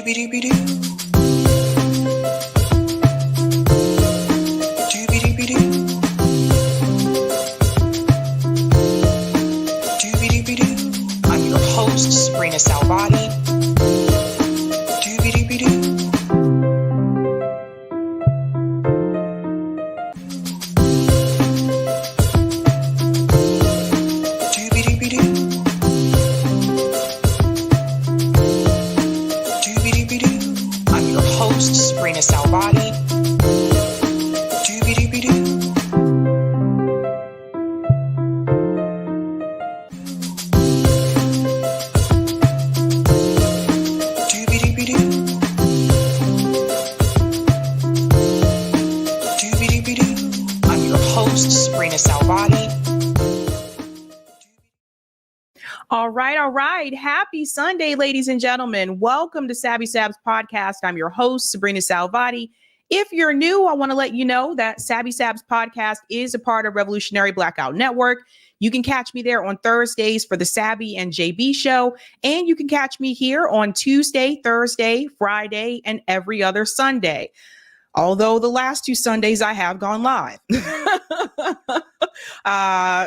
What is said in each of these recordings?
I'm your host, sabrinasalvati. I'm your host, sabrinasalvati. I'm your host, sabrinasalvati. All right. Happy Sunday, ladies and gentlemen. Welcome to Sabs podcast. I'm your host, Sabrina Salvati. If you're new, I want to let you know that Sabs podcast is a part of Revolutionary Blackout Network. You can catch me there on Thursdays for the Sabby and JB show. And you can catch me here on Tuesday, Thursday, Friday, and every other Sunday. Although the last 2 Sundays I have gone live.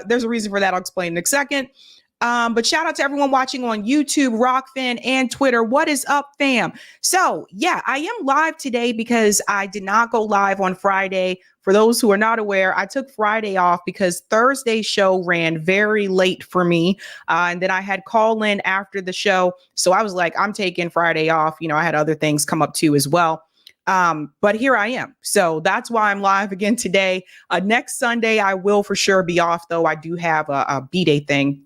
There's a reason for that. I'll explain in a second. But shout out to everyone watching on YouTube, Rockfin, and Twitter. What is up, fam? So yeah, I am live today because I did not go live on Friday. For those who are not aware, I took Friday off because Thursday's show ran very late for me. And then I had call in after the show. So I was like, I'm taking Friday off. You know, I had other things come up too as well. But here I am. So that's why I'm live again today. Next Sunday, I will for sure be off, though. I do have a B-Day thing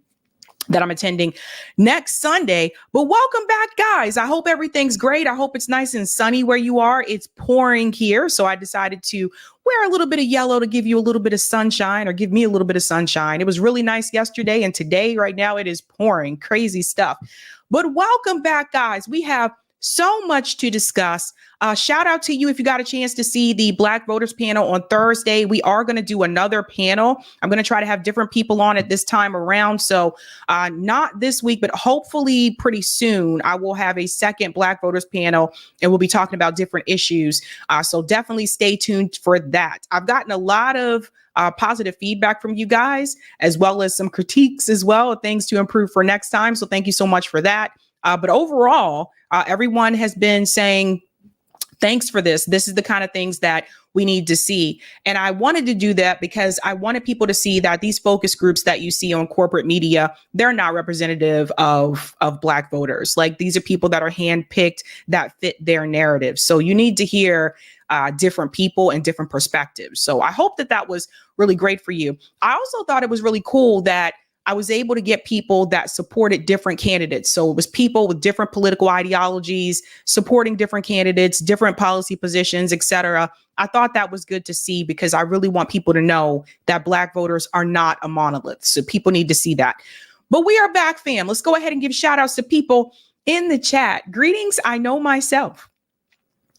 that I'm attending next Sunday. But welcome back, guys. I hope everything's great. I hope it's nice and sunny where you are. It's pouring here. So I decided to wear a little bit of yellow to give you a little bit of sunshine, or give me a little bit of sunshine. It was really nice yesterday, and today, right now, it is pouring. Crazy stuff. But welcome back, guys. We have so much to discuss. Shout out to you if you got a chance to see the Black Voters panel on Thursday. We are going to do another panel. I'm going to try to have different people on at this time around. So not this week, but hopefully pretty soon, I will have a second Black Voters panel, and we'll be talking about different issues. So definitely stay tuned for that. I've gotten a lot of positive feedback from you guys, as well as some critiques as well, things to improve for next time. So thank you so much for that. But overall, everyone has been saying, thanks for this. This is the kind of things that we need to see. And I wanted to do that because I wanted people to see that these focus groups that you see on corporate media, they're not representative of Black voters. Like, these are people that are handpicked that fit their narrative. So you need to hear different people and different perspectives. So I hope that that was really great for you. I also thought it was really cool that I was able to get people that supported different candidates. So it was people with different political ideologies supporting different candidates, different policy positions, etc. I thought that was good to see, because I really want people to know that Black voters are not a monolith. So people need to see that. But we are back, fam. Let's go ahead and give shout outs to people in the chat. Greetings, I know myself.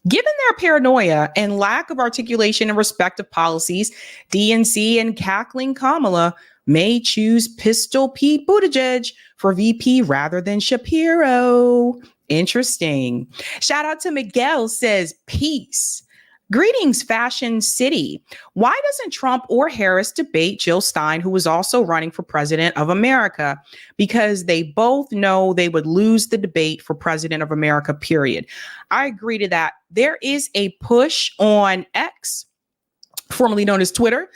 Given their paranoia and lack of articulation in respective policies, DNC and cackling Kamala may choose Pistol Pete Buttigieg for VP rather than Shapiro. Interesting. Shout out to Miguel, says, peace. Greetings, Fashion City. Why doesn't Trump or Harris debate Jill Stein, who is also running for president of America? Because they both know they would lose the debate for president of America, period. I agree to that. There is a push on X, formerly known as Twitter,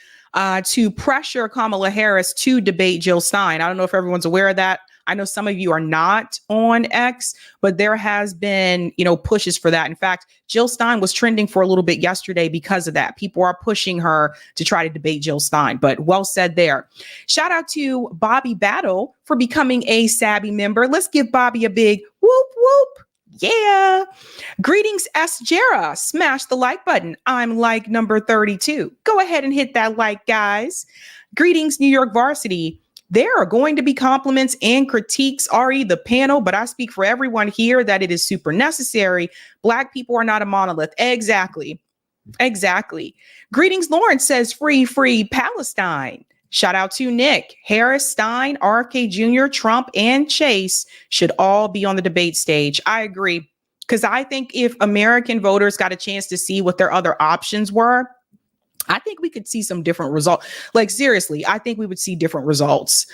to pressure Kamala Harris to debate Jill Stein. I don't know if everyone's aware of that. I know some of you are not on X, but there has been, pushes for that. In fact, Jill Stein was trending for a little bit yesterday because of that. People are pushing her to try to debate Jill Stein, but well said there. Shout out to Bobby Battle for becoming a Sabby member. Let's give Bobby a big whoop, whoop. Yeah. Greetings, S. Jera. Smash the like button. I'm like number 32. Go ahead and hit that like, guys. Greetings, New York Varsity. There are going to be compliments and critiques, Ari, the panel, but I speak for everyone here that it is super necessary. Black people are not a monolith. Exactly. Greetings, Lawrence says, free Palestine. Shout out to Nick. Harris, Stein, RFK Jr., Trump, and Chase should all be on the debate stage. I agree. Because I think if American voters got a chance to see what their other options were, I think we could see some different results. Like, seriously, I think we would see different results.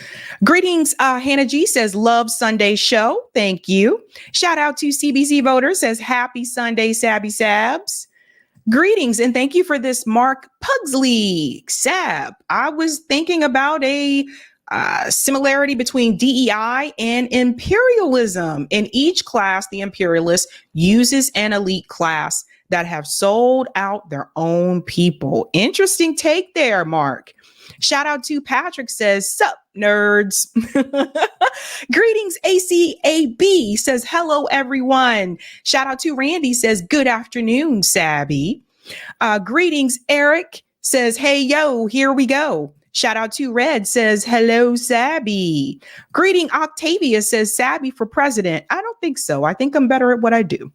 Greetings. Hannah G says, love Sunday show. Thank you. Shout out to CBC voters, says, happy Sunday, Sabby Sabs. Greetings and thank you for this, Mark Pugsley. Sab, I was thinking about a similarity between DEI and imperialism. In each class, the imperialist uses an elite class that have sold out their own people. Interesting take there, Mark. Shout out to Patrick, says, sup, nerds. Greetings, ACAB, says, hello, everyone. Shout out to Randy, says, good afternoon, Sabby. Greetings, Eric, says, hey, yo, here we go. Shout out to Red, says, hello, Sabby. Greeting, Octavia, says, Sabby for president. I don't think so. I think I'm better at what I do.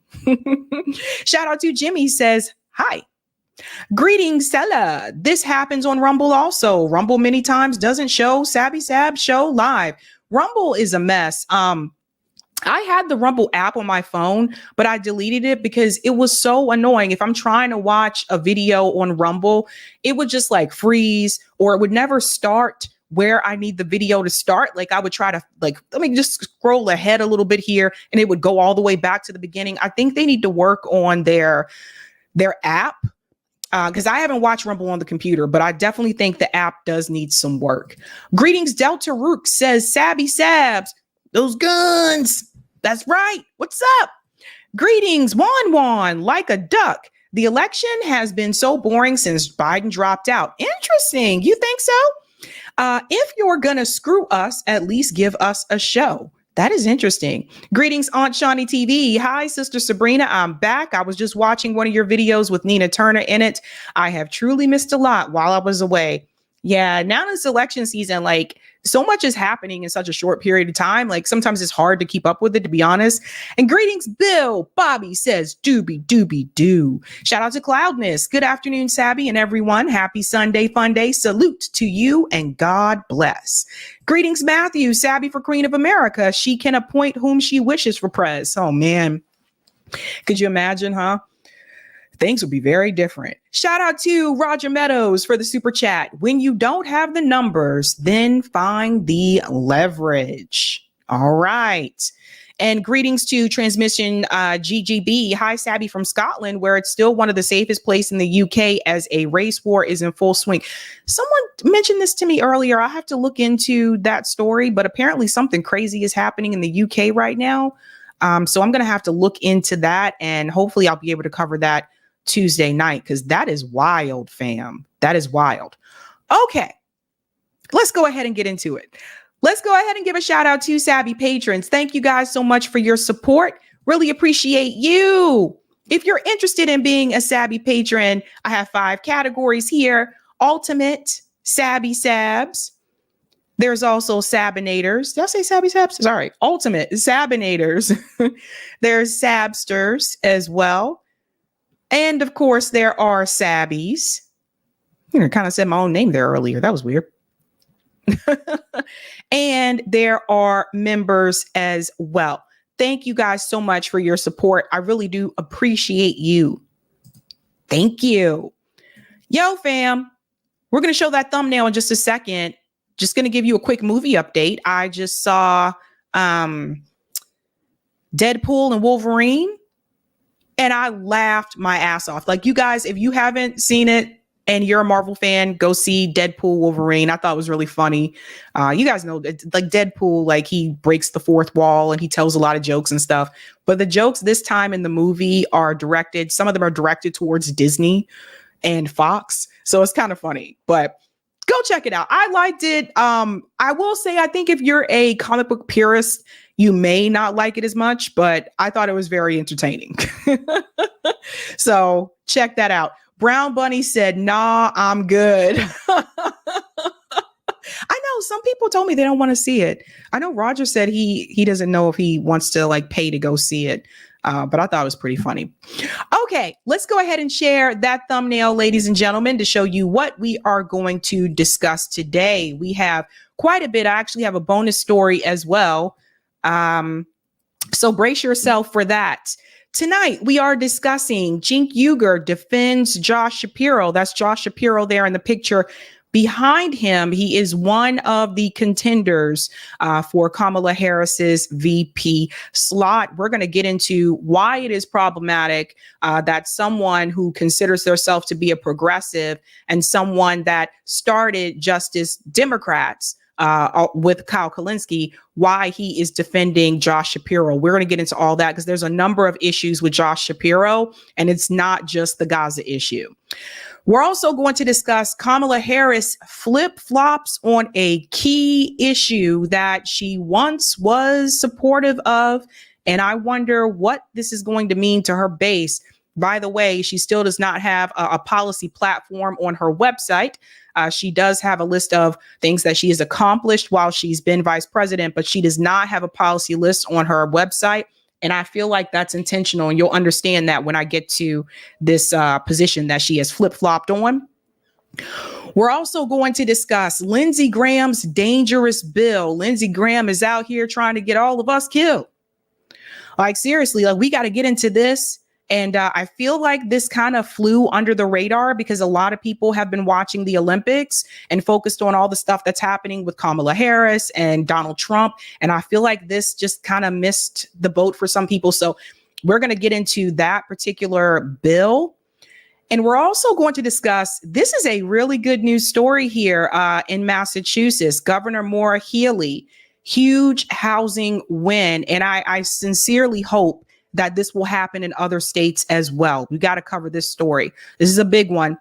Shout out to Jimmy, says, hi. Greetings, Stella. This happens on Rumble also. Rumble many times doesn't show Sabby Sab show live. Rumble is a mess. I had the Rumble app on my phone, but I deleted it because it was so annoying. If I'm trying to watch a video on Rumble, it would just like freeze, or it would never start where I need the video to start. Like I would try to let me just scroll ahead a little bit here and it would go all the way back to the beginning. I think they need to work on their app. Because I haven't watched Rumble on the computer, but I definitely think the app does need some work. Greetings, Delta Rook, says, Sabby Sabs, those guns. That's right. What's up? Greetings, Juan Juan, like a duck. The election has been so boring since Biden dropped out. Interesting. You think so? If you're going to screw us, at least give us a show. That is interesting. Greetings, Aunt Shawnee TV. Hi, Sister Sabrina. I'm back. I was just watching one of your videos with Nina Turner in it. I have truly missed a lot while I was away. Yeah, now this election season, like so much is happening in such a short period of time. Like sometimes it's hard to keep up with it, to be honest. And greetings, Bill. Bobby says, doobie doobie doo. Shout out to Cloudness. Good afternoon, Sabby and everyone. Happy Sunday fun day. Salute to you and God bless. Greetings, Matthew. Sabby for Queen of America. She can appoint whom she wishes for prez. Oh man, could you imagine, huh? Things would be very different. Shout out to Roger Meadows for the super chat. When you don't have the numbers, then find the leverage. All right. And greetings to Transmission GGB. Hi, Sabby from Scotland, where it's still one of the safest places in the UK as a race war is in full swing. Someone mentioned this to me earlier. I have to look into that story, but apparently something crazy is happening in the UK right now. So I'm going to have to look into that, and hopefully I'll be able to cover that Tuesday night, because that is wild, fam. That is wild. Okay, let's go ahead and get into it. Let's go ahead and give a shout out to Sabby patrons. Thank you guys so much for your support. Really appreciate you. If you're interested in being a Sabby patron, I have 5 categories here. Ultimate Sabby Sabs. There's also Sabinators. Did I say Sabby Sabs? Sorry. Ultimate Sabinators. There's Sabsters as well. And of course, there are Sabbies. I kind of said my own name there earlier. That was weird. And there are members as well. Thank you guys so much for your support. I really do appreciate you. Thank you. Yo, fam, we're going to show that thumbnail in just a second. Just going to give you a quick movie update. I just saw Deadpool and Wolverine, and I laughed my ass off. Like, you guys, if you haven't seen it and you're a Marvel fan, go see Deadpool Wolverine. I thought it was really funny. You guys know, like Deadpool, like he breaks the fourth wall and he tells a lot of jokes and stuff. But the jokes this time in the movie are directed, some of them are directed towards Disney and Fox. So it's kind of funny, but go check it out. I liked it. I will say, I think if you're a comic book purist, you may not like it as much, but I thought it was very entertaining. So check that out. Brown Bunny said, nah, I'm good. I know some people told me they don't want to see it. I know Roger said he doesn't know if he wants to like pay to go see it. But I thought it was pretty funny. Okay, let's go ahead and share that thumbnail, ladies and gentlemen, to show you what we are going to discuss today. We have quite a bit. I actually have a bonus story as well. So brace yourself for that. Tonight, we are discussing Cenk Uygur defends Josh Shapiro. That's Josh Shapiro there in the picture behind him. He is one of the contenders for Kamala Harris's VP slot. We're going to get into why it is problematic that someone who considers themselves to be a progressive and someone that started Justice Democrats with Kyle Kalinske, why he is defending Josh Shapiro. We're going to get into all that because there's a number of issues with Josh Shapiro, and it's not just the Gaza issue. We're also going to discuss Kamala Harris flip-flops on a key issue that she once was supportive of, and I wonder what this is going to mean to her base. By the way, she still does not have a policy platform on her website. She does have a list of things that she has accomplished while she's been vice president, but she does not have a policy list on her website. And I feel like that's intentional. And you'll understand that when I get to this position that she has flip-flopped on. We're also going to discuss Lindsey Graham's dangerous bill. Lindsey Graham is out here trying to get all of us killed. Like, seriously, like, we got to get into this. And I feel like this kind of flew under the radar because a lot of people have been watching the Olympics and focused on all the stuff that's happening with Kamala Harris and Donald Trump. And I feel like this just kind of missed the boat for some people. So we're going to get into that particular bill. And we're also going to discuss, this is a really good news story here in Massachusetts. Governor Maura Healey, huge housing win. And I sincerely hope that this will happen in other states as well. We got to cover this story. This is a big one.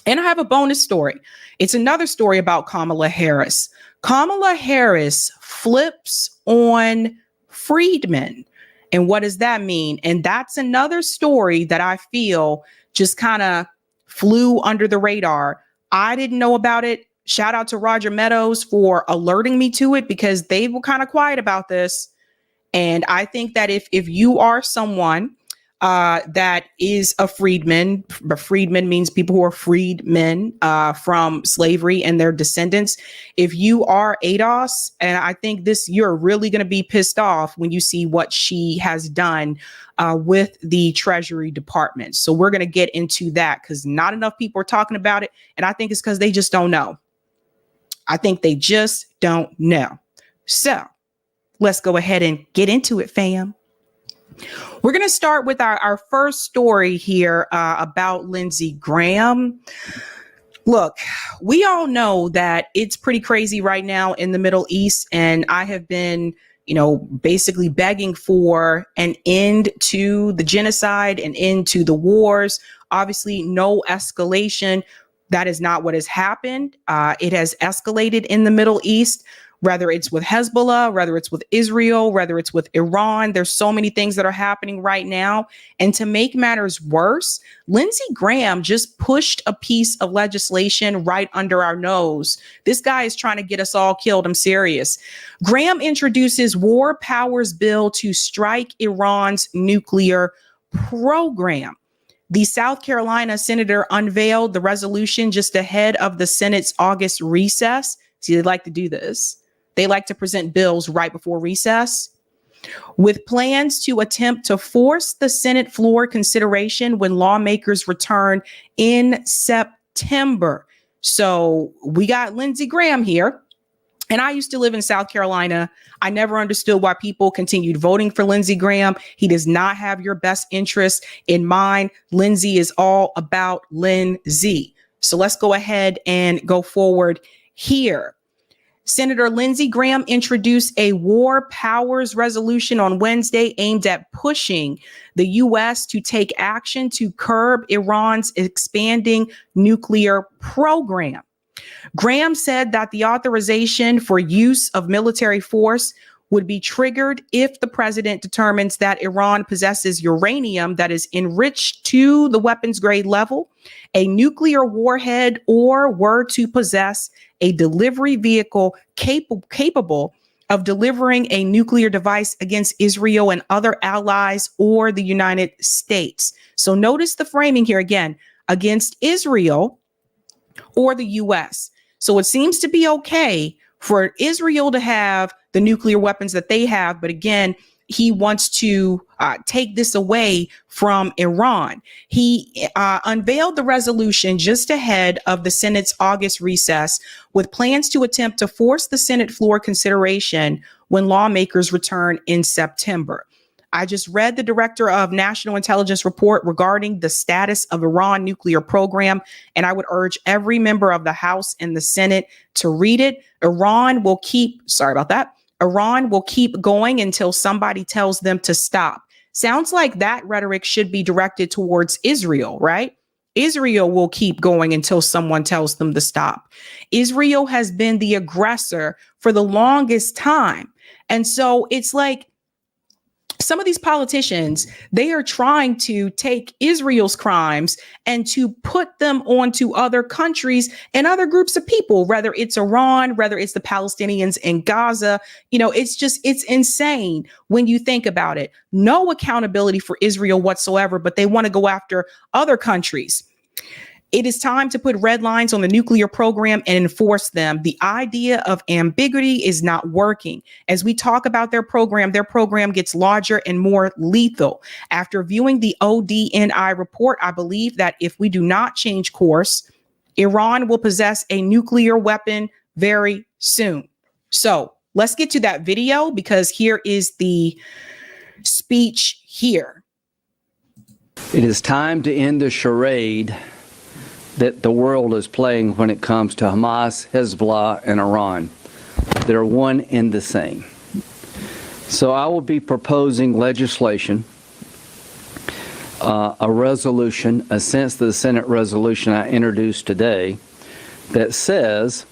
And I have a bonus story. It's another story about Kamala Harris. Kamala Harris flips on Freedman. And what does that mean? And that's another story that I feel just kind of flew under the radar. I didn't know about it. Shout out to Roger Meadows for alerting me to it because they were kind of quiet about this. And I think that if you are someone that is a freedman, but freedman means people who are freedmen from slavery and their descendants. If you are ADOS, and I think you're really going to be pissed off when you see what she has done with the Treasury Department. So we're going to get into that because not enough people are talking about it. And I think it's because they just don't know. I think they just don't know. So let's go ahead and get into it, fam. We're going to start with our first story here about Lindsey Graham. Look, we all know that it's pretty crazy right now in the Middle East, and I have been, basically begging for an end to the genocide, an end to the wars. Obviously, no escalation. That is not what has happened. It has escalated in the Middle East. Whether it's with Hezbollah, whether it's with Israel, whether it's with Iran, there's so many things that are happening right now. And to make matters worse, Lindsey Graham just pushed a piece of legislation right under our nose. This guy is trying to get us all killed. I'm serious. Graham introduces war powers bill to strike Iran's nuclear program. The South Carolina senator unveiled the resolution just ahead of the Senate's August recess. See, they like to do this. They like to present bills right before recess, with plans to attempt to force the Senate floor consideration when lawmakers return in September. So we got Lindsey Graham here. And I used to live in South Carolina. I never understood why people continued voting for Lindsey Graham. He does not have your best interest in mind. Lindsey is all about Lindsey. So let's go ahead and go forward here. Senator Lindsey Graham introduced a war powers resolution on Wednesday aimed at pushing the U.S. to take action to curb Iran's expanding nuclear program. Graham said that the authorization for use of military force would be triggered if the president determines that Iran possesses uranium that is enriched to the weapons grade level, a nuclear warhead, or were to possess a delivery vehicle capable of delivering a nuclear device against Israel and other allies or the United States. So notice the framing here again, against Israel or the U.S. So it seems to be okay for Israel to have the nuclear weapons that they have. But again, he wants to take this away from Iran. He unveiled the resolution just ahead of the Senate's August recess with plans to attempt to force the Senate floor consideration when lawmakers return in September. I just read the Director of National Intelligence report regarding the status of Iran nuclear program, and I would urge every member of the House and the Senate to read it. Iran will keep going until somebody tells them to stop. Sounds like that rhetoric should be directed towards Israel, right? Israel will keep going until someone tells them to stop. Israel has been the aggressor for the longest time. And so it's like, some of these politicians, they are trying to take Israel's crimes and to put them onto other countries and other groups of people, whether it's Iran, whether it's the Palestinians in Gaza. It's insane when you think about it. No accountability for Israel whatsoever, but they want to go after other countries. It is time to put red lines on the nuclear program and enforce them. The idea of ambiguity is not working. As we talk about their program gets larger and more lethal. After viewing the ODNI report, I believe that if we do not change course, Iran will possess a nuclear weapon very soon. So let's get to that video, because here is the speech here. It is time to end the charade that the world is playing when it comes to Hamas, Hezbollah, and Iran. They're one and the same. So I will be proposing legislation, a resolution, a sense of the Senate resolution I introduced today, that says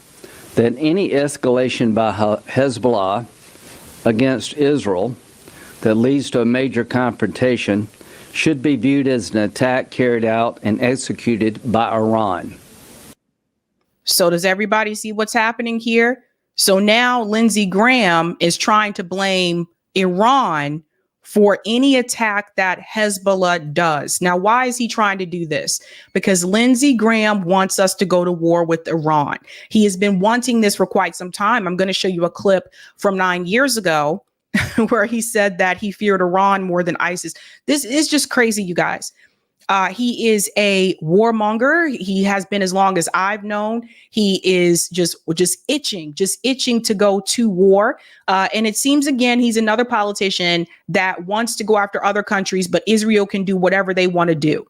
that any escalation by Hezbollah against Israel that leads to a major confrontation should be viewed as an attack carried out and executed by Iran. So does everybody see what's happening here? So now Lindsey Graham is trying to blame Iran for any attack that Hezbollah does. Now, why is he trying to do this? Because Lindsey Graham wants us to go to war with Iran. He has been wanting this for quite some time. I'm going to show you a clip from 9 years ago where he said that he feared Iran more than ISIS. This is just crazy, you guys. He is a warmonger. He has been as long as I've known. He is just itching to go to war. And it seems, again, he's another politician that wants to go after other countries, but Israel can do whatever they want to do.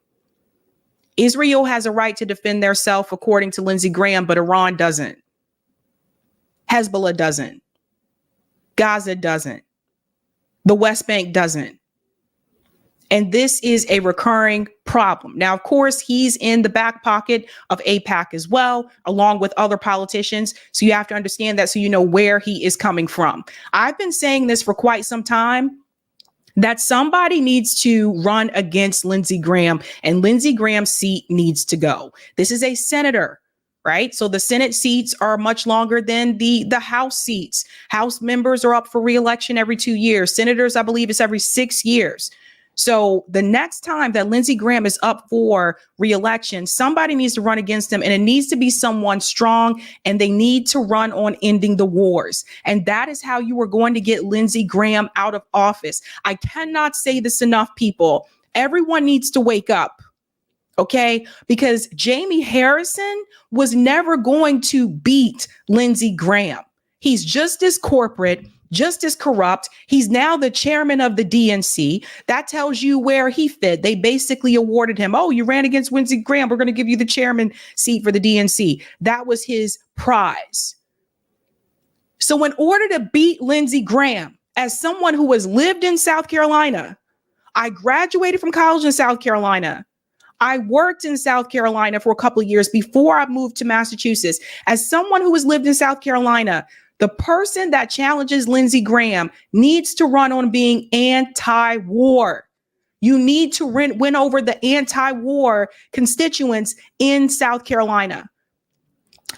Israel has a right to defend theirself, according to Lindsey Graham, but Iran doesn't. Hezbollah doesn't. Gaza doesn't. The West Bank doesn't. And this is a recurring problem. Now, of course, he's in the back pocket of AIPAC as well, along with other politicians. So you have to understand that so you know where he is coming from. I've been saying this for quite some time, that somebody needs to run against Lindsey Graham, and Lindsey Graham's seat needs to go. This is a senator. Right. So the Senate seats are much longer than the House seats. House members are up for re-election every 2 years. Senators, I believe, it's every 6 years. So the next time that Lindsey Graham is up for re-election, somebody needs to run against him, and it needs to be someone strong, and they need to run on ending the wars. And that is how you are going to get Lindsey Graham out of office. I cannot say this enough, people. Everyone needs to wake up. Okay, because Jamie Harrison was never going to beat Lindsey Graham. He's just as corporate, just as corrupt. He's now the chairman of the DNC. That tells you where he fit. They basically awarded him, oh, you ran against Lindsey Graham, we're going to give you the chairman seat for the DNC. That was his prize. So in order to beat Lindsey Graham, as someone who has lived in South Carolina, I graduated from college in South Carolina. I worked in South Carolina for a couple of years before I moved to Massachusetts. As someone who has lived in South Carolina, the person that challenges Lindsey Graham needs to run on being anti-war. You need to win over the anti-war constituents in South Carolina.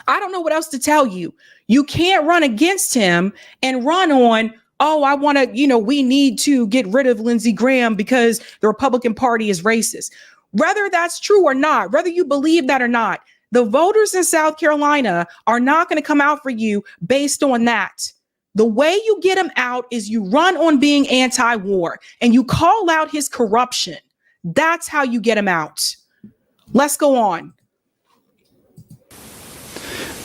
I don't know what else to tell you. You can't run against him and run on, oh, I want to, we need to get rid of Lindsey Graham because the Republican Party is racist. Whether that's true or not, whether you believe that or not, the voters in South Carolina are not going to come out for you based on that. The way you get him out is you run on being anti-war and you call out his corruption. That's how you get him out. Let's go on.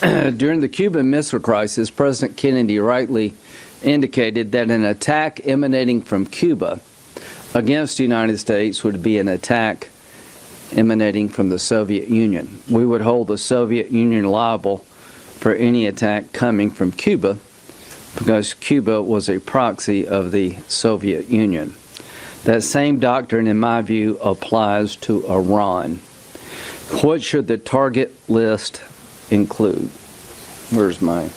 During the Cuban Missile Crisis, President Kennedy rightly indicated that an attack emanating from Cuba against the United States would be an attack emanating from the Soviet Union. We would hold the Soviet Union liable for any attack coming from Cuba because Cuba was a proxy of the Soviet Union. That same doctrine, in my view, applies to Iran. What should the target list include? Where's mine?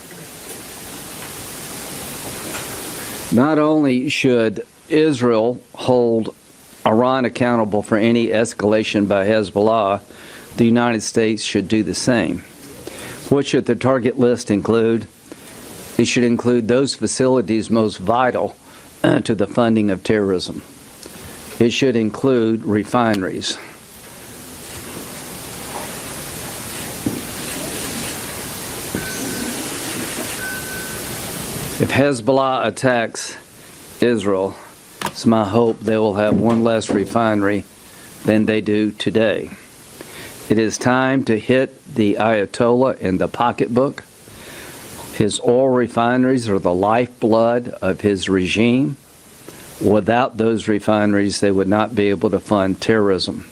Not only should Israel hold Iran accountable for any escalation by Hezbollah, the United States should do the same. What should the target list include? It should include those facilities most vital to the funding of terrorism. It should include refineries. If Hezbollah attacks Israel, it's my hope they will have one less refinery than they do today. It is time to hit the Ayatollah in the pocketbook. His oil refineries are the lifeblood of his regime. Without those refineries, they would not be able to fund terrorism.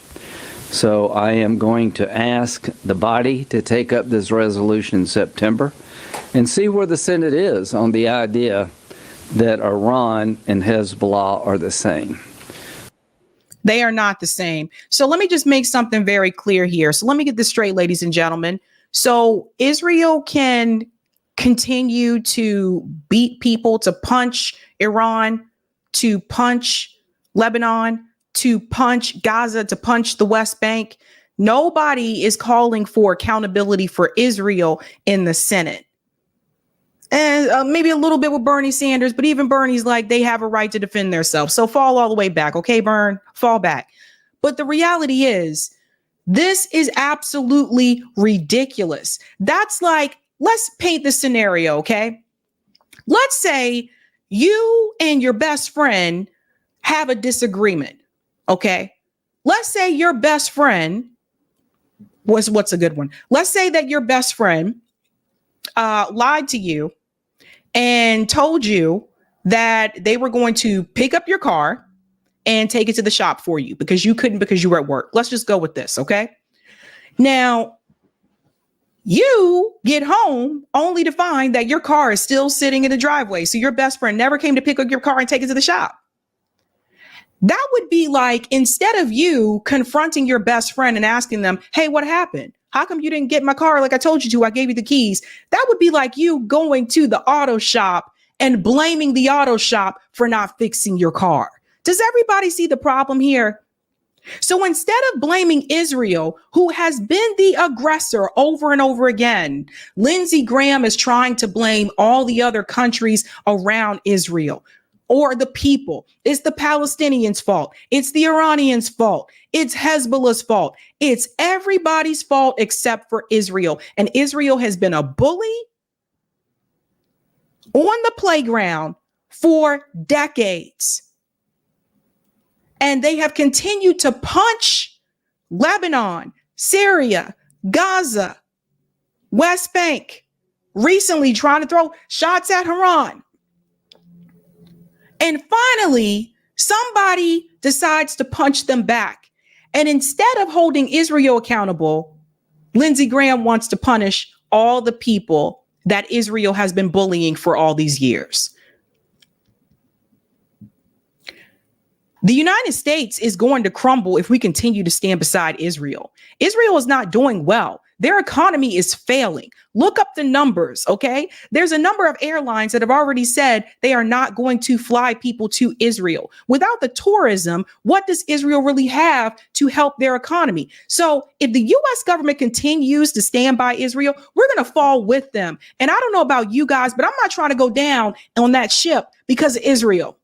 So I am going to ask the body to take up this resolution in September and see where the Senate is on the idea that Iran and Hezbollah are the same. They are not the same. So let me just make something very clear here. So let me get this straight, ladies and gentlemen. So Israel can continue to beat people, to punch Iran, to punch Lebanon, to punch Gaza, to punch the West Bank. Nobody is calling for accountability for Israel in the Senate. And maybe a little bit with Bernie Sanders, but even Bernie's like, they have a right to defend themselves. So fall all the way back. Okay, Bern, fall back. But the reality is, this is absolutely ridiculous. That's like, let's paint the scenario, okay? Let's say you and your best friend have a disagreement, okay? Let's say your best friend what's a good one? Let's say that your best friend lied to you and told you that they were going to pick up your car and take it to the shop for you because you couldn't because you were at work. Let's just go with this, okay? Now, you get home only to find that your car is still sitting in the driveway. So your best friend never came to pick up your car and take it to the shop. That would be like, instead of you confronting your best friend and asking them, hey, what happened? How come you didn't get my car like I told you to? I gave you the keys. That would be like you going to the auto shop and blaming the auto shop for not fixing your car. Does everybody see the problem here? So instead of blaming Israel, who has been the aggressor over and over again, Lindsey Graham is trying to blame all the other countries around Israel or the people. It's the Palestinians' fault. It's the Iranians' fault. It's Hezbollah's fault. It's everybody's fault except for Israel. And Israel has been a bully on the playground for decades. And they have continued to punch Lebanon, Syria, Gaza, West Bank, recently trying to throw shots at Iran. And finally, somebody decides to punch them back. And instead of holding Israel accountable, Lindsey Graham wants to punish all the people that Israel has been bullying for all these years. The United States is going to crumble if we continue to stand beside Israel. Israel is not doing well. Their economy is failing. Look up the numbers, okay? There's a number of airlines that have already said they are not going to fly people to Israel. Without the tourism, what does Israel really have to help their economy? So if the U.S. government continues to stand by Israel, we're going to fall with them. And I don't know about you guys, but I'm not trying to go down on that ship because of Israel.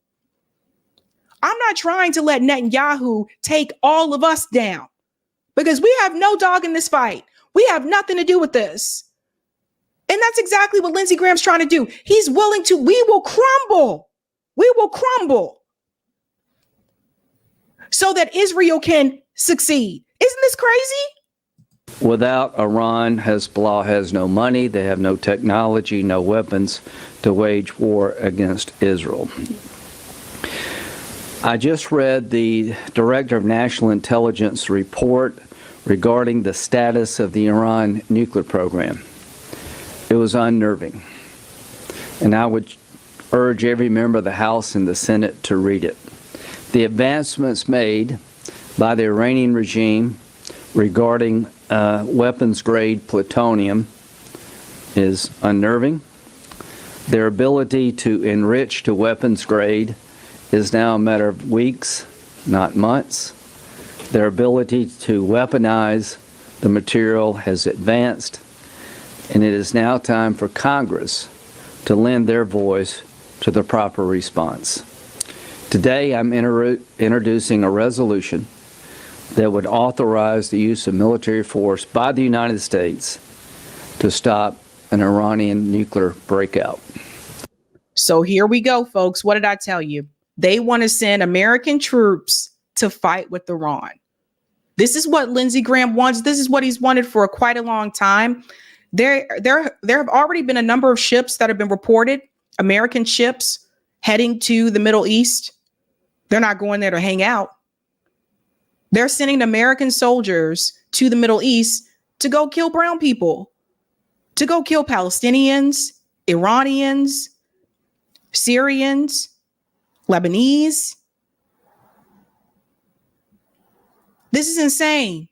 I'm not trying to let Netanyahu take all of us down because we have no dog in this fight. We have nothing to do with this. And that's exactly what Lindsey Graham's trying to do. He's willing to, we will crumble. We will crumble so that Israel can succeed. Isn't this crazy? Without Iran, Hezbollah has no money, they have no technology, no weapons to wage war against Israel. I just read the Director of National Intelligence report regarding the status of the Iran nuclear program. It was unnerving, and I would urge every member of the House and the Senate to read it. The advancements made by the Iranian regime regarding weapons-grade plutonium is unnerving. Their ability to enrich to weapons grade is now a matter of weeks, not months. Their ability to weaponize the material has advanced, and it is now time for Congress to lend their voice to the proper response. Today, I'm introducing a resolution that would authorize the use of military force by the United States to stop an Iranian nuclear breakout. So here we go, folks. What did I tell you? They want to send American troops to fight with Iran. This is what Lindsey Graham wants. This is what he's wanted for quite a long time. There have already been a number of ships that have been reported, American ships heading to the Middle East. They're not going there to hang out. They're sending American soldiers to the Middle East to go kill brown people, to go kill Palestinians, Iranians, Syrians, Lebanese. This is insane.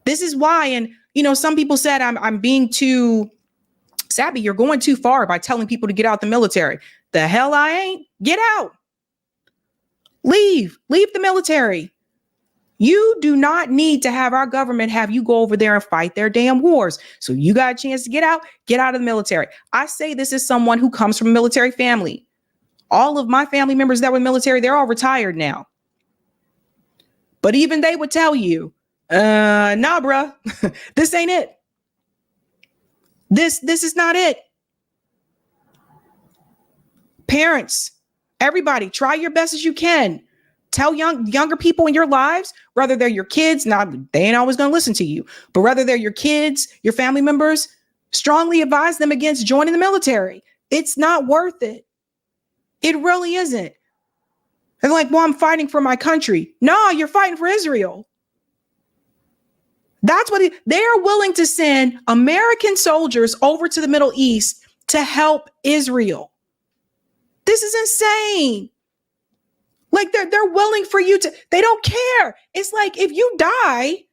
This is why, and some people said I'm being too Sabby. You're going too far by telling people to get out the military. The hell I ain't. Get out. Leave the military. You do not need to have our government have you go over there and fight their damn wars. So you got a chance to get out of the military. I say this as someone who comes from a military family. All of my family members that were military, they're all retired now. But even they would tell you, nah, bruh, this ain't it. This is not it. Parents, everybody, try your best as you can. Tell younger people in your lives, whether they're your kids, now they ain't always going to listen to you, but whether they're your kids, your family members, strongly advise them against joining the military. It's not worth it. It really isn't. They're like, well, I'm fighting for my country. No, you're fighting for Israel. That's what they're willing to send American soldiers over to the Middle East to help Israel. This is insane. Like they're willing for you to, they don't care. It's like, if you die,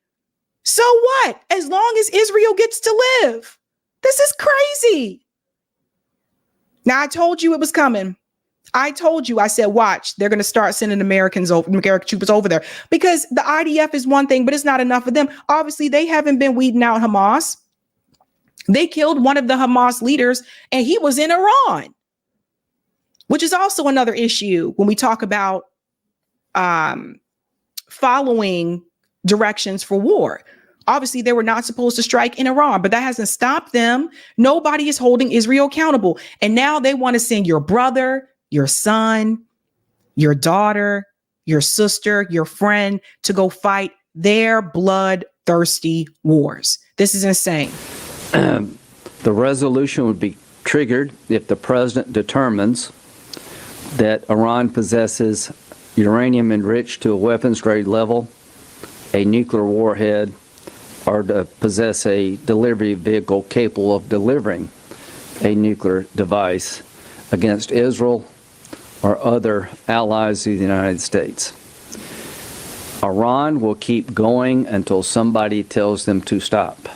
so what? As long as Israel gets to live. This is crazy. Now, I told you it was coming. I told you, I said, watch, they're going to start sending American troopers over there because the IDF is one thing, but it's not enough for them. Obviously, they haven't been weeding out Hamas. They killed one of the Hamas leaders and he was in Iran, which is also another issue when we talk about following directions for war. Obviously, they were not supposed to strike in Iran, but that hasn't stopped them. Nobody is holding Israel accountable. And now they want to send your brother, your son, your daughter, your sister, your friend to go fight their bloodthirsty wars. This is insane. The resolution would be triggered if the president determines that Iran possesses uranium enriched to a weapons grade level, a nuclear warhead, or to possess a delivery vehicle capable of delivering a nuclear device against Israel or other allies of the United States. Iran will keep going until somebody tells them to stop.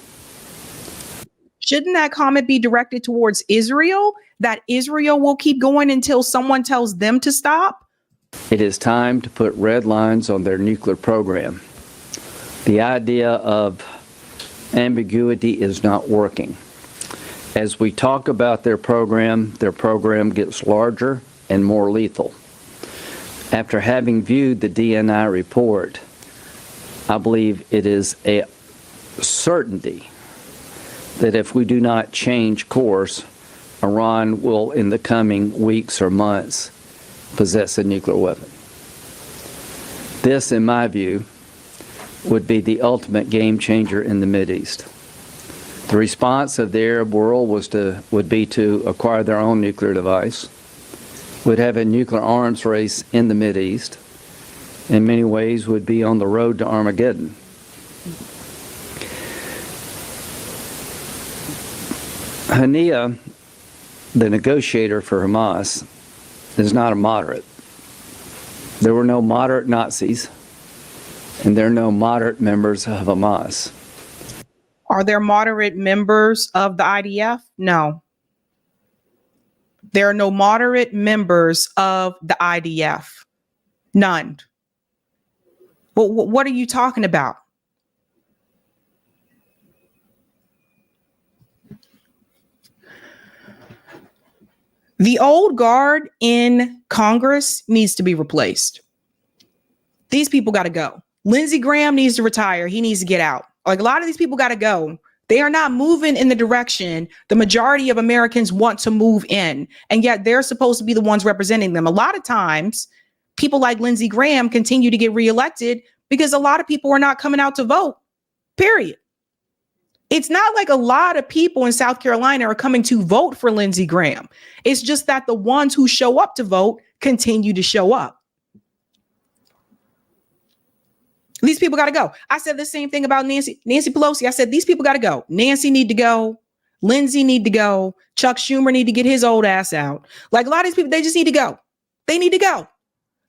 Shouldn't that comment be directed towards Israel, that Israel will keep going until someone tells them to stop? It is time to put red lines on their nuclear program. The idea of ambiguity is not working. As we talk about their program gets larger and more lethal. After having viewed the DNI report, I believe it is a certainty that if we do not change course, Iran will, in the coming weeks or months, possess a nuclear weapon. This, in my view, would be the ultimate game changer in the Mideast. The response of the Arab world would be to acquire their own nuclear device, would have a nuclear arms race in the Mideast, in many ways would be on the road to Armageddon. Hania, the negotiator for Hamas, is not a moderate. There were no moderate Nazis, and there are no moderate members of Hamas. Are there moderate members of the IDF? No. There are no moderate members of the IDF. None. But what are you talking about? The old guard in Congress needs to be replaced. These people got to go. Lindsey Graham needs to retire. He needs to get out. Like, a lot of these people got to go. They are not moving in the direction the majority of Americans want to move in. And yet they're supposed to be the ones representing them. A lot of times, people like Lindsey Graham continue to get reelected because a lot of people are not coming out to vote, period. It's not like a lot of people in South Carolina are coming to vote for Lindsey Graham. It's just that the ones who show up to vote continue to show up. These people got to go. I said the same thing about Nancy Pelosi. I said, these people got to go. Nancy need to go. Lindsey need to go. Chuck Schumer need to get his old ass out. Like, a lot of these people, they just need to go. They need to go.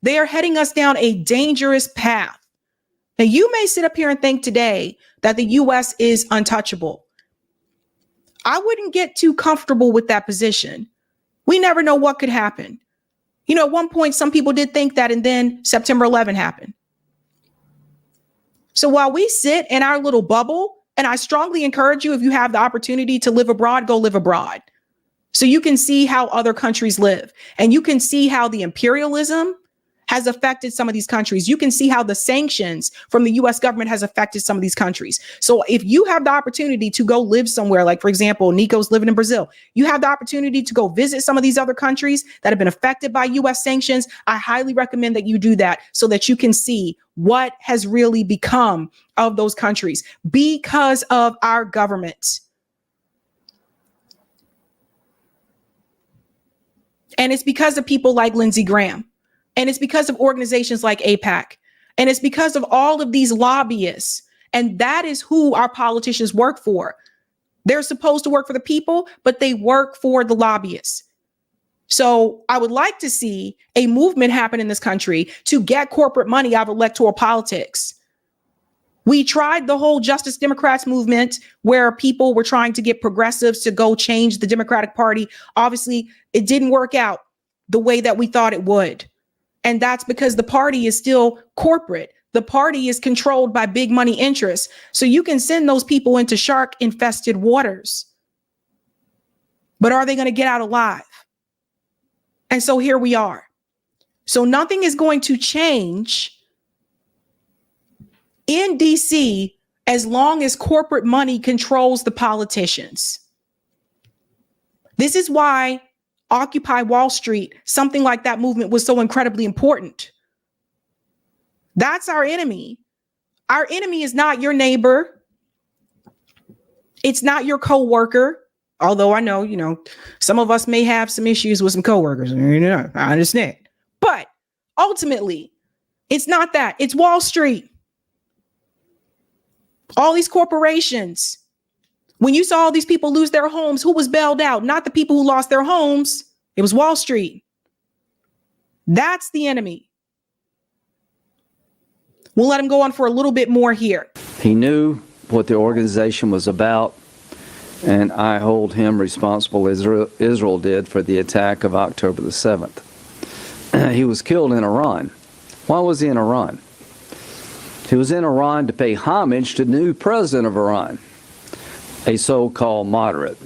They are heading us down a dangerous path. Now, you may sit up here and think today that the U.S. is untouchable. I wouldn't get too comfortable with that position. We never know what could happen. You know, at one point, some people did think that, and then September 11 happened. So while we sit in our little bubble, and I strongly encourage you, if you have the opportunity to live abroad, go live abroad. So you can see how other countries live, and you can see how the imperialism has affected some of these countries. You can see how the sanctions from the US government has affected some of these countries. So if you have the opportunity to go live somewhere, like, for example, Nico's living in Brazil, you have the opportunity to go visit some of these other countries that have been affected by US sanctions. I highly recommend that you do that so that you can see what has really become of those countries because of our government. And it's because of people like Lindsey Graham. And it's because of organizations like AIPAC. And it's because of all of these lobbyists. And that is who our politicians work for. They're supposed to work for the people, but they work for the lobbyists. So I would like to see a movement happen in this country to get corporate money out of electoral politics. We tried the whole Justice Democrats movement where people were trying to get progressives to go change the Democratic Party. Obviously, it didn't work out the way that we thought it would. And that's because the party is still corporate. The party is controlled by big money interests. So you can send those people into shark infested waters. But are they going to get out alive? And so here we are. So nothing is going to change in DC as long as corporate money controls the politicians. This is why Occupy Wall Street, something like that movement, was so incredibly important. That's our enemy. Our enemy is not your neighbor. It's not your coworker. Although I know, some of us may have some issues with some coworkers. I understand. But ultimately, it's not that. It's Wall Street. All these corporations. When you saw all these people lose their homes, who was bailed out? Not the people who lost their homes. It was Wall Street. That's the enemy. We'll let him go on for a little bit more here. He knew what the organization was about, and I hold him responsible, as Israel did, for the attack of October the 7th. He was killed in Iran. Why was he in Iran? He was in Iran to pay homage to the new president of Iran, a so-called moderate.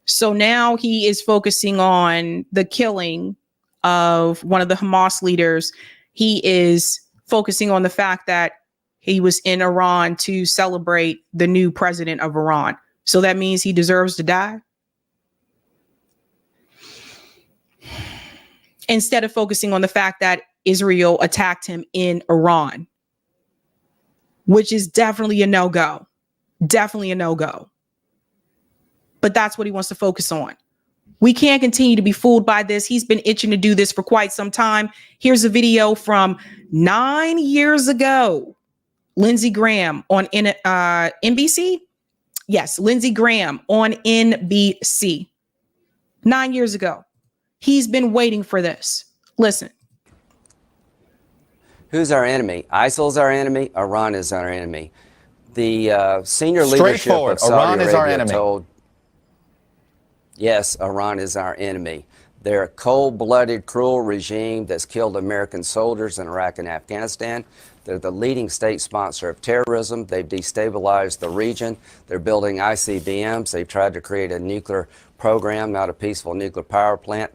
So now he is focusing on the killing of one of the Hamas leaders. He is focusing on the fact that he was in Iran to celebrate the new president of Iran. So that means he deserves to die? Instead of focusing on the fact that Israel attacked him in Iran, which is definitely a no-go. Definitely a no-go. But that's what he wants to focus on. We can't continue to be fooled by this. He's been itching to do this for quite some time. Here's a video from 9 years ago. Lindsey Graham on NBC. Yes, Lindsey Graham on NBC. 9 years ago. He's been waiting for this. Listen. Who's our enemy? ISIL's our enemy. Iran is our enemy. The senior leadership of Saudi Arabia told, yes, Iran is our enemy. They're a cold-blooded, cruel regime that's killed American soldiers in Iraq and Afghanistan. They're the leading state sponsor of terrorism. They've destabilized the region. They're building ICBMs. They've tried to create a nuclear program, not a peaceful nuclear power plant.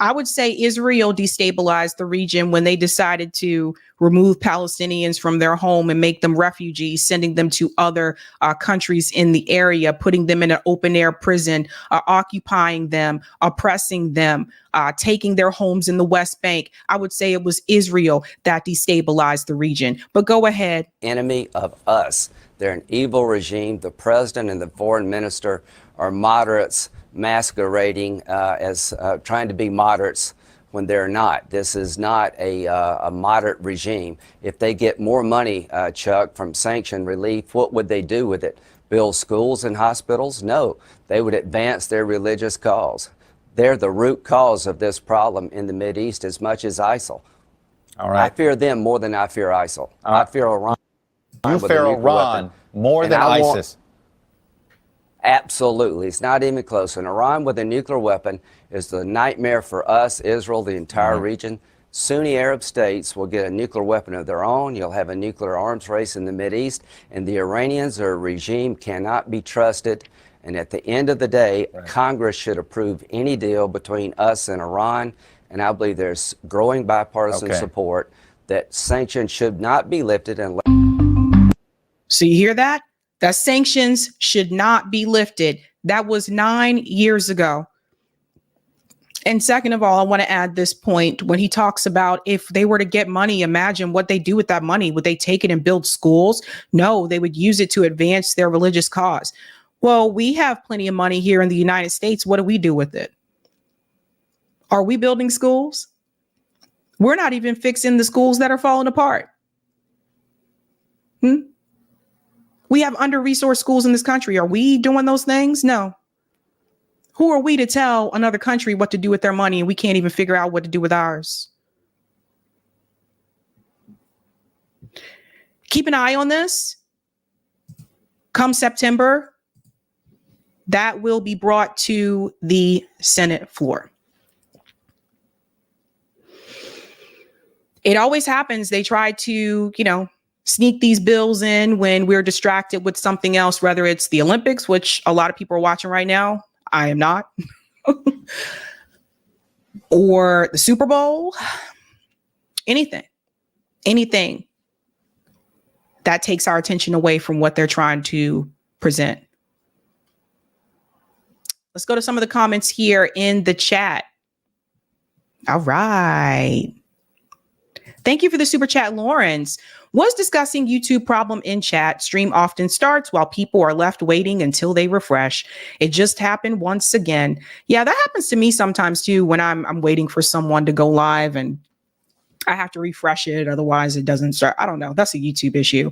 I would say Israel destabilized the region when they decided to remove Palestinians from their home and make them refugees, sending them to other countries in the area, putting them in an open air prison, occupying them, oppressing them, taking their homes in the West Bank. I would say it was Israel that destabilized the region. But go ahead. Enemy of us. They're an evil regime. The president and the foreign minister are moderates masquerading as trying to be moderates when they're not. This is not a moderate regime. If they get more money, Chuck, from sanction relief, what would they do with it? Build schools and hospitals? No, they would advance their religious cause. They're the root cause of this problem in the Mideast as much as ISIL. All right. I fear them more than I fear ISIL. I fear Iran. You fear Iran more than ISIS. Absolutely. It's not even close. And Iran with a nuclear weapon is the nightmare for us, Israel, the entire region. Sunni Arab states will get a nuclear weapon of their own. You'll have a nuclear arms race in the Mideast. And the Iranians, their regime, cannot be trusted. And at the end of the day, Congress should approve any deal between us and Iran. And I believe there's growing bipartisan support that sanctions should not be lifted unless... So you hear that? That sanctions should not be lifted. That was 9 years ago. And second of all, I want to add this point when he talks about if they were to get money, imagine what they do with that money. Would they take it and build schools? No, they would use it to advance their religious cause. Well, we have plenty of money here in the United States. What do we do with it? Are we building schools? We're not even fixing the schools that are falling apart. We have under-resourced schools in this country. Are we doing those things? No. Who are we to tell another country what to do with their money and we can't even figure out what to do with ours? Keep an eye on this. Come September, that will be brought to the Senate floor. It always happens. They try to, sneak these bills in when we're distracted with something else, whether it's the Olympics, which a lot of people are watching right now. I am not. Or the Super Bowl. Anything that takes our attention away from what they're trying to present. Let's go to some of the comments here in the chat. All right. Thank you for the super chat, Lawrence. Was discussing YouTube problem in chat. Stream often starts while people are left waiting until they refresh. It just happened once again. Yeah, that happens to me sometimes too when I'm waiting for someone to go live and I have to refresh it. Otherwise it doesn't start. I don't know. That's a YouTube issue.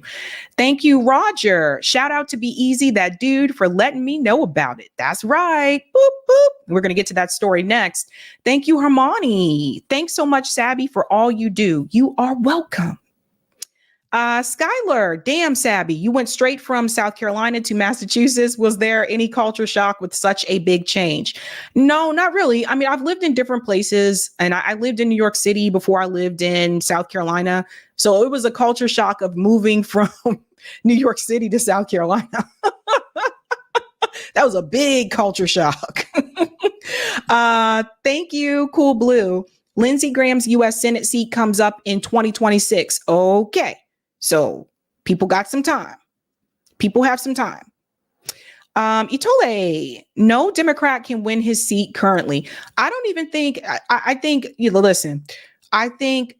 Thank you, Roger. Shout out to Be Easy, that dude, for letting me know about it. That's right. Boop, boop. We're going to get to that story next. Thank you, Hermione. Thanks so much, Sabby, for all you do. You are welcome. Skylar, damn, Sabby, you went straight from South Carolina to Massachusetts. Was there any culture shock with such a big change? No, not really. I mean, I've lived in different places and I lived in New York City before I lived in South Carolina. So it was a culture shock of moving from New York City to South Carolina. That was a big culture shock. Thank you, Cool Blue. Lindsey Graham's U.S. Senate seat comes up in 2026. Okay. So people got some time. People have some time. Itole, no Democrat can win his seat currently. I don't even think, I think, listen, I think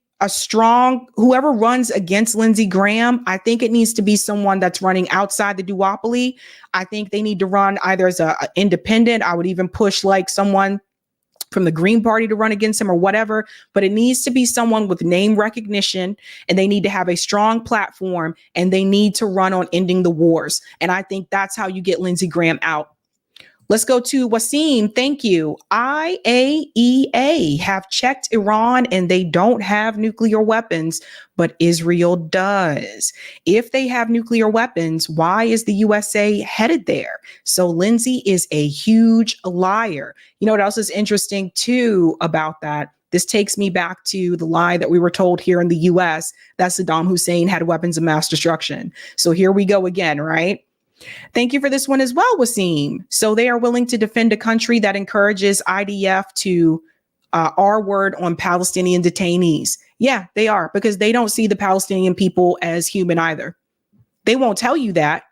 whoever runs against Lindsey Graham, I think it needs to be someone that's running outside the duopoly. I think they need to run either as an independent. I would even push like someone from the Green Party to run against him or whatever, but it needs to be someone with name recognition, and they need to have a strong platform, and they need to run on ending the wars. And I think that's how you get Lindsey Graham out. Let's go to Wasim. Thank you. IAEA have checked Iran and they don't have nuclear weapons, but Israel does. If they have nuclear weapons, why is the USA headed there? So Lindsey is a huge liar. You know what else is interesting too about that? This takes me back to the lie that we were told here in the US that Saddam Hussein had weapons of mass destruction. So here we go again, right? Thank you for this one as well, Wasim. So they are willing to defend a country that encourages IDF to R-word on Palestinian detainees. Yeah, they are, because they don't see the Palestinian people as human either. They won't tell you that.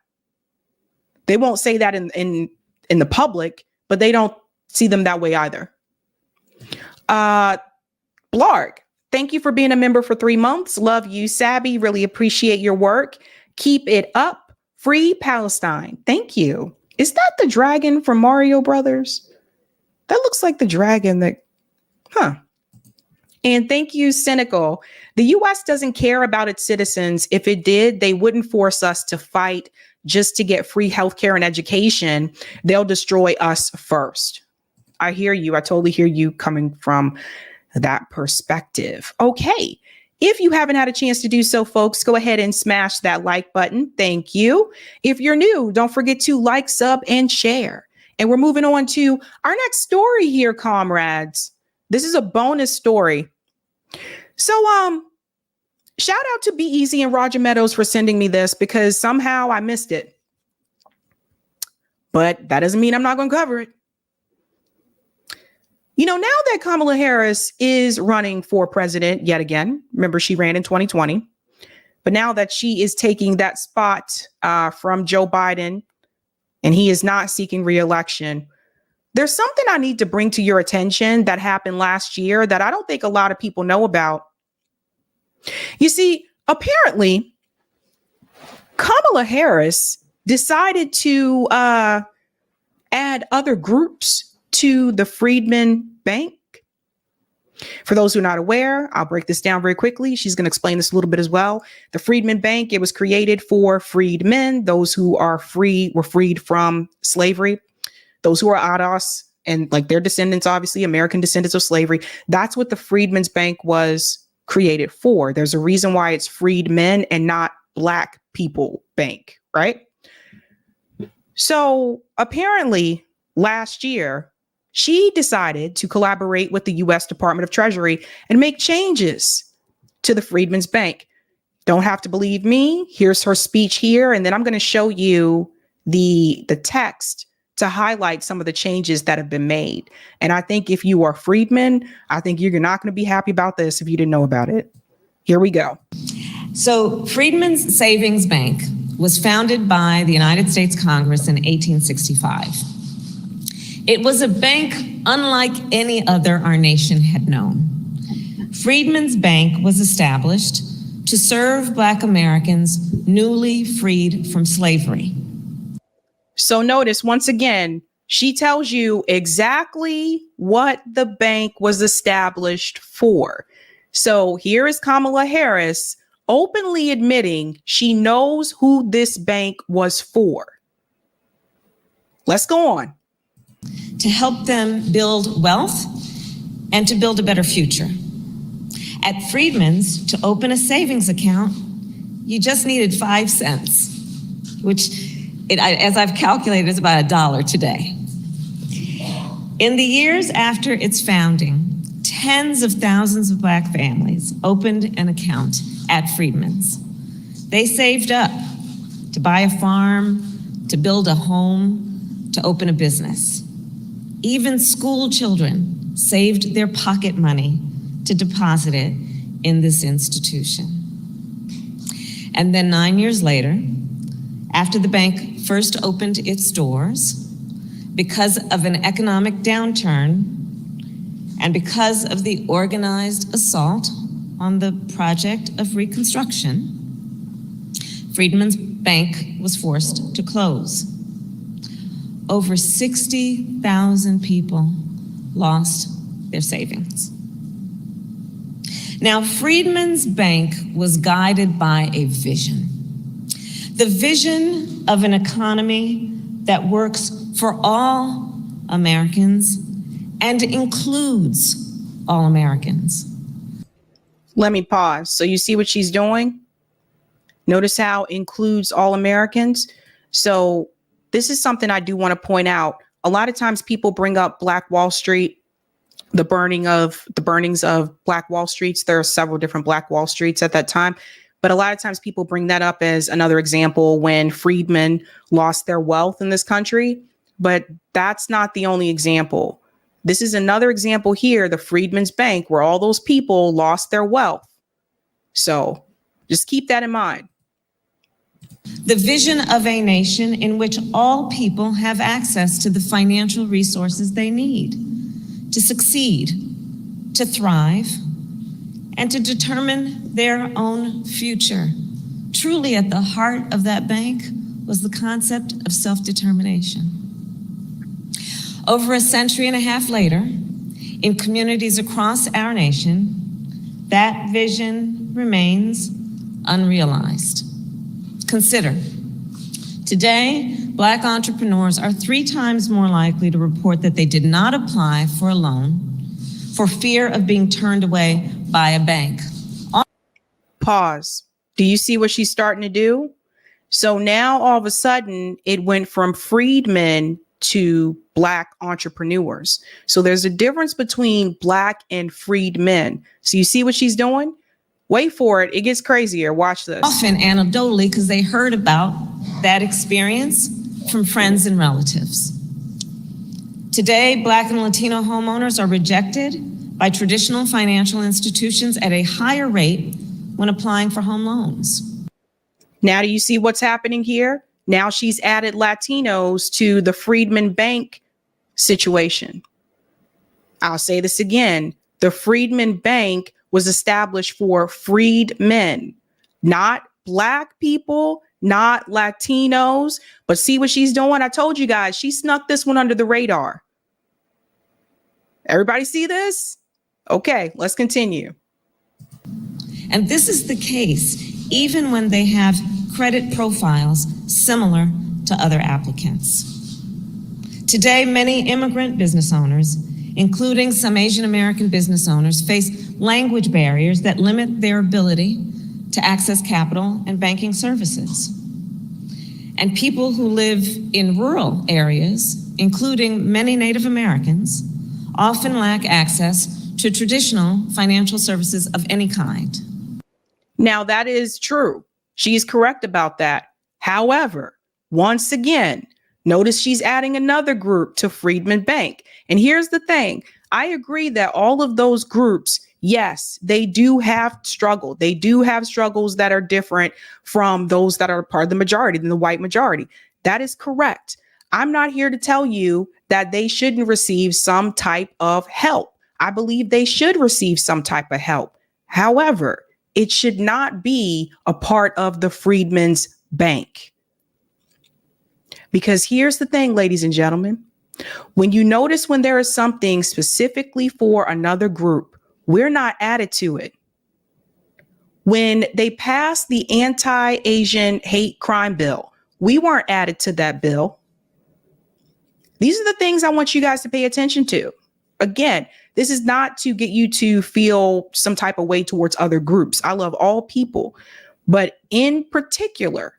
They won't say that in the public, but they don't see them that way either. Blarg, thank you for being a member for 3 months. Love you, Sabby. Really appreciate your work. Keep it up. Free Palestine. Thank you. Is that the dragon from Mario Brothers? That looks like the dragon that, And thank you, Cynical. The U.S. doesn't care about its citizens. If it did, they wouldn't force us to fight just to get free healthcare and education. They'll destroy us first. I hear you. I totally hear you coming from that perspective. Okay. If you haven't had a chance to do so, folks, go ahead and smash that like button. Thank you. If you're new, don't forget to like, sub, and share. And we're moving on to our next story here, comrades. This is a bonus story. So, shout out to Be Easy and Roger Meadows for sending me this, because somehow I missed it. But that doesn't mean I'm not going to cover it. You know, now that Kamala Harris is running for president yet again, remember she ran in 2020, but now that she is taking that spot from Joe Biden and he is not seeking re-election, there's something I need to bring to your attention that happened last year that I don't think a lot of people know about. You see, apparently, Kamala Harris decided to add other groups to the Freedman Bank. For those who are not aware, I'll break this down very quickly. She's going to explain this a little bit as well. The Freedman Bank, it was created for freedmen, those who are free, were freed from slavery, those who are ADOS and like their descendants, obviously American descendants of slavery. That's what the Freedmen's Bank was created for. There's a reason why it's freedmen and not Black People Bank, right? So apparently last year, she decided to collaborate with the U.S. Department of Treasury and make changes to the Freedmen's Bank. Don't have to believe me. Here's her speech here, and then I'm going to show you the text to highlight some of the changes that have been made. And I think if you are freedmen, I think you're not going to be happy about this if you didn't know about it. Here we go. So Freedmen's Savings Bank was founded by the United States Congress in 1865. It was a bank unlike any other our nation had known. Freedmen's Bank was established to serve Black Americans newly freed from slavery. So notice once again, she tells you exactly what the bank was established for. So here is Kamala Harris openly admitting she knows who this bank was for. Let's go on. To help them build wealth and to build a better future. At Freedman's, to open a savings account, you just needed 5 cents, which, as I've calculated, is about $1 today. In the years after its founding, tens of thousands of Black families opened an account at Freedman's. They saved up to buy a farm, to build a home, to open a business. Even school children saved their pocket money to deposit it in this institution. And then 9 years later, after the bank first opened its doors, because of an economic downturn and because of the organized assault on the project of reconstruction, Freedman's bank was forced to close. Over 60,000 people lost their savings. Now, Freedman's bank was guided by a vision. The vision of an economy that works for all Americans and includes all Americans. Let me pause. So you see what she's doing? Notice how includes all Americans. So this is something I do want to point out. A lot of times people bring up Black Wall Street, the burnings of Black Wall Streets. There are several different Black Wall Streets at that time. But a lot of times people bring that up as another example when freedmen lost their wealth in this country. But that's not the only example. This is another example here, the Freedmen's Bank, where all those people lost their wealth. So just keep that in mind. The vision of a nation in which all people have access to the financial resources they need to succeed, to thrive, and to determine their own future. Truly at the heart of that bank was the concept of self-determination. Over a century and a half later, in communities across our nation, that vision remains unrealized. Consider, today, Black entrepreneurs are 3 times more likely to report that they did not apply for a loan for fear of being turned away by a bank. Pause. Do you see what she's starting to do? So now all of a sudden it went from freedmen to Black entrepreneurs. So there's a difference between Black and freedmen. So you see what she's doing? Wait for it. It gets crazier. Watch this. Often anecdotally, because they heard about that experience from friends and relatives. Today, Black and Latino homeowners are rejected by traditional financial institutions at a higher rate when applying for home loans. Now, do you see what's happening here? Now she's added Latinos to the Freedman Bank situation. I'll say this again. The Freedman Bank was established for freedmen, not Black people, not Latinos. But see what she's doing? I told you guys, she snuck this one under the radar. Everybody see this? Okay, let's continue. And this is the case even when they have credit profiles similar to other applicants. Today, many immigrant business owners, including some Asian American business owners, face language barriers that limit their ability to access capital and banking services. And people who live in rural areas, including many Native Americans, often lack access to traditional financial services of any kind. Now, that is true. She's correct about that. However, once again, notice she's adding another group to Freedman Bank. And here's the thing. I agree that all of those groups, yes, they do have struggle. They do have struggles that are different from those that are part of the majority, than the white majority. That is correct. I'm not here to tell you that they shouldn't receive some type of help. I believe they should receive some type of help. However, it should not be a part of the Freedmen's Bank. Because here's the thing, ladies and gentlemen, when you notice when there is something specifically for another group, we're not added to it. When they passed the anti-Asian hate crime bill, we weren't added to that bill. These are the things I want you guys to pay attention to. Again, this is not to get you to feel some type of way towards other groups. I love all people. But in particular,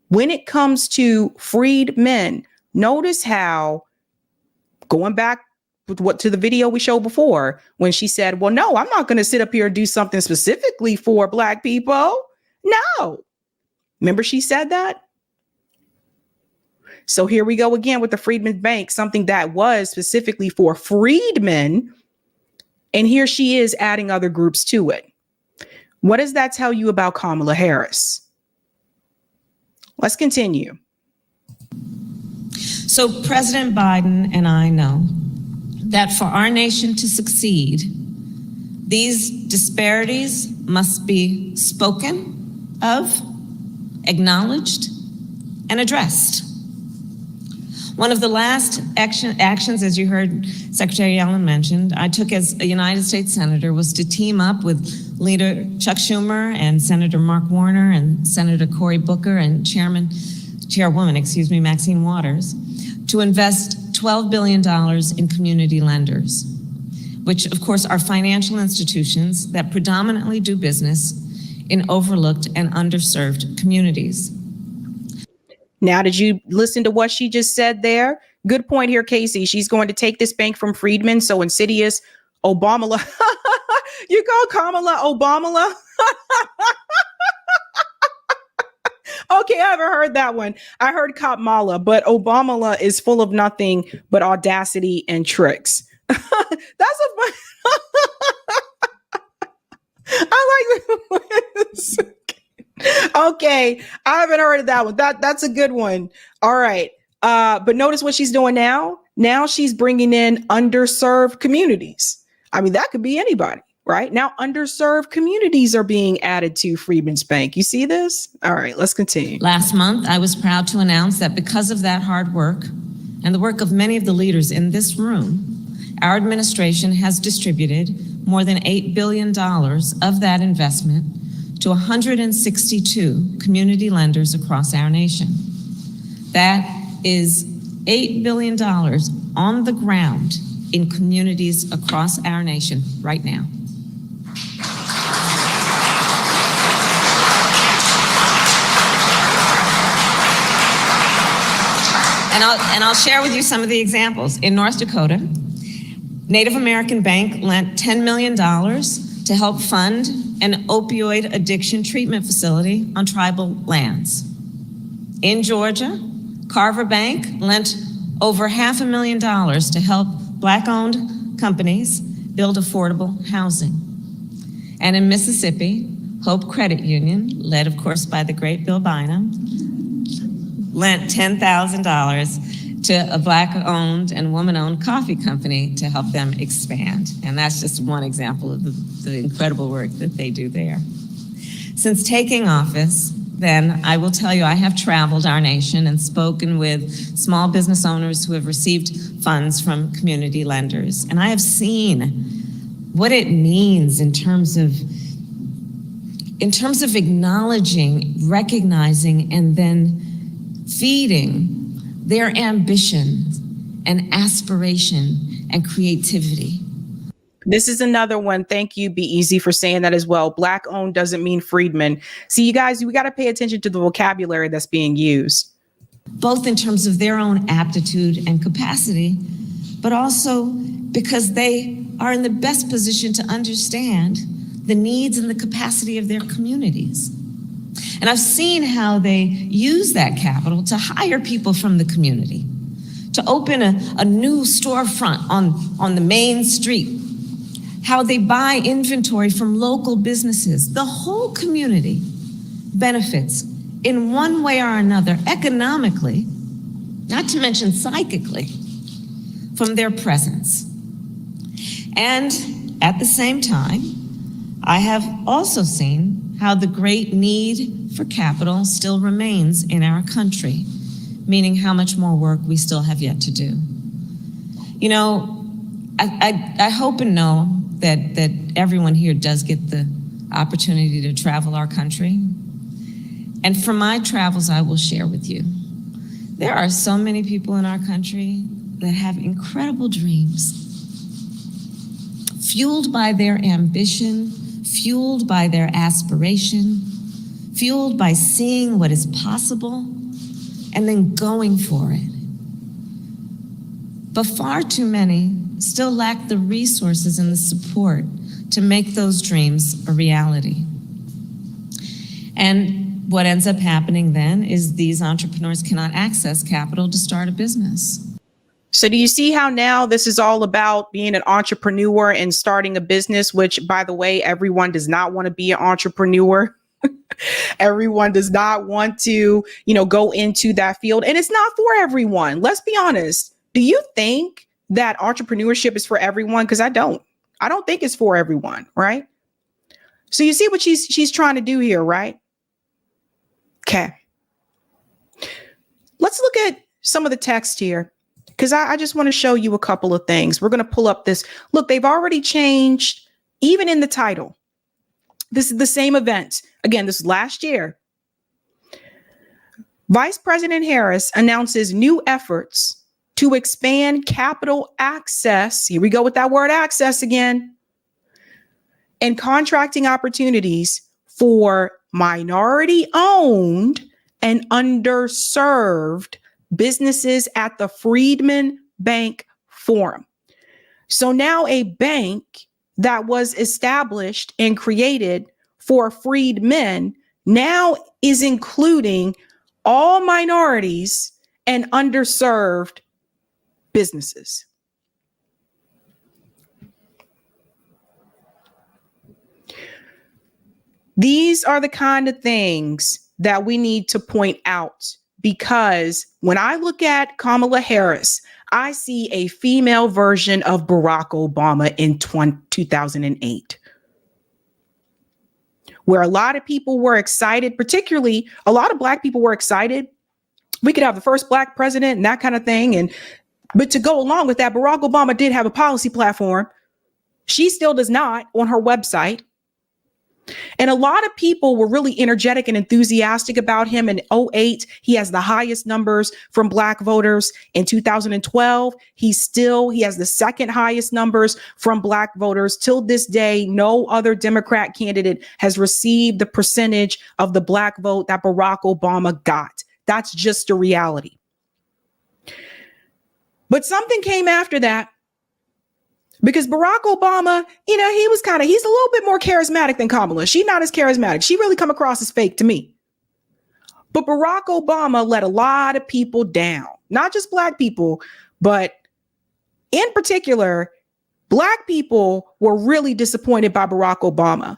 when it comes to freed men, notice how, going back to the video we showed before, when she said, well, no, I'm not going to sit up here and do something specifically for Black people. No. Remember she said that? So here we go again with the Freedman Bank, something that was specifically for freedmen. And here she is adding other groups to it. What does that tell you about Kamala Harris? Let's continue. So President Biden and I know that for our nation to succeed, these disparities must be spoken of, acknowledged, and addressed. One of the last actions, as you heard Secretary Yellen mentioned, I took as a United States Senator was to team up with Leader Chuck Schumer and Senator Mark Warner and Senator Cory Booker and Chairwoman, Maxine Waters, to invest $12 billion in community lenders, which of course are financial institutions that predominantly do business in overlooked and underserved communities. Now, did you listen to what she just said there? Good point here, Casey. She's going to take this bank from Freedman. So insidious. Obama. You call Kamala Obama? Okay, I haven't heard that one. I heard Kamala, but Obama is full of nothing but audacity and tricks. That's a fun. I like this. Okay, I haven't heard of that one. That's a good one. All right. But notice what she's doing now. Now she's bringing in underserved communities. I mean, that could be anybody, right? Now underserved communities are being added to Freedman's Bank. You see this? All right, let's continue. Last month, I was proud to announce that because of that hard work and the work of many of the leaders in this room, our administration has distributed more than $8 billion of that investment to 162 community lenders across our nation. That is $8 billion on the ground in communities across our nation right now. And I'll share with you some of the examples. In North Dakota, Native American Bank lent $10 million to help fund an opioid addiction treatment facility on tribal lands. In Georgia, Carver Bank lent over $500,000 to help Black-owned companies build affordable housing. And in Mississippi, Hope Credit Union, led of course by the great Bill Bynum, lent $10,000 to a Black-owned and woman-owned coffee company to help them expand. And that's just one example of the incredible work that they do there. Since taking office, then I will tell you, I have traveled our nation and spoken with small business owners who have received funds from community lenders. And I have seen what it means in terms of acknowledging, recognizing, and then feeding their ambition and aspiration and creativity. This is another one. Thank you, Be Easy, for saying that as well. Black owned doesn't mean Freedman. See, you guys, we got to pay attention to the vocabulary that's being used. Both in terms of their own aptitude and capacity, but also because they are in the best position to understand the needs and the capacity of their communities. And I've seen how they use that capital to hire people from the community, to open a new storefront on the main street, how they buy inventory from local businesses. The whole community benefits in one way or another, economically, not to mention psychically, from their presence. And at the same time, I have also seen how the great need for capital still remains in our country, meaning how much more work we still have yet to do. You know, I hope and know that everyone here does get the opportunity to travel our country. And from my travels, I will share with you, there are so many people in our country that have incredible dreams, fueled by their ambition, fueled by their aspiration, fueled by seeing what is possible and then going for it. But far too many still lack the resources and the support to make those dreams a reality. And what ends up happening then is these entrepreneurs cannot access capital to start a business. So do you see how now this is all about being an entrepreneur and starting a business, which, by the way, everyone does not want to be an entrepreneur? Everyone does not want to, go into that field. And it's not for everyone. Let's be honest. Do you think that entrepreneurship is for everyone? Because I don't think it's for everyone, right? So you see what she's trying to do here, right? Okay. Let's look at some of the text here, because I just want to show you a couple of things. We're going to pull up this. Look, they've already changed, even in the title. This is the same event. Again, this is last year. Vice President Harris announces new efforts to expand capital access. Here we go with that word access again. And contracting opportunities for minority-owned and underserved businesses at the Freedman Bank Forum. So now a bank that was established and created for freedmen now is including all minorities and underserved businesses. These are the kind of things that we need to point out, because when I look at Kamala Harris, I see a female version of Barack Obama in 2008, where a lot of people were excited, particularly a lot of Black people were excited. We could have the first Black president and that kind of thing. But to go along with that, Barack Obama did have a policy platform. She still does not on her website. And a lot of people were really energetic and enthusiastic about him in 2008. He has the highest numbers from Black voters. In 2012, he has the second highest numbers from Black voters. Till this day, no other Democrat candidate has received the percentage of the Black vote that Barack Obama got. That's just a reality. But something came after that. Because Barack Obama, he's a little bit more charismatic than Kamala. She's not as charismatic. She really come across as fake to me. But Barack Obama let a lot of people down, not just Black people, but in particular, Black people were really disappointed by Barack Obama.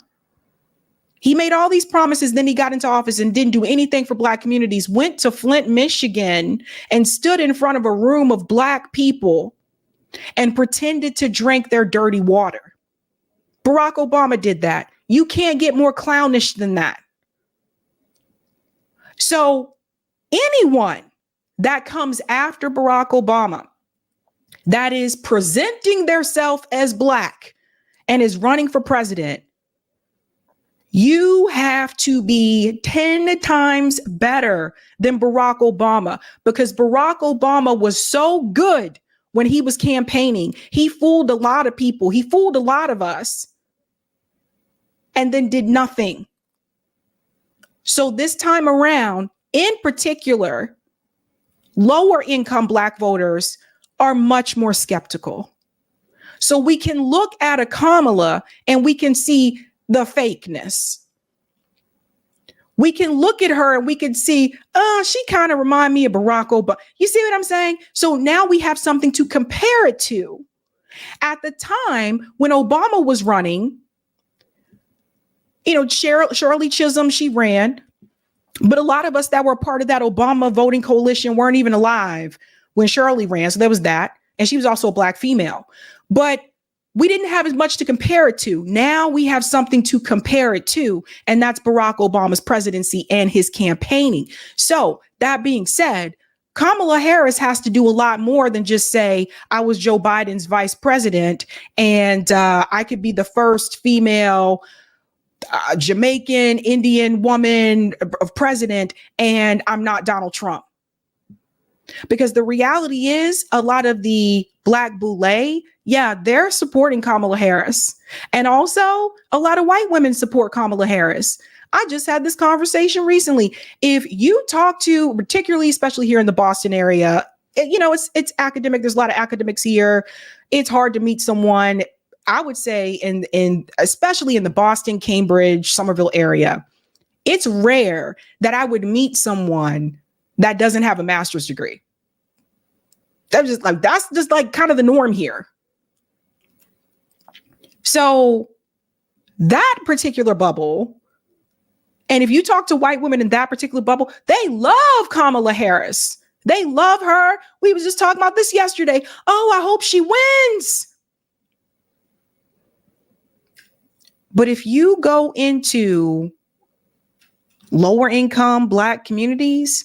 He made all these promises, then he got into office and didn't do anything for Black communities, went to Flint, Michigan, and stood in front of a room of Black people and pretended to drink their dirty water. Barack Obama did that. You can't get more clownish than that. So anyone that comes after Barack Obama, that is presenting theirself as Black and is running for president, you have to be 10 times better than Barack Obama, because Barack Obama was so good when he was campaigning. He fooled a lot of people. He fooled a lot of us and then did nothing. So this time around, in particular, lower income Black voters are much more skeptical. So we can look at a Kamala and we can see the fakeness. We can look at her and we can see, she kind of reminds me of Barack Obama. You see what I'm saying? So now we have something to compare it to. At the time when Obama was running, Shirley Chisholm, she ran, but a lot of us that were part of that Obama voting coalition weren't even alive when Shirley ran. So there was that. And she was also a Black female. But we didn't have as much to compare it to. Now we have something to compare it to, and that's Barack Obama's presidency and his campaigning. So that being said, Kamala Harris has to do a lot more than just say, I was Joe Biden's vice president and I could be the first female Jamaican Indian woman of president, and I'm not Donald Trump. Because the reality is, a lot of the Black boule, they're supporting Kamala Harris. And also a lot of white women support Kamala Harris. I just had this conversation recently. If you talk to, particularly, especially here in the Boston area, it's academic. There's a lot of academics here. It's hard to meet someone, I would say, in especially in the Boston, Cambridge, Somerville area. It's rare that I would meet someone that doesn't have a master's degree. That's just like kind of the norm here. So that particular bubble And if you talk to white women in that particular bubble, they love Kamala Harris. They love her. We was just talking about this yesterday. Oh, I hope she wins. But if you go into lower income Black communities,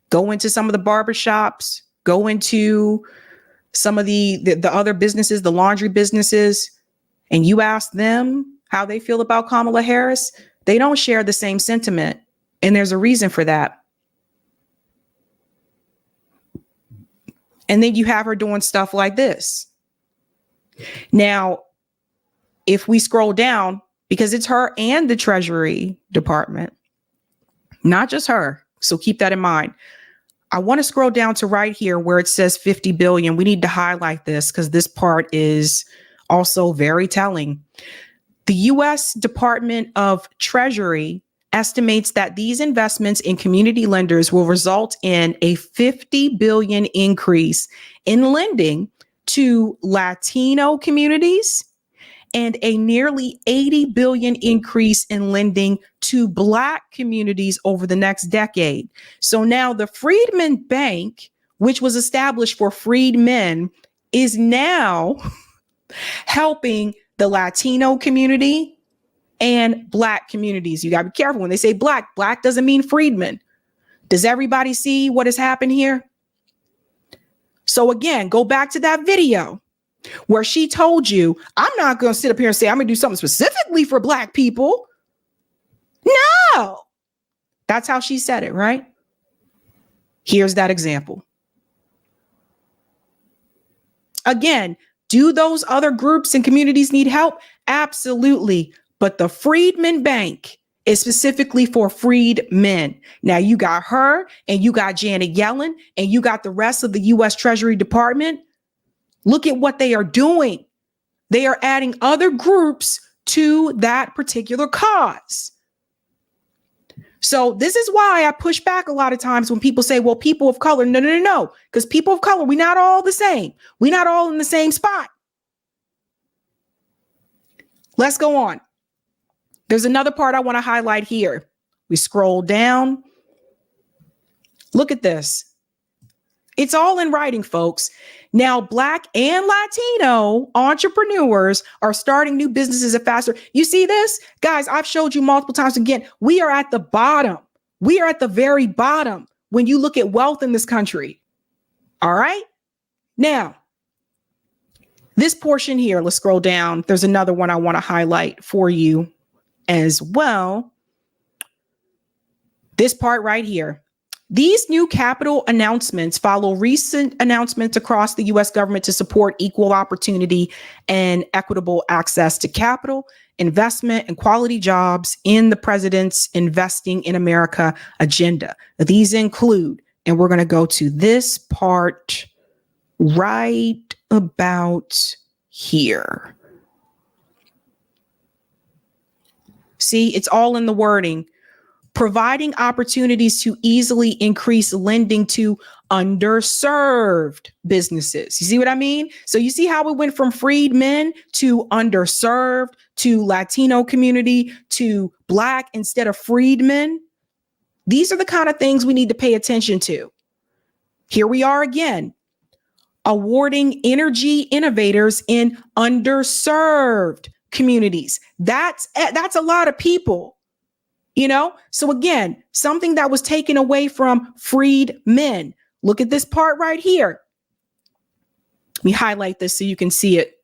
go into some of the barbershops, go into some of the other businesses, the laundry businesses, and you ask them how they feel about Kamala Harris, they don't share the same sentiment. And there's a reason for that. And then you have her doing stuff like this. Now, if we scroll down, because it's her and the Treasury Department, not just her. So keep that in mind. I want to scroll down to right here where it says 50 billion. We need to highlight this because this part is also very telling. The U.S. Department of Treasury estimates that these investments in community lenders will result in a 50 billion increase in lending to Latino communities and a nearly 80 billion increase in lending to Black communities over the next decade. So now the Freedman Bank, which was established for freedmen, is now helping the Latino community and Black communities. You got to be careful when they say Black. Black doesn't mean freedmen. Does everybody see what has happened here? So again, go back to that video where she told you, I'm not going to sit up here and say I'm going to do something specifically for Black people. No, that's how she said it, right? Here's that example. Again, do those other groups and communities need help? Absolutely. But the Freedman Bank is specifically for freed men. Now you got her and you got Janet Yellen and you got the rest of the U.S. Treasury Department. Look at what they are doing. They are adding other groups to that particular cause. So this is why I push back a lot of times when people say, well, people of color. No. Because people of color, we're not all the same. We're not all in the same spot. Let's go on. There's another part I want to highlight here. We scroll down. Look at this. It's all in writing, folks. Now, Black and Latino entrepreneurs are starting new businesses at faster. You see this? Guys, I've showed you multiple times. Again, we are at the bottom. We are at the very bottom when you look at wealth in this country. All right. Now, this portion here, let's scroll down. There's another one I want to highlight for you as well. This part right here. These new capital announcements follow recent announcements across the U.S. government to support equal opportunity and equitable access to capital, investment, and quality jobs in the president's Investing in America agenda. These include, and we're going to go to this part right about here. See, it's all in the wording. Providing opportunities to easily increase lending to underserved businesses. You see what I mean? So you see how we went from freedmen to underserved to Latino community to Black instead of freedmen. These are the kind of things we need to pay attention to. Here we are again, awarding energy innovators in underserved communities. That's a lot of people. You know, so again, something that was taken away from freed men. Look at this part right here. Let me highlight this so you can see it.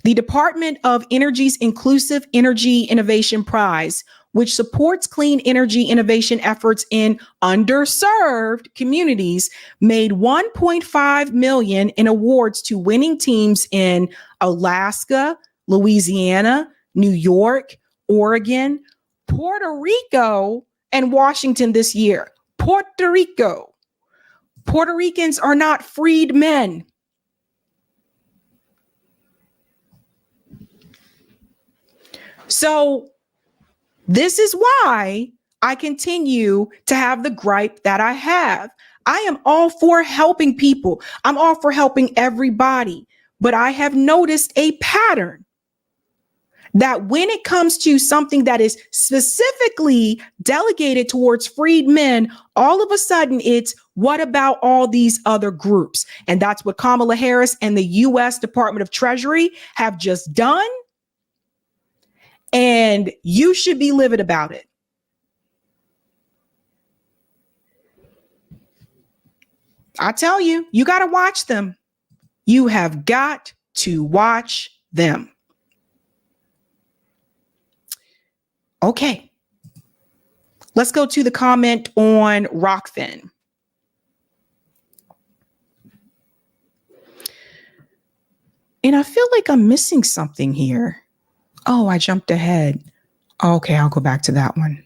The Department of Energy's Inclusive Energy Innovation Prize, which supports clean energy innovation efforts in underserved communities, made $1.5 million in awards to winning teams in Alaska, Louisiana, New York, Oregon, Puerto Rico, and Washington this year. Puerto Rico. Puerto Ricans are not freed men. So this is why I continue to have the gripe that I have. I am all for helping people. I'm all for helping everybody. But I have noticed a pattern that when it comes to something that is specifically delegated towards freedmen, all of a sudden it's what about all these other groups? And that's what Kamala Harris and the U.S. Department of Treasury have just done. And you should be livid about it. I tell you, you got to watch them. You have got to watch them. Okay. Let's go to the comment on Rockfin. And I feel like I'm missing something here. Oh, I jumped ahead. Okay, I'll go back to that one.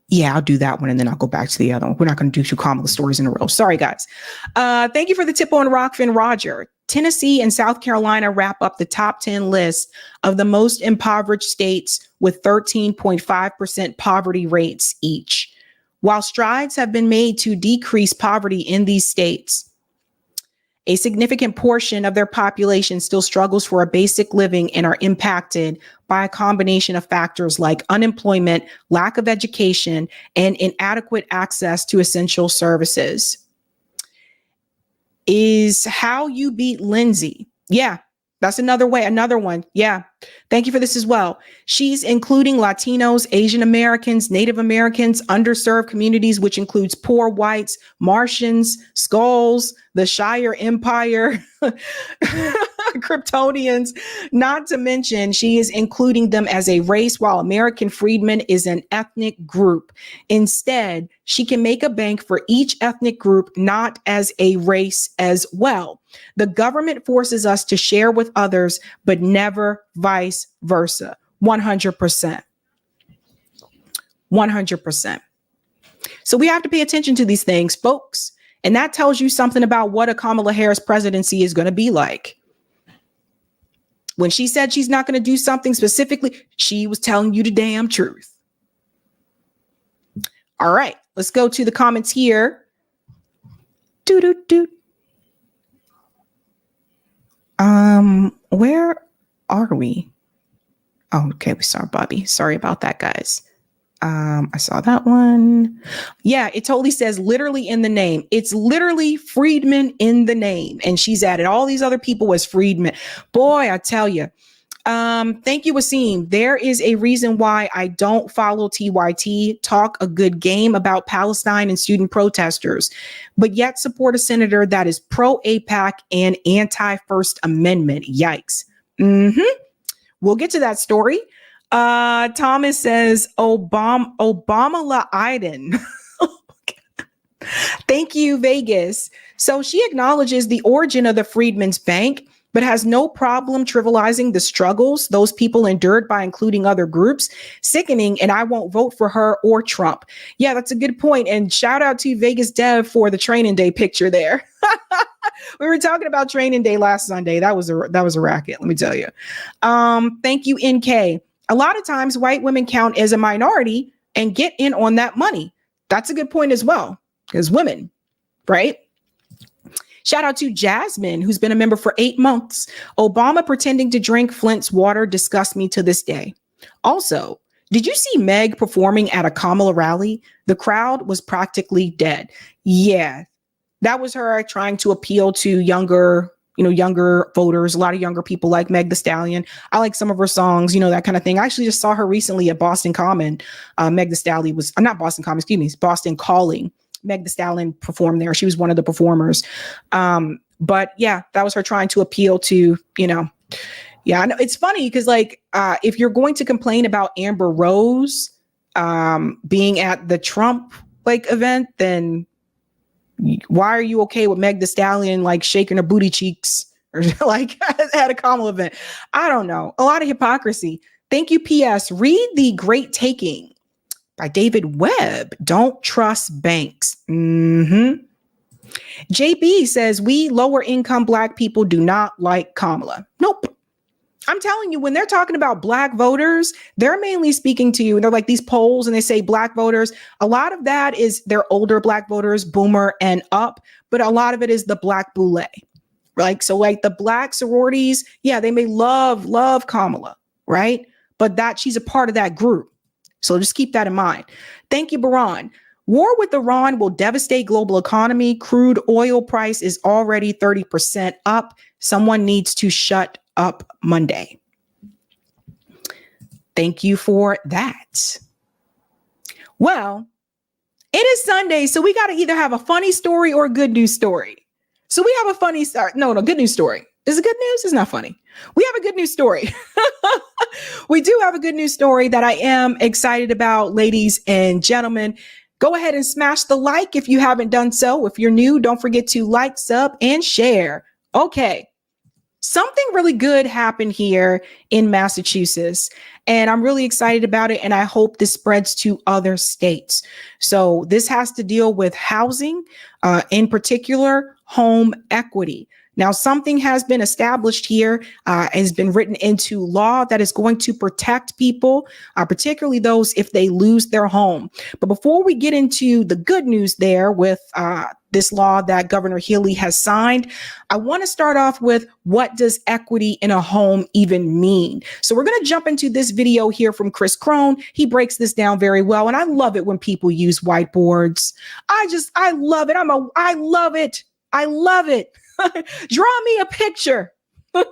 Yeah, I'll do that one and then I'll go back to the other one. We're not going to do two Kamala stories in a row. Sorry, guys. Thank you for the tip on Rockfin, Roger. Tennessee and South Carolina wrap up the top 10 list of the most impoverished states with 13.5% poverty rates each. While strides have been made to decrease poverty in these states, a significant portion of their population still struggles for a basic living and are impacted by a combination of factors like unemployment, lack of education, and inadequate access to essential services. Is how you beat Lindsey. Yeah, that's another one. Yeah. Thank you for this as well. She's including Latinos, Asian Americans, Native Americans, underserved communities, which includes poor whites, Martians, Skulls, the Shire Empire, Kryptonians, not to mention she is including them as a race while American freedmen is an ethnic group. Instead, she can make a bank for each ethnic group, not as a race as well. The government forces us to share with others, but never vice versa. 100%. 100%. So we have to pay attention to these things, folks. And that tells you something about what a Kamala Harris presidency is going to be like. When she said she's not going to do something specifically, she was telling you the damn truth. All right, let's go to the comments here. Where are we? Oh, okay, we saw Bobby. Sorry about that, guys. I saw that one. Yeah, it totally says literally in the name. It's literally Freedman in the name. And she's added all these other people as Freedman. Boy, I tell you. Thank you, Wasim. There is a reason why I don't follow TYT, talk a good game about Palestine and student protesters, but yet support a senator that is pro-AIPAC and anti-First Amendment. Yikes. We'll get to that story. Thomas says Obama La Iden. Thank you, Vegas. So she acknowledges the origin of the Freedmen's Bank, but has no problem trivializing the struggles those people endured by including other groups. Sickening, and I won't vote for her or Trump. Yeah, that's a good point. And shout out to Vegas Dev for the training day picture there. We were talking about training day last Sunday. That was a racket, let me tell you. Thank you, NK. A lot of times white women count as a minority and get in on that money. That's a good point as well, because women, right? Shout out to Jasmine, who's been a member for 8 months. Obama pretending to drink Flint's water disgusts me to this day. Also, did you see Meg performing at a Kamala rally? The crowd was practically dead. Yeah, that was her trying to appeal to younger voters. A lot of younger people like Meg Thee Stallion. I like some of her songs, that kind of thing. I actually just saw her recently at Boston Common. Meg Thee Stallion was not Boston Common, Boston Calling. Meg Thee Stallion performed there. She was one of the performers. But yeah, that was her trying to appeal to, yeah, I know it's funny because if you're going to complain about Amber Rose being at the Trump event, then why are you okay with Meg Thee Stallion shaking her booty cheeks or at a Kamala event? I don't know. A lot of hypocrisy. Thank you, PS. Read The Great Taking by David Webb. Don't trust banks. JB says, we lower income Black people do not like Kamala. Nope. I'm telling you, when they're talking about Black voters, they're mainly speaking to you. They're like these polls and they say Black voters. A lot of that is their older Black voters, boomer and up. But a lot of it is the Black boule. So the Black sororities, yeah, they may love Kamala. right? But that she's a part of that group. So just keep that in mind. Thank you, Baran. War with Iran will devastate global economy. Crude oil price is already 30% up. Someone needs to shut up Monday. Thank you for that. Well, it is Sunday, so we got to either have a funny story or a good news story. So we have a funny story. No, good news story. Is it good news? It's not funny. We have a good news story. We do have a good news story that I am excited about, ladies and gentlemen. Go ahead and smash the like if you haven't done so. If you're new, don't forget to like, sub, and share. Okay. Something really good happened here in Massachusetts, and I'm really excited about it, and I hope this spreads to other states. So this has to deal with housing, in particular, home equity. Now, something has been established here, has been written into law that is going to protect people, particularly those if they lose their home. But before we get into the good news there with this law that Governor Healey has signed, I want to start off with, what does equity in a home even mean? So we're going to jump into this video here from Chris Crone. He breaks this down very well, and I love it when people use whiteboards. I love it. I love it. I love it. Draw me a picture. Paint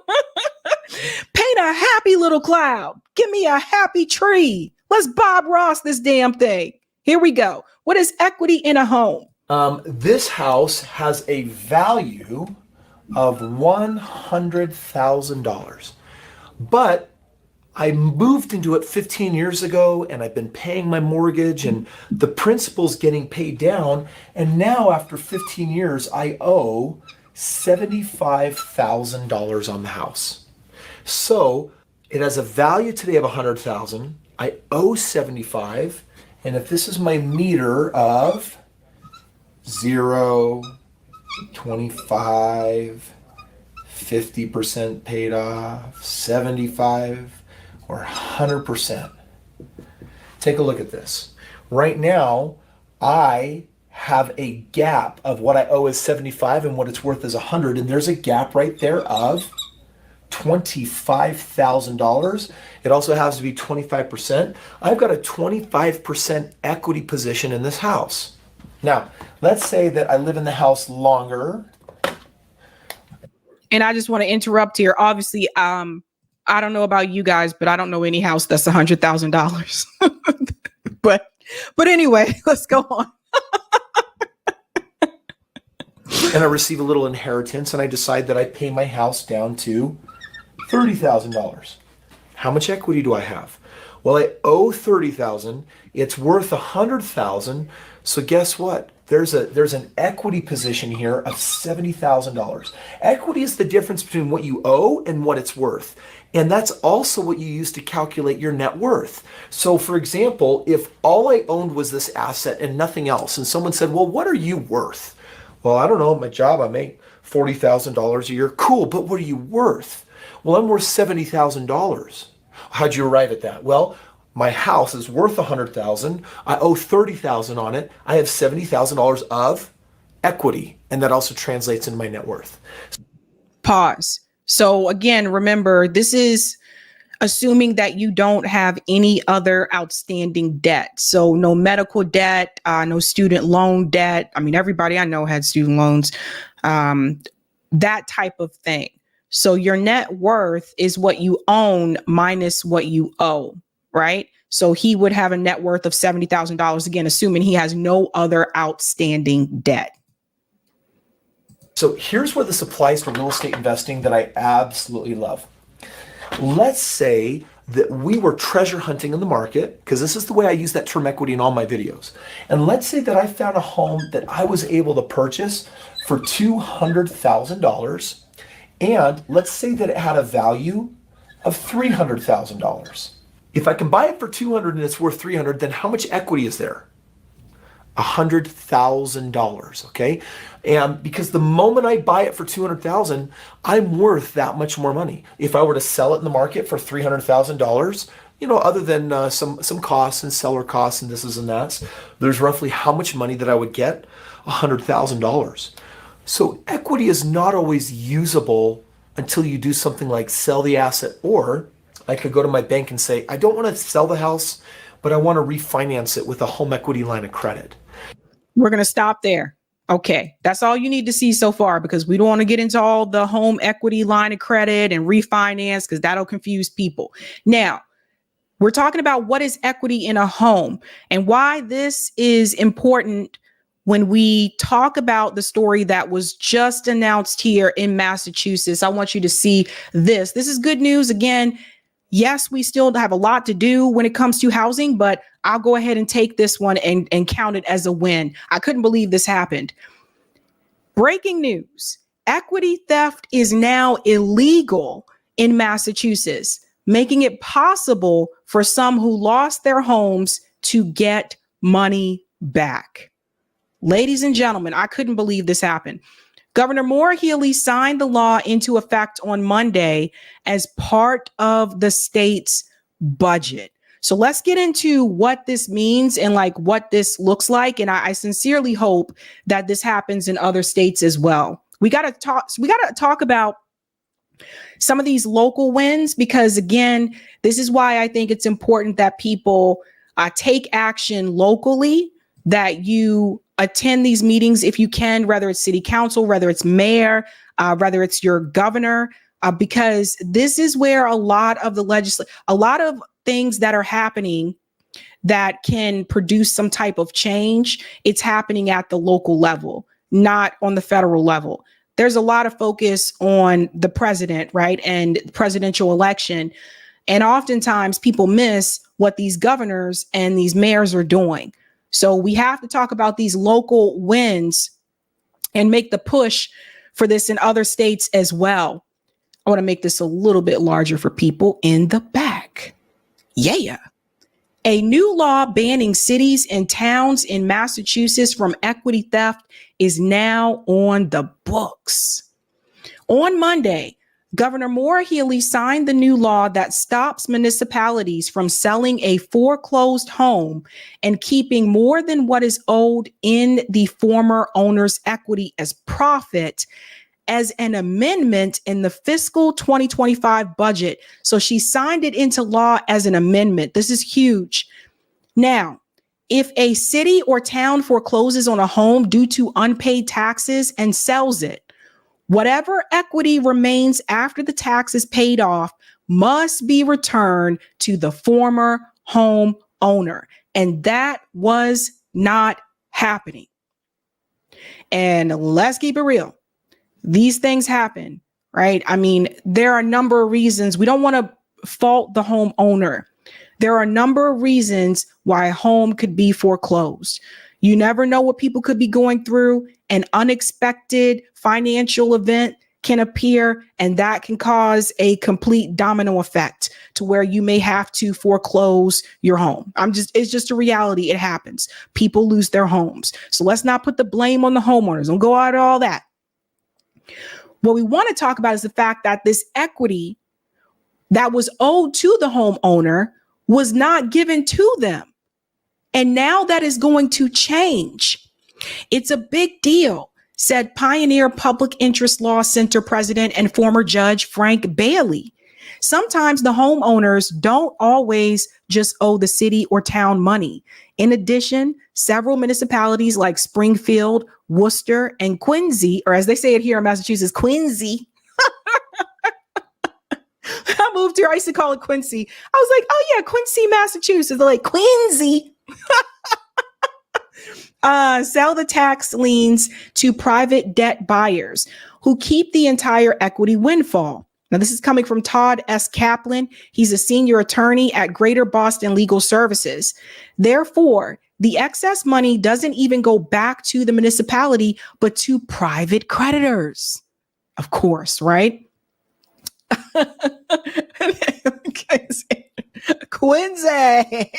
a happy little cloud. Give me a happy tree. Let's Bob Ross this damn thing. Here we go. What is equity in a home? This house has a value of $100,000, but I moved into it 15 years ago, and I've been paying my mortgage, and the principal's getting paid down. And now after 15 years, I owe $75,000 on the house. So it has a value today of 100,000. I owe 75. And if this is my meter of 0, 25, 50% paid off, 75, or 100%. Take a look at this. Right now, I have a gap of what I owe is 75 and what it's worth is 100, and there's a gap right there of $25,000. It also has to be 25%. I've got a 25% equity position in this house. Now, let's say that I live in the house longer. And I just want to interrupt here. Obviously, I don't know about you guys, but I don't know any house that's $100,000. But anyway, let's go on. And I receive a little inheritance, and I decide that I pay my house down to $30,000. How much equity do I have? Well, I owe $30,000. It's worth $100,000. So guess what? There's an equity position here of $70,000. Equity is the difference between what you owe and what it's worth. And that's also what you use to calculate your net worth. So for example, if all I owned was this asset and nothing else, and someone said, well, what are you worth? Well, I don't know, my job, I make $40,000 a year. Cool, but what are you worth? Well, I'm worth $70,000. How'd you arrive at that? Well, my house is worth $100,000. I owe $30,000 on it. I have $70,000 of equity, and that also translates into my net worth. Pause. So again, remember, this is assuming that you don't have any other outstanding debt. So no medical debt, no student loan debt. I mean, everybody I know had student loans, that type of thing. So your net worth is what you own minus what you owe, right? So he would have a net worth of $70,000, again, assuming he has no other outstanding debt. So here's where this applies to real estate investing that I absolutely love. Let's say that we were treasure hunting in the market, because this is the way I use that term equity in all my videos. And let's say that I found a home that I was able to purchase for $200,000. And let's say that it had a value of $300,000. If I can buy it for $200 and it's worth $300, then how much equity is there? $100,000, okay? And because the moment I buy it for $200,000, I'm worth that much more money. If I were to sell it in the market for $300,000, other than some costs and seller costs and this and that, there's roughly how much money that I would get? $100,000. So equity is not always usable until you do something like sell the asset or I could go to my bank and say, I don't want to sell the house, but I want to refinance it with a home equity line of credit. We're going to stop there. Okay, that's all you need to see so far, because we don't want to get into all the home equity line of credit and refinance, because that'll confuse people. Now, we're talking about what is equity in a home and why this is important when we talk about the story that was just announced here in Massachusetts. I want you to see this. This is good news. Again, yes, we still have a lot to do when it comes to housing, but I'll go ahead and take this one and count it as a win. I couldn't believe this happened. Breaking news. Equity theft is now illegal in Massachusetts, making it possible for some who lost their homes to get money back. Ladies and gentlemen, I couldn't believe this happened. Governor Maura Healey signed the law into effect on Monday as part of the state's budget. So let's get into what this means and like what this looks like. And I sincerely hope that this happens in other states as well. We got to talk about some of these local wins, because again, this is why I think it's important that people take action locally, that you attend these meetings if you can, whether it's city council, whether it's mayor, whether it's your governor, because this is where a lot of a lot of things that are happening that can produce some type of change, it's happening at the local level, not on the federal level. There's a lot of focus on the president, right? And presidential election. And oftentimes people miss what these governors and these mayors are doing. So we have to talk about these local wins and make the push for this in other states as well. I want to make this a little bit larger for people in the back. Yeah. A new law banning cities and towns in Massachusetts from equity theft is now on the books. On Monday, Governor Maura Healey signed the new law that stops municipalities from selling a foreclosed home and keeping more than what is owed in the former owner's equity as profit, as an amendment in the fiscal 2025 budget. So she signed it into law as an amendment. This is huge. Now, if a city or town forecloses on a home due to unpaid taxes and sells it, whatever equity remains after the tax is paid off must be returned to the former home owner. And that was not happening. And let's keep it real. These things happen, right? I mean, there are a number of reasons. We don't want to fault the homeowner. There are a number of reasons why a home could be foreclosed. You never know what people could be going through. An unexpected financial event can appear, and that can cause a complete domino effect to where you may have to foreclose your home. It's just a reality. It happens. People lose their homes. So let's not put the blame on the homeowners. Don't go out of all that. What we want to talk about is the fact that this equity that was owed to the homeowner was not given to them. And now that is going to change. It's a big deal, said Pioneer Public Interest Law Center president and former judge Frank Bailey. Sometimes the homeowners don't always just owe the city or town money. In addition, several municipalities like Springfield, Worcester, and Quincy, or as they say it here in Massachusetts, Quincy. I moved here, I used to call it Quincy. I was like, oh yeah, Quincy, Massachusetts. They're like, Quincy. Sell the tax liens to private debt buyers who keep the entire equity windfall. Now, this is coming from Todd S. Kaplan. He's a senior attorney at Greater Boston Legal Services. Therefore, the excess money doesn't even go back to the municipality, but to private creditors. Of course, right? Quincy.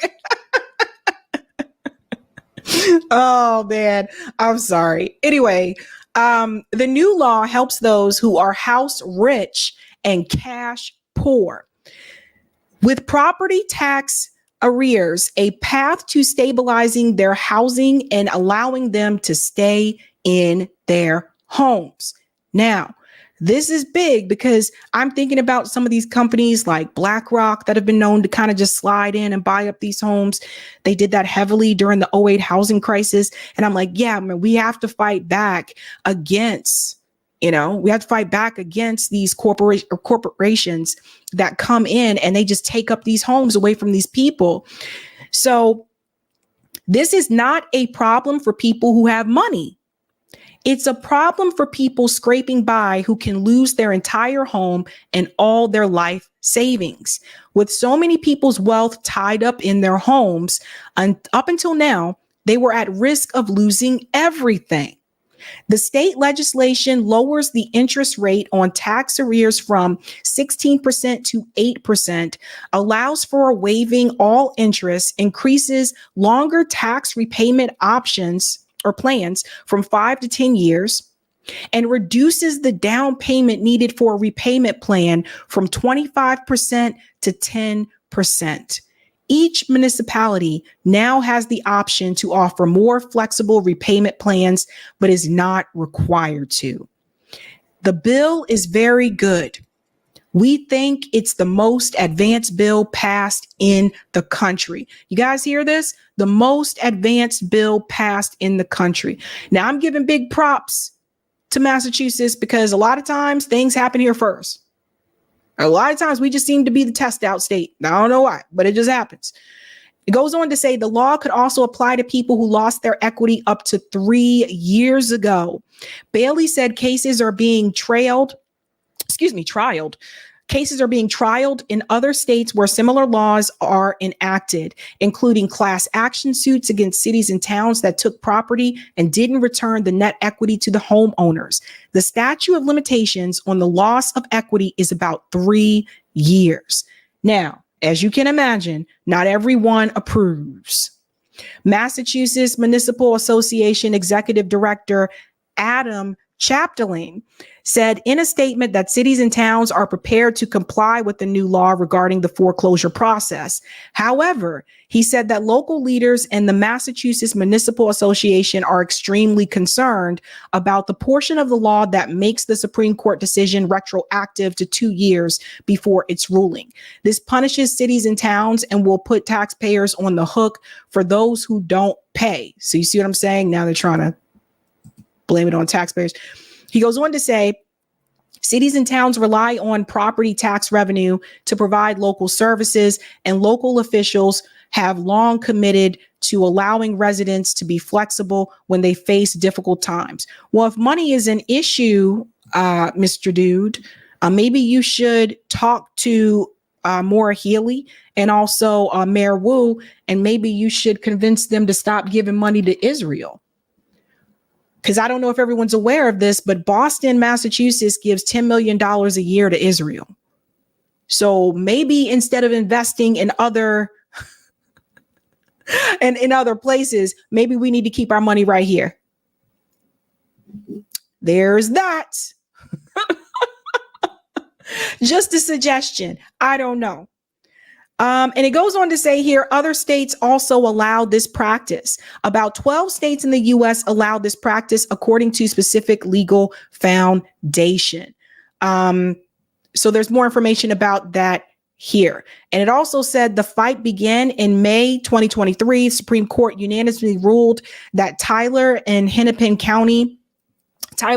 Oh, man. I'm sorry. Anyway, the new law helps those who are house rich and cash poor. With property tax arrears, a path to stabilizing their housing and allowing them to stay in their homes. Now, This is big because I'm thinking about some of these companies like BlackRock that have been known to kind of just slide in and buy up these homes. They did that heavily during the '08 housing crisis. And I'm like, yeah, man, we have to fight back against, we have to fight back against these corporations that come in and they just take up these homes away from these people. So this is not a problem for people who have money. It's a problem for people scraping by who can lose their entire home and all their life savings. With so many people's wealth tied up in their homes, and up until now, they were at risk of losing everything. The state legislation lowers the interest rate on tax arrears from 16% to 8%, allows for waiving all interest, increases longer tax repayment options or plans from 5 to 10 years, and reduces the down payment needed for a repayment plan from 25% to 10%. Each municipality now has the option to offer more flexible repayment plans, but is not required to. The bill is very good. We think it's the most advanced bill passed in the country. You guys hear this? The most advanced bill passed in the country. Now, I'm giving big props to Massachusetts because a lot of times things happen here first. A lot of times we just seem to be the test out state. I don't know why, but it just happens. It goes on to say the law could also apply to people who lost their equity up to 3 years ago. Bailey said cases are being trialed. Cases are being trialed in other states where similar laws are enacted, including class action suits against cities and towns that took property and didn't return the net equity to the homeowners. The statute of limitations on the loss of equity is about 3 years. Now, as you can imagine, not everyone approves. Massachusetts Municipal Association Executive Director Adam Chapdelaine said in a statement that cities and towns are prepared to comply with the new law regarding the foreclosure process. However, he said that local leaders and the Massachusetts Municipal Association are extremely concerned about the portion of the law that makes the Supreme Court decision retroactive to 2 years before its ruling. This punishes cities and towns and will put taxpayers on the hook for those who don't pay. So you see what I'm saying? Now they're trying to blame it on taxpayers. He goes on to say, cities and towns rely on property tax revenue to provide local services, and local officials have long committed to allowing residents to be flexible when they face difficult times. Well, if money is an issue, Mr. Dude, maybe you should talk to Maura Healey and also Mayor Wu, and maybe you should convince them to stop giving money to Israel. Because I don't know if everyone's aware of this, but Boston, Massachusetts gives $10 million a year to Israel. So maybe instead of investing in other and in other places, maybe we need to keep our money right here. There's that. Just a suggestion. I don't know. And it goes on to say here, other states also allow this practice. About 12 states in the U.S. allow this practice according to specific legal foundation. So there's more information about that here. And it also said the fight began in May 2023. Supreme Court unanimously ruled that Tyler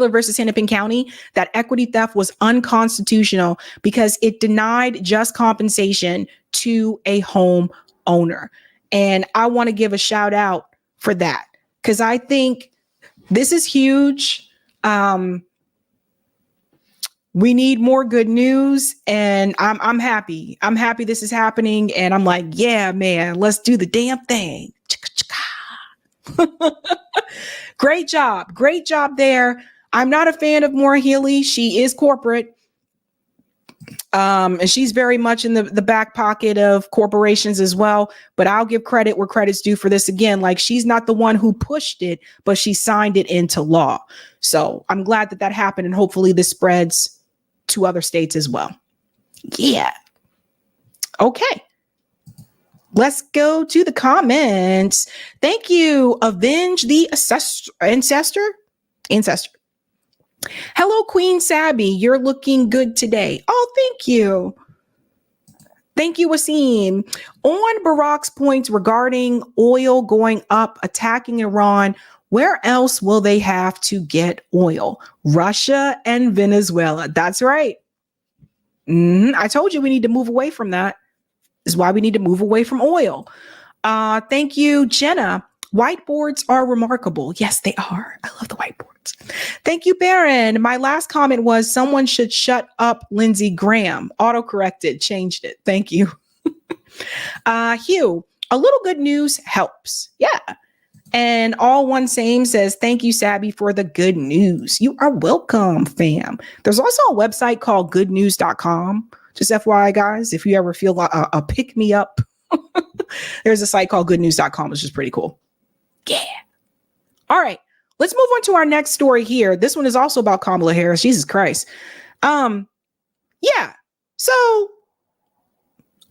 versus Hennepin County, that equity theft was unconstitutional because it denied just compensation to a home owner. And I want to give a shout out for that because I think this is huge. We need more good news, and I'm happy. I'm happy this is happening, and I'm like, yeah, man, let's do the damn thing. Great job there. I'm not a fan of Maura Healey. She is corporate. And she's very much in the back pocket of corporations as well. But I'll give credit where credit's due for this again. Like, she's not the one who pushed it, but she signed it into law. So I'm glad that happened. And hopefully this spreads to other states as well. Yeah. Okay. Let's go to the comments. Thank you, Avenge the Ancestor. Hello, Queen Sabby. You're looking good today. Oh, thank you. Thank you, Wasim. On Barack's points regarding oil going up, attacking Iran, where else will they have to get oil? Russia and Venezuela. That's right. I told you we need to move away from that. This is why we need to move away from oil. Thank you, Jenna. Whiteboards are remarkable. Yes, they are. I love the whiteboards. Thank you, Baron. My last comment was someone should shut up Lindsey Graham. Auto-corrected, changed it. Thank you. Hugh, a little good news helps. Yeah. And All One Same says, thank you, Sabby, for the good news. You are welcome, fam. There's also a website called goodnews.com. Just FYI, guys, if you ever feel a pick me up, there's a site called goodnews.com, which is pretty cool. Yeah. All right. Let's move on to our next story here. This one is also about Kamala Harris. Jesus Christ. Yeah. So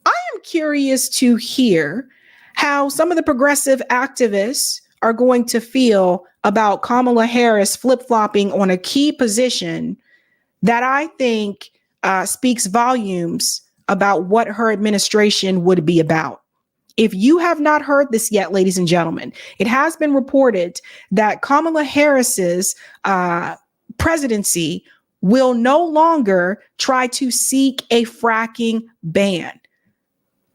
I am curious to hear how some of the progressive activists are going to feel about Kamala Harris flip-flopping on a key position that I think speaks volumes about what her administration would be about. If you have not heard this yet, ladies and gentlemen, it has been reported that Kamala Harris's presidency will no longer try to seek a fracking ban.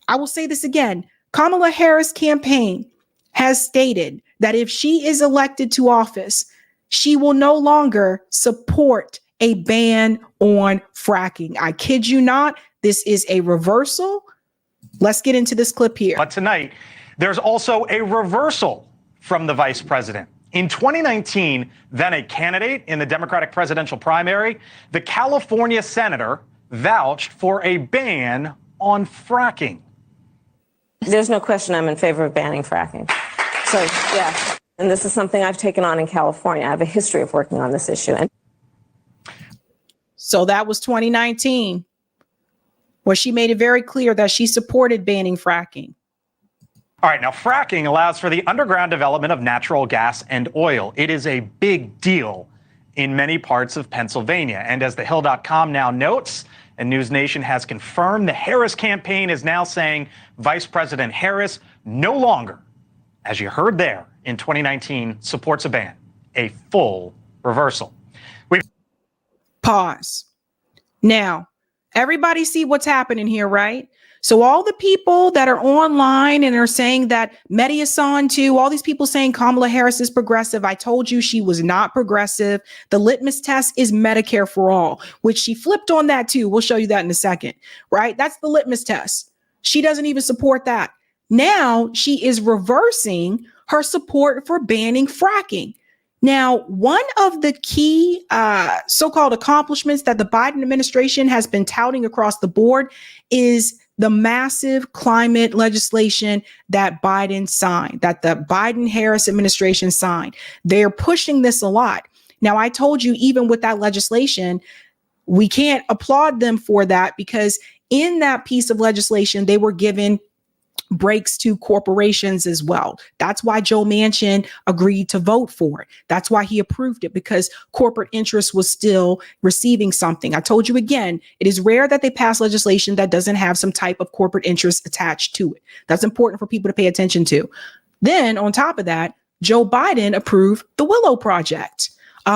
I will say this again. Kamala Harris campaign has stated that if she is elected to office, she will no longer support a ban on fracking. I kid you not. This is a reversal. Let's get into this clip here. But tonight, there's also a reversal from the vice president. In 2019, then a candidate in the Democratic presidential primary, the California senator vouched for a ban on fracking. There's no question I'm in favor of banning fracking. So, yeah. And this is something I've taken on in California. I have a history of working on this issue. So that was 2019. Where she made it very clear that she supported banning fracking. All right, now fracking allows for the underground development of natural gas and oil. It is a big deal in many parts of Pennsylvania. And as thehill.com now notes, and News Nation has confirmed, the Harris campaign is now saying Vice President Harris no longer, as you heard there in 2019, supports a ban, a full reversal. Pause. Now, everybody see what's happening here, right? So all the people that are online and are saying that Mehdi Hassan too, all these people saying Kamala Harris is progressive. I told you she was not progressive. The litmus test is Medicare for all, which she flipped on that too. We'll show you that in a second, right? That's the litmus test. She doesn't even support that. Now she is reversing her support for banning fracking. Now, one of the key so-called accomplishments that the Biden administration has been touting across the board is the massive climate legislation that Biden signed, that the Biden-Harris administration signed. They're pushing this a lot. Now, I told you, even with that legislation, we can't applaud them for that because in that piece of legislation, they were given breaks to corporations as well. That's why Joe Manchin agreed to vote for it. That's why he approved it, because corporate interest was still receiving something. I told you again, it is rare that they pass legislation that doesn't have some type of corporate interest attached to it. That's important for people to pay attention to. Then on top of that, Joe Biden approved the Willow Project,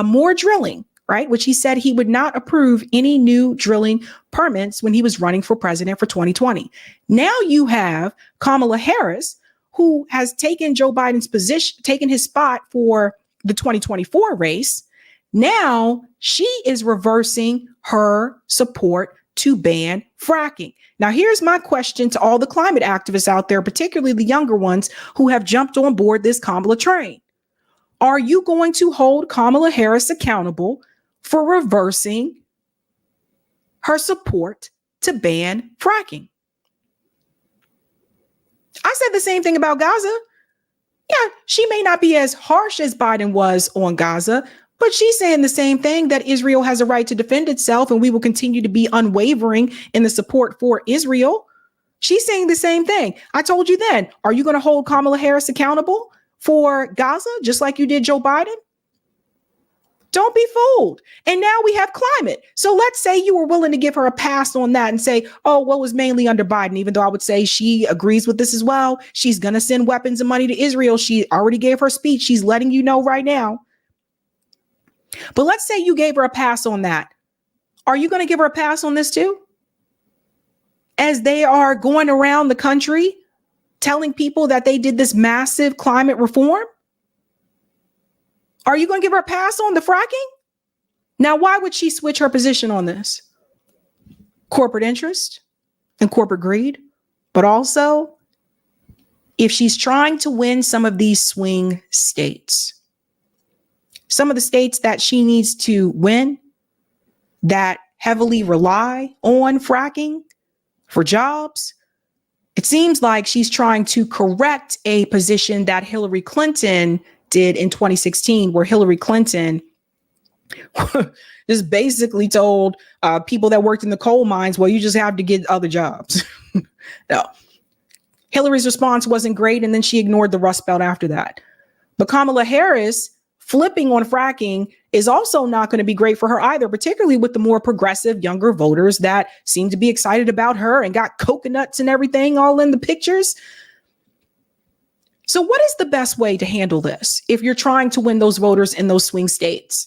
more drilling, right? Which he said he would not approve any new drilling permits when he was running for president for 2020. Now you have Kamala Harris, who has taken Joe Biden's position, taken his spot for the 2024 race. Now she is reversing her support to ban fracking. Now, here's my question to all the climate activists out there, particularly the younger ones who have jumped on board this Kamala train. Are you going to hold Kamala Harris accountable for reversing her support to ban fracking? I said the same thing about Gaza. Yeah, she may not be as harsh as Biden was on Gaza, but she's saying the same thing, that Israel has a right to defend itself and we will continue to be unwavering in the support for Israel. She's saying the same thing. I told you then, are you going to hold Kamala Harris accountable for Gaza just like you did Joe Biden? Don't be fooled. And now we have climate. So let's say you were willing to give her a pass on that and say, oh, well, it was mainly under Biden, even though I would say she agrees with this as well. She's going to send weapons and money to Israel. She already gave her speech. She's letting you know right now. But let's say you gave her a pass on that. Are you going to give her a pass on this too? As they are going around the country telling people that they did this massive climate reform? Are you going to give her a pass on the fracking? Now, why would she switch her position on this? Corporate interest and corporate greed, but also if she's trying to win some of these swing states, some of the states that she needs to win that heavily rely on fracking for jobs, it seems like she's trying to correct a position that Hillary Clinton did in 2016, where Hillary Clinton just basically told people that worked in the coal mines, well, you just have to get other jobs. No. Hillary's response wasn't great, and then she ignored the Rust Belt after that. But Kamala Harris flipping on fracking is also not going to be great for her either, particularly with the more progressive younger voters that seem to be excited about her and got coconuts and everything all in the pictures. So what is the best way to handle this if you're trying to win those voters in those swing states?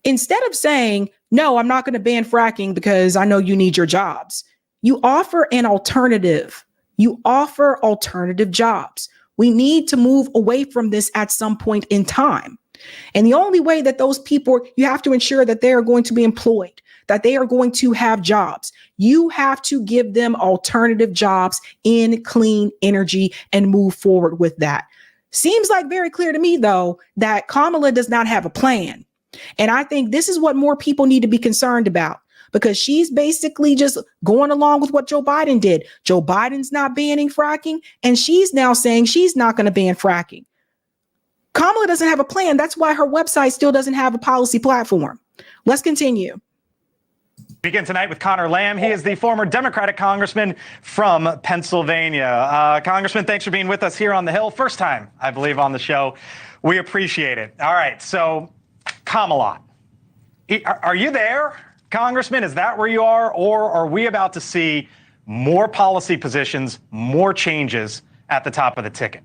Instead of saying, no, I'm not going to ban fracking because I know you need your jobs, you offer an alternative. You offer alternative jobs. We need to move away from this at some point in time. And the only way that those people, you have to ensure that they are going to be employed, that they are going to have jobs. You have to give them alternative jobs in clean energy and move forward with that. Seems like very clear to me, though, that Kamala does not have a plan. And I think this is what more people need to be concerned about, because she's basically just going along with what Joe Biden did. Joe Biden's not banning fracking, and she's now saying she's not going to ban fracking. Kamala doesn't have a plan. That's why her website still doesn't have a policy platform. Let's continue. Begin tonight with Connor Lamb. He is the former Democratic congressman from Pennsylvania. Congressman, thanks for being with us here on the Hill. First time, I believe, on the show. We appreciate it. All right, so Kamala, are you there, Congressman? Is that where you are? Or are we about to see more policy positions, more changes at the top of the ticket?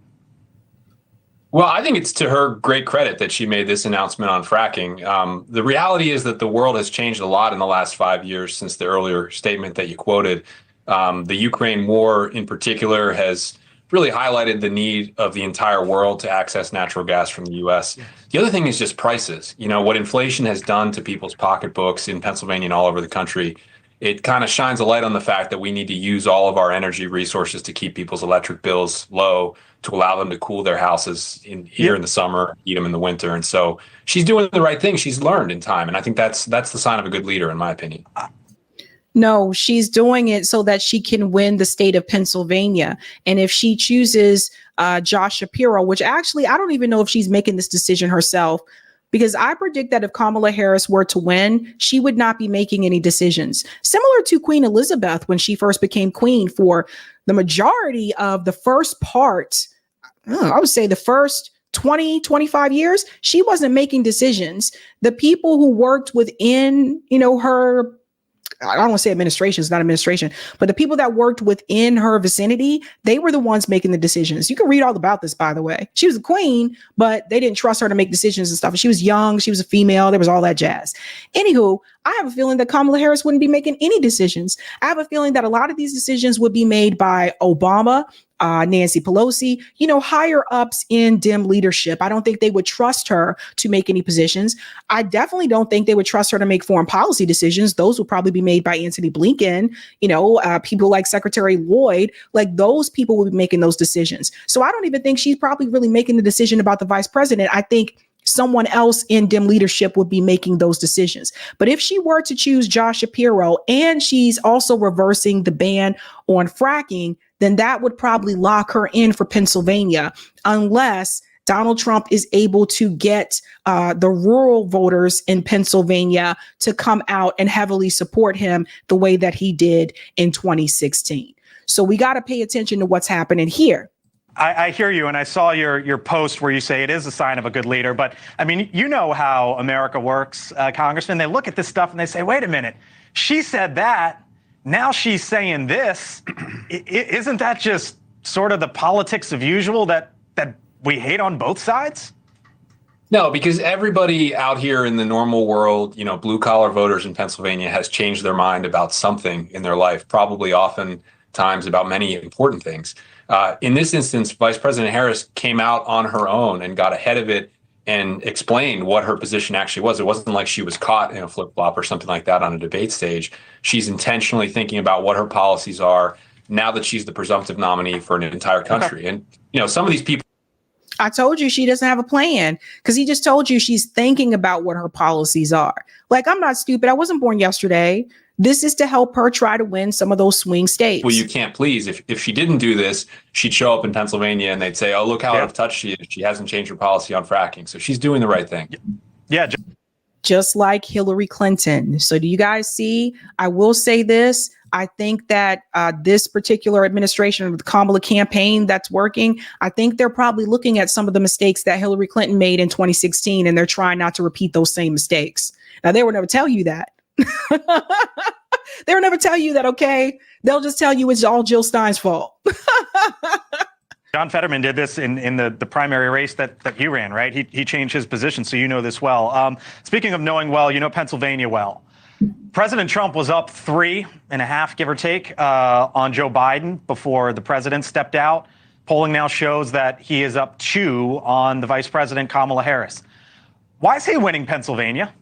Well, I think it's to her great credit that she made this announcement on fracking. The reality is that the world has changed a lot in the last 5 years since the earlier statement that you quoted. The Ukraine war in particular has really highlighted the need of the entire world to access natural gas from the U.S. The other thing is just prices. You know, what inflation has done to people's pocketbooks in Pennsylvania and all over the country, it kind of shines a light on the fact that we need to use all of our energy resources to keep people's electric bills low, to allow them to cool their houses here in the summer, heat them in the winter. And so she's doing the right thing. She's learned in time. And I think that's the sign of a good leader, in my opinion. No, she's doing it so that she can win the state of Pennsylvania. And if she chooses Josh Shapiro, which actually, I don't even know if she's making this decision herself, because I predict that if Kamala Harris were to win, she would not be making any decisions. Similar to Queen Elizabeth when she first became queen. For the majority of the first part, I would say the first 20, 25 years, she wasn't making decisions. The people who worked within, her, I don't want to say administration, it's not administration, but the people that worked within her vicinity, they were the ones making the decisions. You can read all about this, by the way. She was a queen, but they didn't trust her to make decisions and stuff. She was young, she was a female, there was all that jazz. Anywho, I have a feeling that Kamala Harris wouldn't be making any decisions. I have a feeling that a lot of these decisions would be made by Obama, Nancy Pelosi, higher ups in Dem leadership. I don't think they would trust her to make any positions. I definitely don't think they would trust her to make foreign policy decisions. Those would probably be made by Antony Blinken, people like Secretary Lloyd, like those people would be making those decisions. So I don't even think she's probably really making the decision about the vice president. I think someone else in Dem leadership would be making those decisions. But if she were to choose Josh Shapiro and she's also reversing the ban on fracking, then that would probably lock her in for Pennsylvania, unless Donald Trump is able to get the rural voters in Pennsylvania to come out and heavily support him the way that he did in 2016. So we got to pay attention to what's happening here. I hear you, and I saw your post where you say it is a sign of a good leader. But I mean, you know how America works, Congressman. They look at this stuff and they say, "Wait a minute, she said that. Now she's saying this." Isn't that just sort of the politics of usual that we hate on both sides? No, because everybody out here in the normal world, you know, blue collar voters in Pennsylvania has changed their mind about something in their life, probably oftentimes about many important things. In this instance, Vice President Harris came out on her own and got ahead of it and explained what her position actually was. It wasn't like she was caught in a flip-flop or something like that on a debate stage. She's intentionally thinking about what her policies are now that she's the presumptive nominee for an entire country. Okay. And, you know, some of these people. I told you she doesn't have a plan because he just told you she's thinking about what her policies are. Like, I'm not stupid. I wasn't born yesterday. This is to help her try to win some of those swing states. Well, you can't please. If she didn't do this, she'd show up in Pennsylvania and they'd say, "Oh, look how out of touch she is. She hasn't changed her policy on fracking." So she's doing the right thing. Yeah. Just like Hillary Clinton. So do you guys see? I will say this. I think that this particular administration of the Kamala campaign that's working, I think they're probably looking at some of the mistakes that Hillary Clinton made in 2016, and they're trying not to repeat those same mistakes. Now, they would never tell you that. They would never tell you that, okay? They'll just tell you it's all Jill Stein's fault. John Fetterman did this in the primary race that you ran, right? He changed his position, so you know this well. Speaking of knowing well, you know Pennsylvania well. President Trump was up 3.5, give or take, on Joe Biden before the president stepped out. Polling now shows that he is up 2 on the vice president, Kamala Harris. Why is he winning Pennsylvania?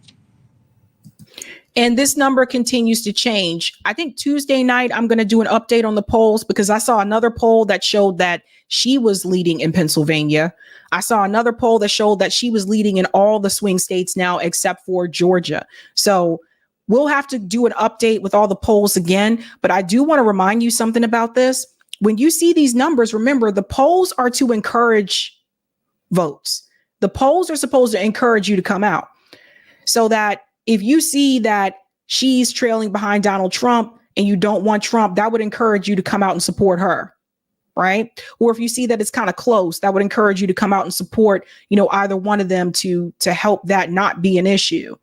And this number continues to change. I think Tuesday night, I'm going to do an update on the polls because I saw another poll that showed that she was leading in Pennsylvania. I saw another poll that showed that she was leading in all the swing states now, except for Georgia. So we'll have to do an update with all the polls again. But I do want to remind you something about this. When you see these numbers, remember, the polls are to encourage votes. The polls are supposed to encourage you to come out so that if you see that she's trailing behind Donald Trump and you don't want Trump, that would encourage you to come out and support her, right? Or if you see that it's kind of close, that would encourage you to come out and support, you know, either one of them to help that not be an issue.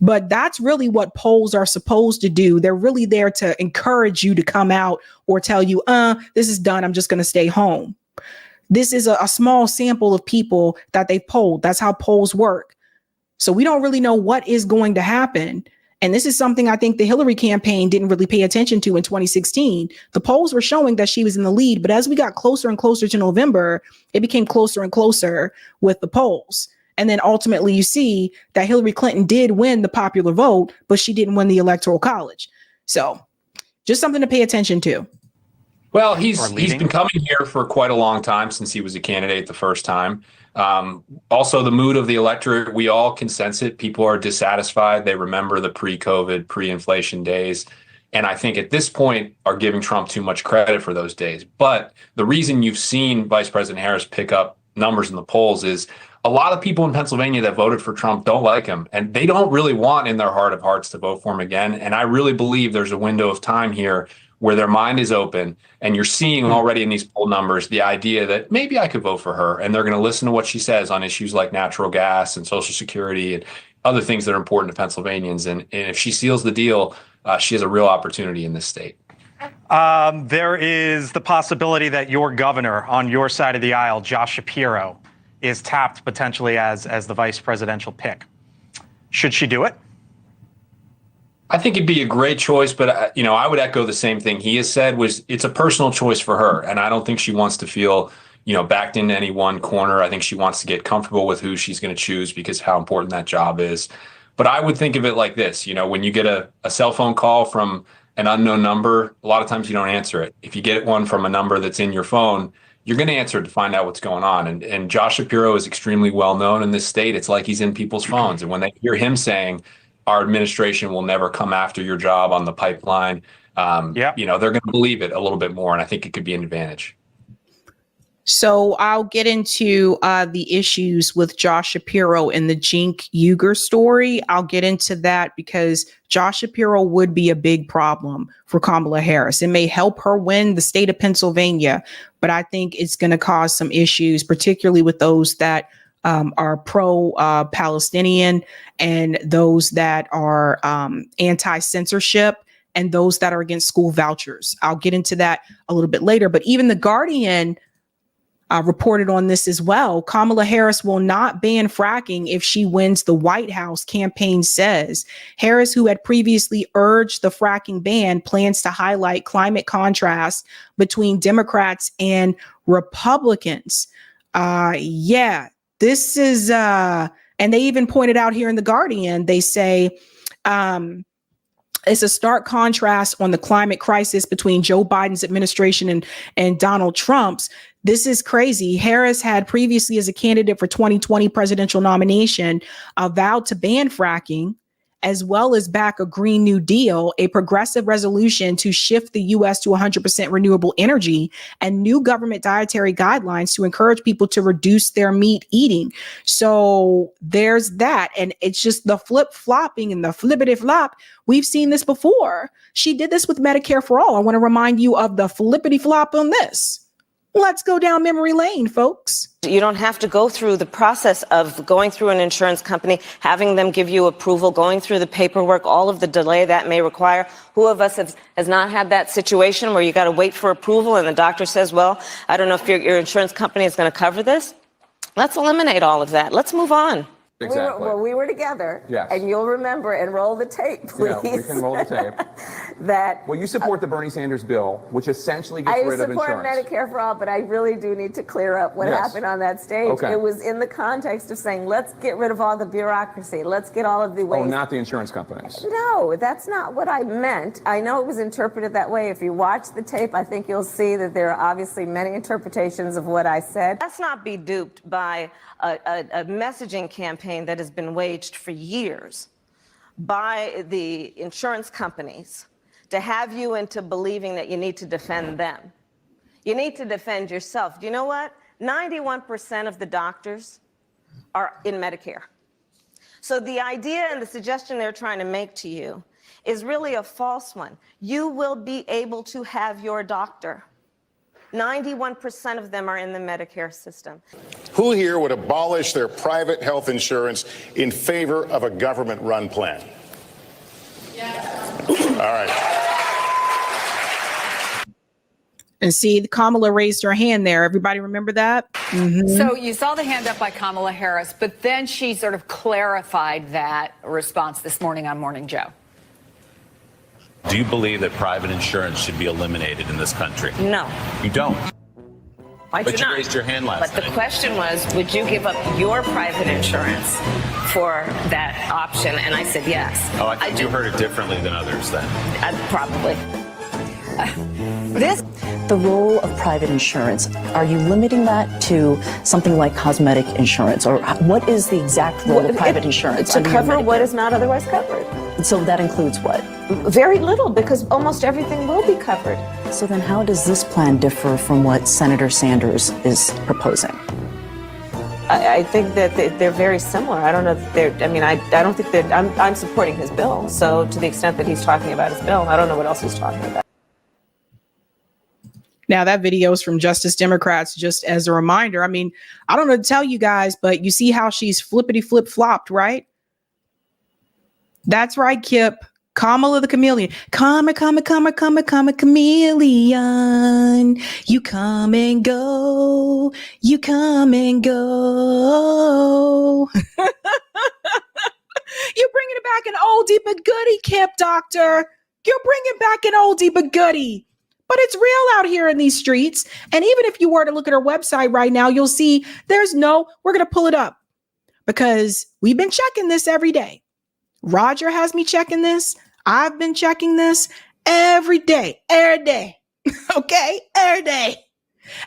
But that's really what polls are supposed to do. They're really there to encourage you to come out or tell you, this is done. I'm just going to stay home. This is a small sample of people that they polled. That's how polls work. So we don't really know what is going to happen. And this is something I think the Hillary campaign didn't really pay attention to in 2016. The polls were showing that she was in the lead, but as we got closer and closer to November, it became closer and closer with the polls. And then ultimately you see that Hillary Clinton did win the popular vote, but she didn't win the Electoral College. So just something to pay attention to. Well, he's been coming here for quite a long time since he was a candidate the first time. Also, the mood of the electorate, we all can sense it. People are dissatisfied. They remember the pre-COVID, pre-inflation days. And I think at this point are giving Trump too much credit for those days. But the reason you've seen Vice President Harris pick up numbers in the polls is a lot of people in Pennsylvania that voted for Trump don't like him. And they don't really want in their heart of hearts to vote for him again. And I really believe there's a window of time here where their mind is open, and you're seeing already in these poll numbers the idea that maybe I could vote for her, and they're going to listen to what she says on issues like natural gas and Social Security and other things that are important to Pennsylvanians. And if she seals the deal, she has a real opportunity in this state. There is the possibility that your governor on your side of the aisle, Josh Shapiro, is tapped potentially as the vice presidential pick. Should she do it? I think it'd be a great choice, but I would echo the same thing he has said, was it's a personal choice for her. And I don't think she wants to feel, backed into any one corner. I think she wants to get comfortable with who she's going to choose because of how important that job is. But I would think of it like this, when you get a cell phone call from an unknown number, a lot of times you don't answer it. If you get one from a number that's in your phone, you're going to answer it to find out what's going on. And Josh Shapiro is extremely well known in this state. It's like he's in people's phones. And when they hear him saying, our administration will never come after your job on the pipeline, they're going to believe it a little bit more. And I think it could be an advantage. So I'll get into the issues with Josh Shapiro and the Cenk Uygur story. I'll get into that because Josh Shapiro would be a big problem for Kamala Harris. It may help her win the state of Pennsylvania, but I think it's going to cause some issues, particularly with those that are pro-Palestinian and those that are anti-censorship and those that are against school vouchers. I'll get into that a little bit later. But even The Guardian reported on this as well. Kamala Harris will not ban fracking if she wins the White House, campaign says. Harris, who had previously urged the fracking ban, plans to highlight climate contrasts between Democrats and Republicans. This is, and they even pointed out here in The Guardian, they say, it's a stark contrast on the climate crisis between Joe Biden's administration and Donald Trump's. This is crazy. Harris had previously, as a candidate for 2020 presidential nomination, vowed to ban fracking, as well as back a Green New Deal, a progressive resolution to shift the U.S. to 100% renewable energy, and new government dietary guidelines to encourage people to reduce their meat eating. So there's that. And it's just the flip-flopping and the flippity-flop. We've seen this before. She did this with Medicare for All. I want to remind you of the flippity-flop on this. Let's go down memory lane, folks. You don't have to go through the process of going through an insurance company, having them give you approval, going through the paperwork, all of the delay that may require. Who of us has not had that situation where you got to wait for approval and the doctor says, well, I don't know if your insurance company is going to cover this? Let's eliminate all of that. Let's move on. Exactly. We were together, yes. And you'll remember and roll the tape, please. Yeah, we can roll the tape. Well, you support the Bernie Sanders bill, which essentially gets rid of insurance. I support Medicare for All, but I really do need to clear up what happened on that stage. Okay. It was in the context of saying, let's get rid of all the bureaucracy. Let's get all of the ways. Oh, not the insurance companies. No, that's not what I meant. I know it was interpreted that way. If you watch the tape, I think you'll see that there are obviously many interpretations of what I said. Let's not be duped by a messaging campaign that has been waged for years by the insurance companies to have you into believing that you need to defend them. You need to defend yourself. Do you know what? 91% of the doctors are in Medicare. So the idea and the suggestion they're trying to make to you is really a false one. You will be able to have your doctor. 91% of them are in the Medicare system. Who here would abolish their private health insurance in favor of a government-run plan? Yes. All right. And see, Kamala raised her hand there. Everybody remember that? Mm-hmm. So you saw the hand up by Kamala Harris, but then she sort of clarified that response this morning on Morning Joe. Do you believe that private insurance should be eliminated in this country? No. You don't? But you raised your hand last night. But the question was, would you give up your private insurance for that option? And I said yes. Oh, I think you heard it differently than others then. Probably. The role of private insurance, are you limiting that to something like cosmetic insurance? Or what is the exact role of private insurance? To cover what is not otherwise covered. So that includes what? Very little, because almost everything will be covered. So then how does this plan differ from what Senator Sanders is proposing? I think that they're very similar. I don't know if they're, I don't think that, I'm supporting his bill. So to the extent that he's talking about his bill, I don't know what else he's talking about. Now, that video is from Justice Democrats, just as a reminder. I mean, I don't know to tell you guys, but you see how she's flippity-flip-flopped, right? That's right, Kip. Kamala the chameleon. Come, chameleon. You come and go. You come and go. You're bringing back an oldie but goodie, Kip, doctor. You're bringing back an oldie but goodie. But it's real out here in these streets. And even if you were to look at our website right now, you'll see we're going to pull it up because we've been checking this every day. Roger has me checking this. I've been checking this every day. Okay? Every day.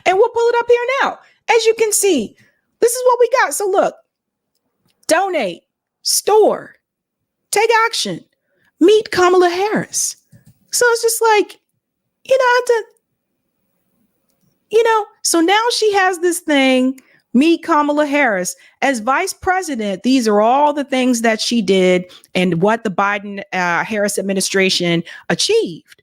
And we'll pull it up here now. As you can see, this is what we got. So look, donate, store, take action, meet Kamala Harris. So it's just like, So now she has this thing, meet Kamala Harris as vice president. These are all the things that she did and what the Biden Harris administration achieved.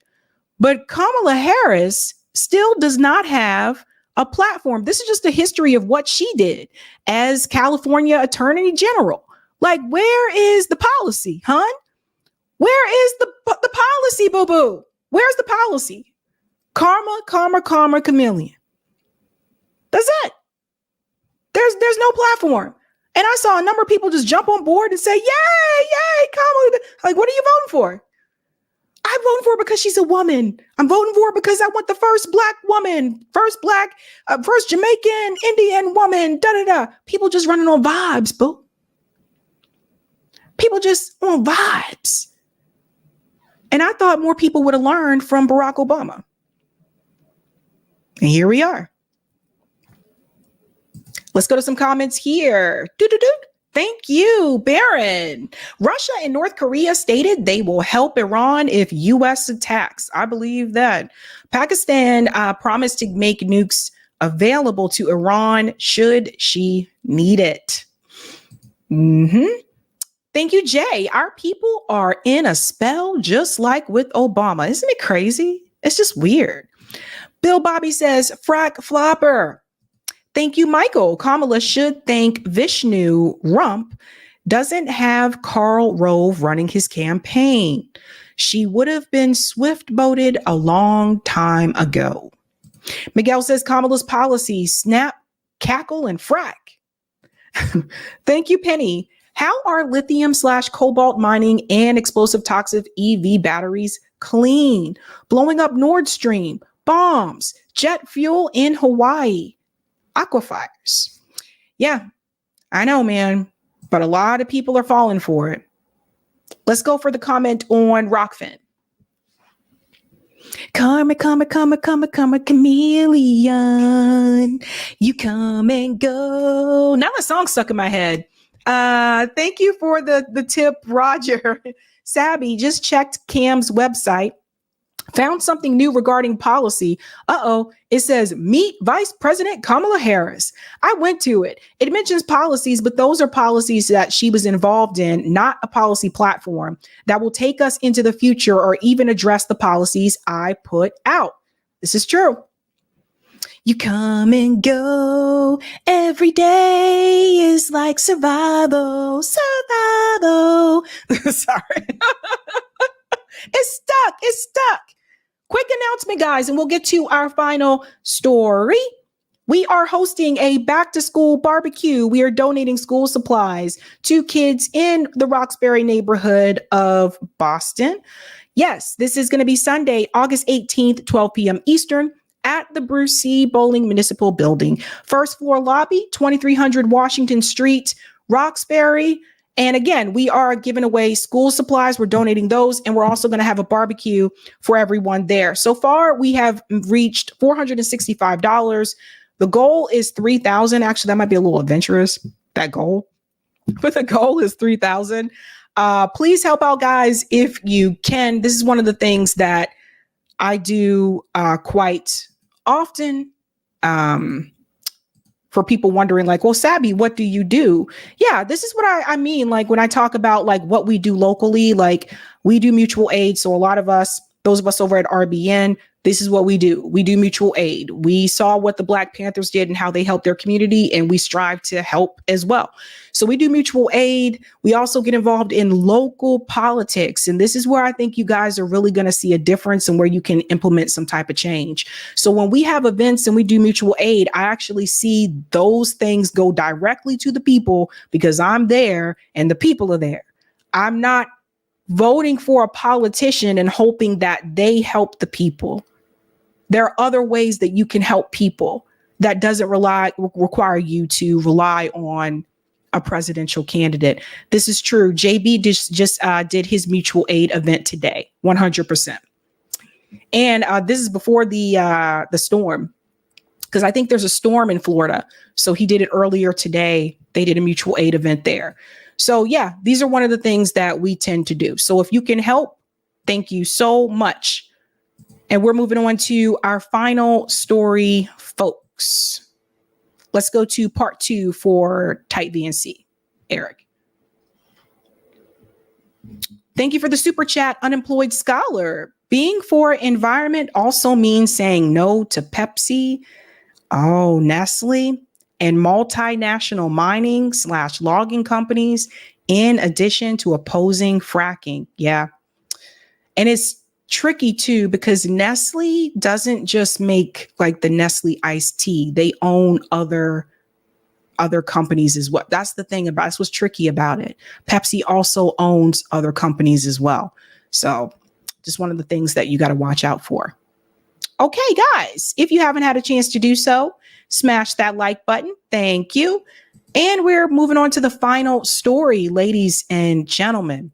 But Kamala Harris still does not have a platform. This is just a history of what she did as California Attorney General. Like, where is the policy, hon? Where is the policy, boo-boo? Where's the policy? Karma, karma, karma, chameleon. That's it. There's no platform. And I saw a number of people just jump on board and say, yay, Kamala. Like, what are you voting for? I'm voting for her because she's a woman. I'm voting for her because I want the first black woman, first Jamaican, Indian woman, da-da-da. People just running on vibes, boo. People just on vibes. And I thought more people would have learned from Barack Obama. And here we are. Let's go to some comments here. Thank you, Baron. Russia and North Korea stated they will help Iran if U.S. attacks. I believe that. Pakistan promised to make nukes available to Iran should she need it. Thank you, Jay. Our people are in a spell just like with Obama. Isn't it crazy? It's just weird. Bill Bobby says, frack flopper. Thank you, Michael. Kamala should thank Vishnu Rump doesn't have Karl Rove running his campaign. She would have been swift boated a long time ago. Miguel says Kamala's policies snap, cackle, and frack. Thank you, Penny. How are lithium/cobalt mining and explosive toxic EV batteries clean? Blowing up Nord Stream, bombs, jet fuel in Hawaii. Aquifers. Yeah, I know, man, but a lot of people are falling for it. Let's go for the comment on Rockfin. Karma, karma, karma, karma, karma, chameleon. You come and go. Now the song's stuck in my head. Thank you for the tip, Roger. Sabby just checked Cam's website. Found something new regarding policy. It says, meet Vice President Kamala Harris. I went to it. It mentions policies, but those are policies that she was involved in, not a policy platform that will take us into the future or even address the policies I put out. This is true. You come and go. Every day is like survival. Sorry. It's stuck. Quick announcement, guys, and we'll get to our final story. We are hosting a back-to-school barbecue. We are donating school supplies to kids in the Roxbury neighborhood of Boston. Yes, this is going to be Sunday, August 18th, 12 p.m. Eastern at the Bruce C. Bowling Municipal Building. First floor lobby, 2300 Washington Street, Roxbury. And again, we are giving away school supplies. We're donating those. And we're also going to have a barbecue for everyone there. So far, we have reached $465. The goal is $3,000. Actually, that might be a little adventurous, that goal. But the goal is $3,000. Please help out, guys, if you can. This is one of the things that I do quite often. For people wondering, like, well, Sabby, what do you do? Yeah, this is what I mean. Like, when I talk about like what we do locally, like we do mutual aid. So a lot of us, those of us over at RBN, this is what we do. We do mutual aid. We saw what the Black Panthers did and how they helped their community, and we strive to help as well. So we do mutual aid. We also get involved in local politics. And this is where I think you guys are really going to see a difference and where you can implement some type of change. So when we have events and we do mutual aid, I actually see those things go directly to the people because I'm there and the people are there. I'm not voting for a politician and hoping that they help the people. There are other ways that you can help people that doesn't require you to rely on a presidential candidate. This is true. JB just did his mutual aid event today, 100%. And this is before the storm, because I think there's a storm in Florida. So he did it earlier today. They did a mutual aid event there. So yeah, these are one of the things that we tend to do. So if you can help, thank you so much. And we're moving on to our final story, folks. Let's go to part 2 for Type VNC. Eric. Thank you for the super chat, Unemployed Scholar. Being for environment also means saying no to Pepsi, Nestle, and multinational mining / logging companies, in addition to opposing fracking. Yeah. And it's tricky too, because Nestle doesn't just make like the Nestle iced tea. They own other companies as well. That's the thing about, that's what's tricky about it. Pepsi also owns other companies as well. So just one of the things that you got to watch out for. Okay, guys, if you haven't had a chance to do so, smash that like button. Thank you. And we're moving on to the final story, ladies and gentlemen.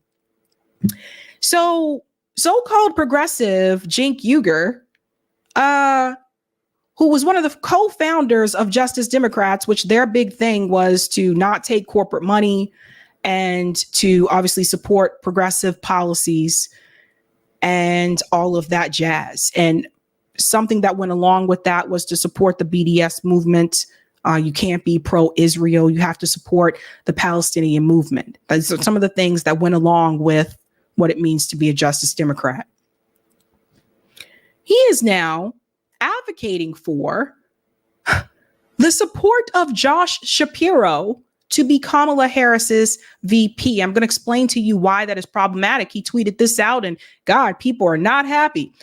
So-called progressive Cenk Uygur, who was one of the co-founders of Justice Democrats, which their big thing was to not take corporate money and to obviously support progressive policies and all of that jazz. And something that went along with that was to support the BDS movement. You can't be pro-Israel. You have to support the Palestinian movement. Those are some of the things that went along with what it means to be a Justice Democrat. He is now advocating for the support of Josh Shapiro to be Kamala Harris's VP. I'm going to explain to you why that is problematic. He tweeted this out, and God, people are not happy.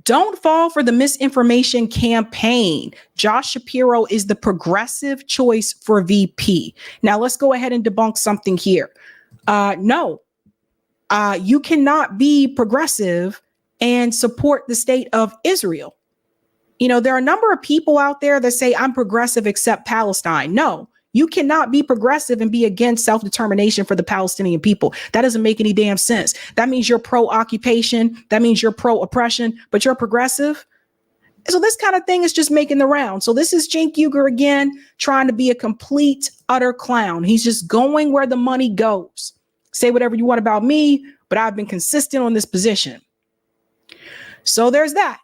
Don't fall for the misinformation campaign. Josh Shapiro is the progressive choice for VP. Now, let's go ahead and debunk something here. No, you cannot be progressive and support the state of Israel. You know, there are a number of people out there that say I'm progressive except Palestine. No, you cannot be progressive and be against self-determination for the Palestinian people. That doesn't make any damn sense. That means you're pro-occupation. That means you're pro-oppression, but you're progressive. So this kind of thing is just making the round. So this is Cenk Uygur again, trying to be a complete, utter clown. He's just going where the money goes. Say whatever you want about me, but I've been consistent on this position. So there's that.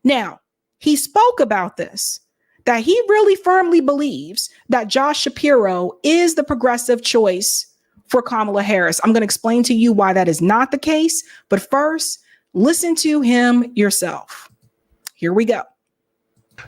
Now, he spoke about this, that he really firmly believes that Josh Shapiro is the progressive choice for Kamala Harris. I'm going to explain to you why that is not the case. But first, listen to him yourself. Here we go.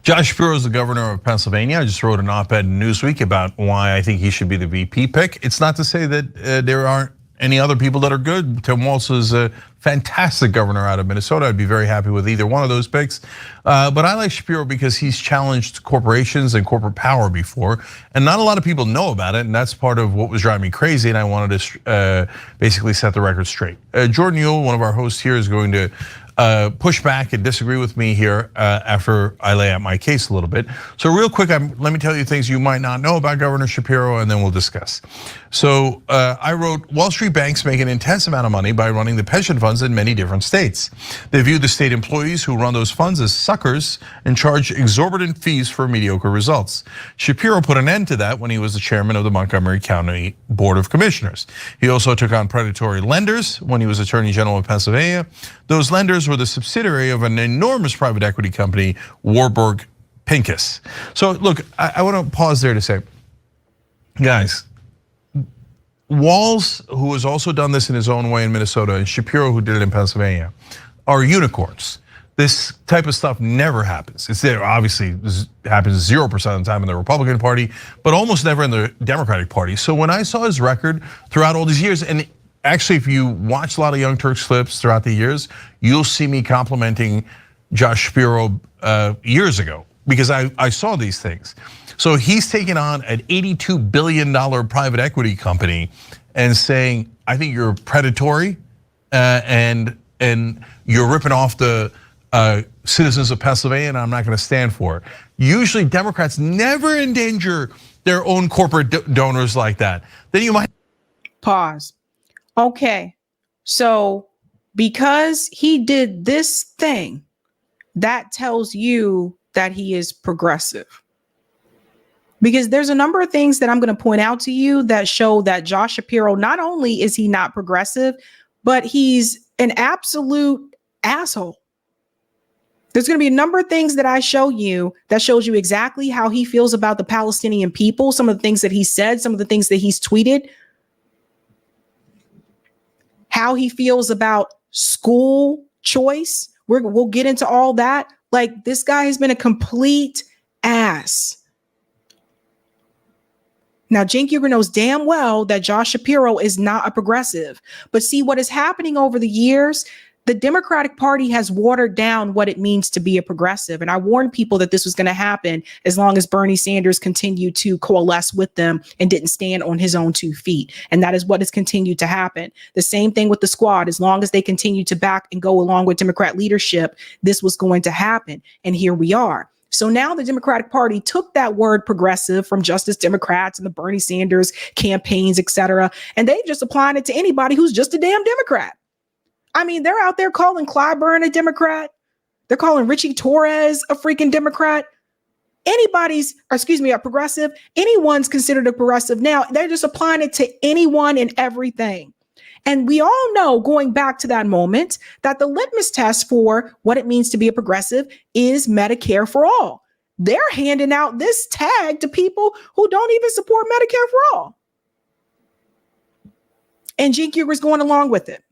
Josh Shapiro is the governor of Pennsylvania. I just wrote an op-ed in Newsweek about why I think he should be the VP pick. It's not to say that there aren't any other people that are good. Tim Walz is a fantastic governor out of Minnesota. I'd be very happy with either one of those picks. But I like Shapiro because he's challenged corporations and corporate power before, and not a lot of people know about it, and that's part of what was driving me crazy, and I wanted to basically set the record straight. Jordan Ewell, one of our hosts here, is going to push back and disagree with me here after I lay out my case a little bit. So real quick, let me tell you things you might not know about Governor Shapiro, and then we'll discuss. So I wrote, Wall Street banks make an intense amount of money by running the pension funds in many different states. They view the state employees who run those funds as suckers and charge exorbitant fees for mediocre results. Shapiro put an end to that when he was the chairman of the Montgomery County Board of Commissioners. He also took on predatory lenders when he was Attorney General of Pennsylvania. Those lenders were the subsidiary of an enormous private equity company, Warburg Pincus. So look, I want to pause there to say, guys, Walz, who has also done this in his own way in Minnesota, and Shapiro, who did it in Pennsylvania, are unicorns. This type of stuff never happens. It's there, obviously, happens 0% of the time in the Republican Party, but almost never in the Democratic Party. So when I saw his record throughout all these years, and actually, if you watch a lot of Young Turks clips throughout the years, you'll see me complimenting Josh Shapiro years ago, because I saw these things. So he's taken on an $82 billion private equity company and saying, I think you're predatory and you're ripping off the citizens of Pennsylvania, and I'm not going to stand for it. Usually Democrats never endanger their own corporate donors like that. Then you might pause. Okay, so because he did this thing, that tells you that he is progressive. Because there's a number of things that I'm going to point out to you that show that Josh Shapiro, not only is he not progressive, but he's an absolute asshole. There's going to be a number of things that I show you that shows you exactly how he feels about the Palestinian people, some of the things that he said, some of the things that he's tweeted, how he feels about school choice. We'll get into all that. Like, this guy has been a complete ass. Now, Cenk Uygur knows damn well that Josh Shapiro is not a progressive. But see, what is happening over the years, the Democratic Party has watered down what it means to be a progressive. And I warned people that this was going to happen as long as Bernie Sanders continued to coalesce with them and didn't stand on his own 2 feet. And that is what has continued to happen. The same thing with the squad. As long as they continue to back and go along with Democrat leadership, this was going to happen. And here we are. So now the Democratic Party took that word progressive from Justice Democrats and the Bernie Sanders campaigns, et cetera, and they've just applied it to anybody who's just a damn Democrat. I mean, they're out there calling Clyburn a Democrat. They're calling Richie Torres a freaking Democrat. A progressive. Anyone's considered a progressive now. They're just applying it to anyone and everything. And we all know, going back to that moment, that the litmus test for what it means to be a progressive is Medicare for all. They're handing out this tag to people who don't even support Medicare for all. And Cenk Uygur is going along with it.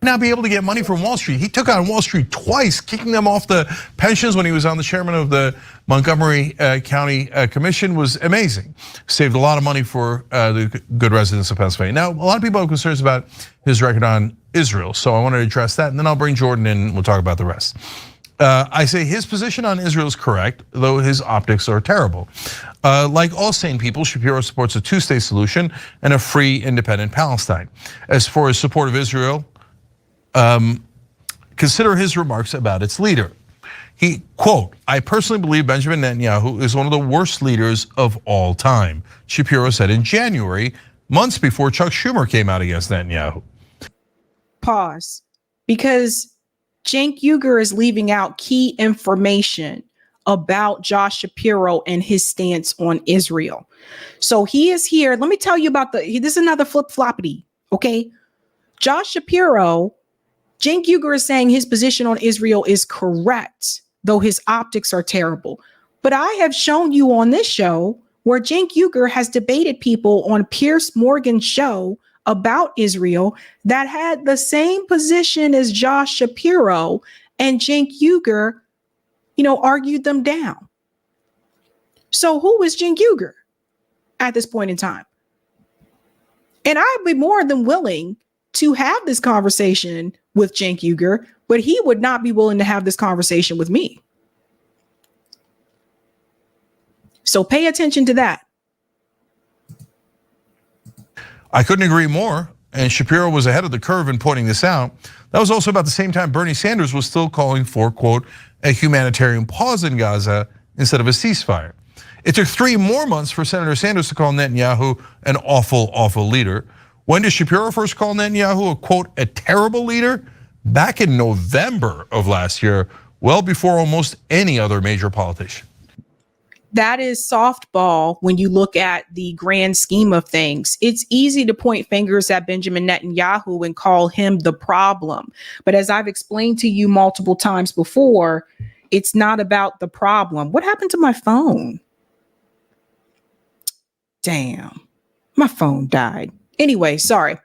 Now be able to get money from Wall Street. He took on Wall Street twice, kicking them off the pensions when he was on the chairman of the Montgomery County Commission. Was amazing. Saved a lot of money for the good residents of Pennsylvania. Now, a lot of people have concerns about his record on Israel, so I want to address that, and then I'll bring Jordan in and we'll talk about the rest. I say his position on Israel is correct, though his optics are terrible. Like all sane people, Shapiro supports a two-state solution and a free, independent Palestine. As for his support of Israel, consider his remarks about its leader. He, quote, "I personally believe Benjamin Netanyahu is one of the worst leaders of all time," Shapiro said in January, months before Chuck Schumer came out against Netanyahu. Pause, because Cenk Uygur is leaving out key information about Josh Shapiro and his stance on Israel. So he is here. Let me tell you about this is another flip-floppity, okay? Josh Shapiro, Cenk Uygur is saying his position on Israel is correct, though his optics are terrible. But I have shown you on this show where Cenk Uygur has debated people on Piers Morgan's show about Israel that had the same position as Josh Shapiro, and Cenk Uygur, argued them down. So who is Cenk Uygur at this point in time? And I'd be more than willing to have this conversation with Cenk Uygur, but he would not be willing to have this conversation with me. So pay attention to that. I couldn't agree more, and Shapiro was ahead of the curve in pointing this out. That was also about the same time Bernie Sanders was still calling for, quote, a humanitarian pause in Gaza instead of a ceasefire. It took 3 more months for Senator Sanders to call Netanyahu an awful, awful leader. When did Shapiro first call Netanyahu a, quote, a terrible leader? Back in November of last year, well before almost any other major politician. That is softball when you look at the grand scheme of things. It's easy to point fingers at Benjamin Netanyahu and call him the problem. But as I've explained to you multiple times before, it's not about the problem. What happened to my phone? Damn, my phone died. Anyway, sorry.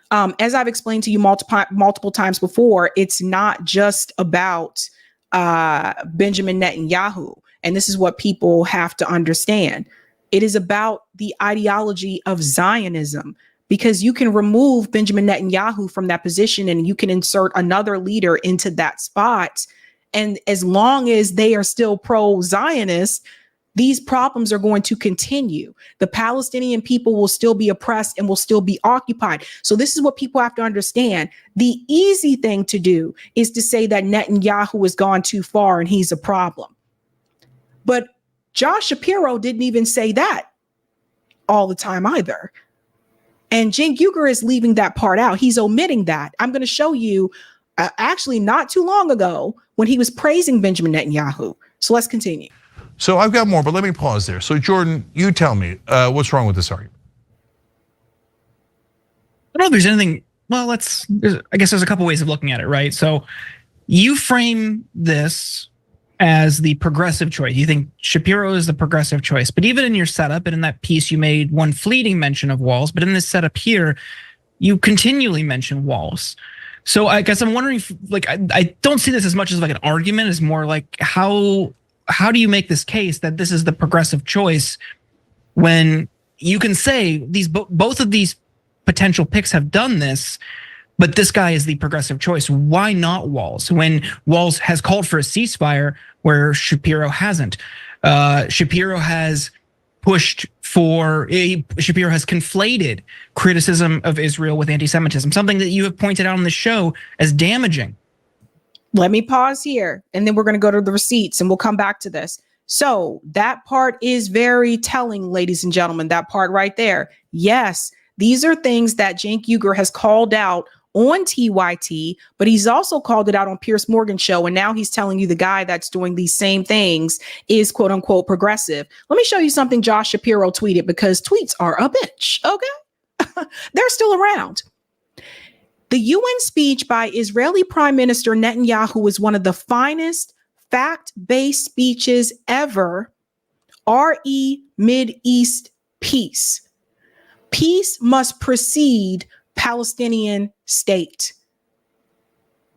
As I've explained to you multiple times before, it's not just about Benjamin Netanyahu. And this is what people have to understand. It is about the ideology of Zionism, because you can remove Benjamin Netanyahu from that position and you can insert another leader into that spot. And as long as they are still pro-Zionist, these problems are going to continue. The Palestinian people will still be oppressed and will still be occupied. So this is what people have to understand. The easy thing to do is to say that Netanyahu has gone too far and he's a problem. But Josh Shapiro didn't even say that all the time either. And Cenk Uygur is leaving that part out. He's omitting that. I'm going to show you actually not too long ago when he was praising Benjamin Netanyahu. So let's continue. So I've got more, but let me pause there. So Jordan, you tell me, what's wrong with this argument? I don't know if there's anything, well, I guess there's a couple ways of looking at it, right? So You frame this as the progressive choice. You think Shapiro is the progressive choice. But even in your setup and in that piece, you made one fleeting mention of walls. But in this setup here, you continually mention walls. So I guess I'm wondering, if, like, I don't see this as much as like an argument. It's more like how do you make this case that this is the progressive choice when you can say these both of these potential picks have done this, but this guy is the progressive choice? Why not Walz? When Walz has called for a ceasefire where Shapiro hasn't. Shapiro has conflated criticism of Israel with anti-Semitism, something that you have pointed out on the show as damaging. Let me pause here, and then we're going to go to the receipts, and we'll come back to this. So that part is very telling, ladies and gentlemen, that part right there. Yes, these are things that Cenk Uygur has called out on TYT, but he's also called it out on Piers Morgan's show. And now he's telling you the guy that's doing these same things is quote unquote progressive. Let me show you something Josh Shapiro tweeted, because tweets are a bitch. Okay. They're still around. The UN speech by Israeli Prime Minister Netanyahu was one of the finest fact-based speeches ever. RE Mideast peace. Peace must precede Palestinian state.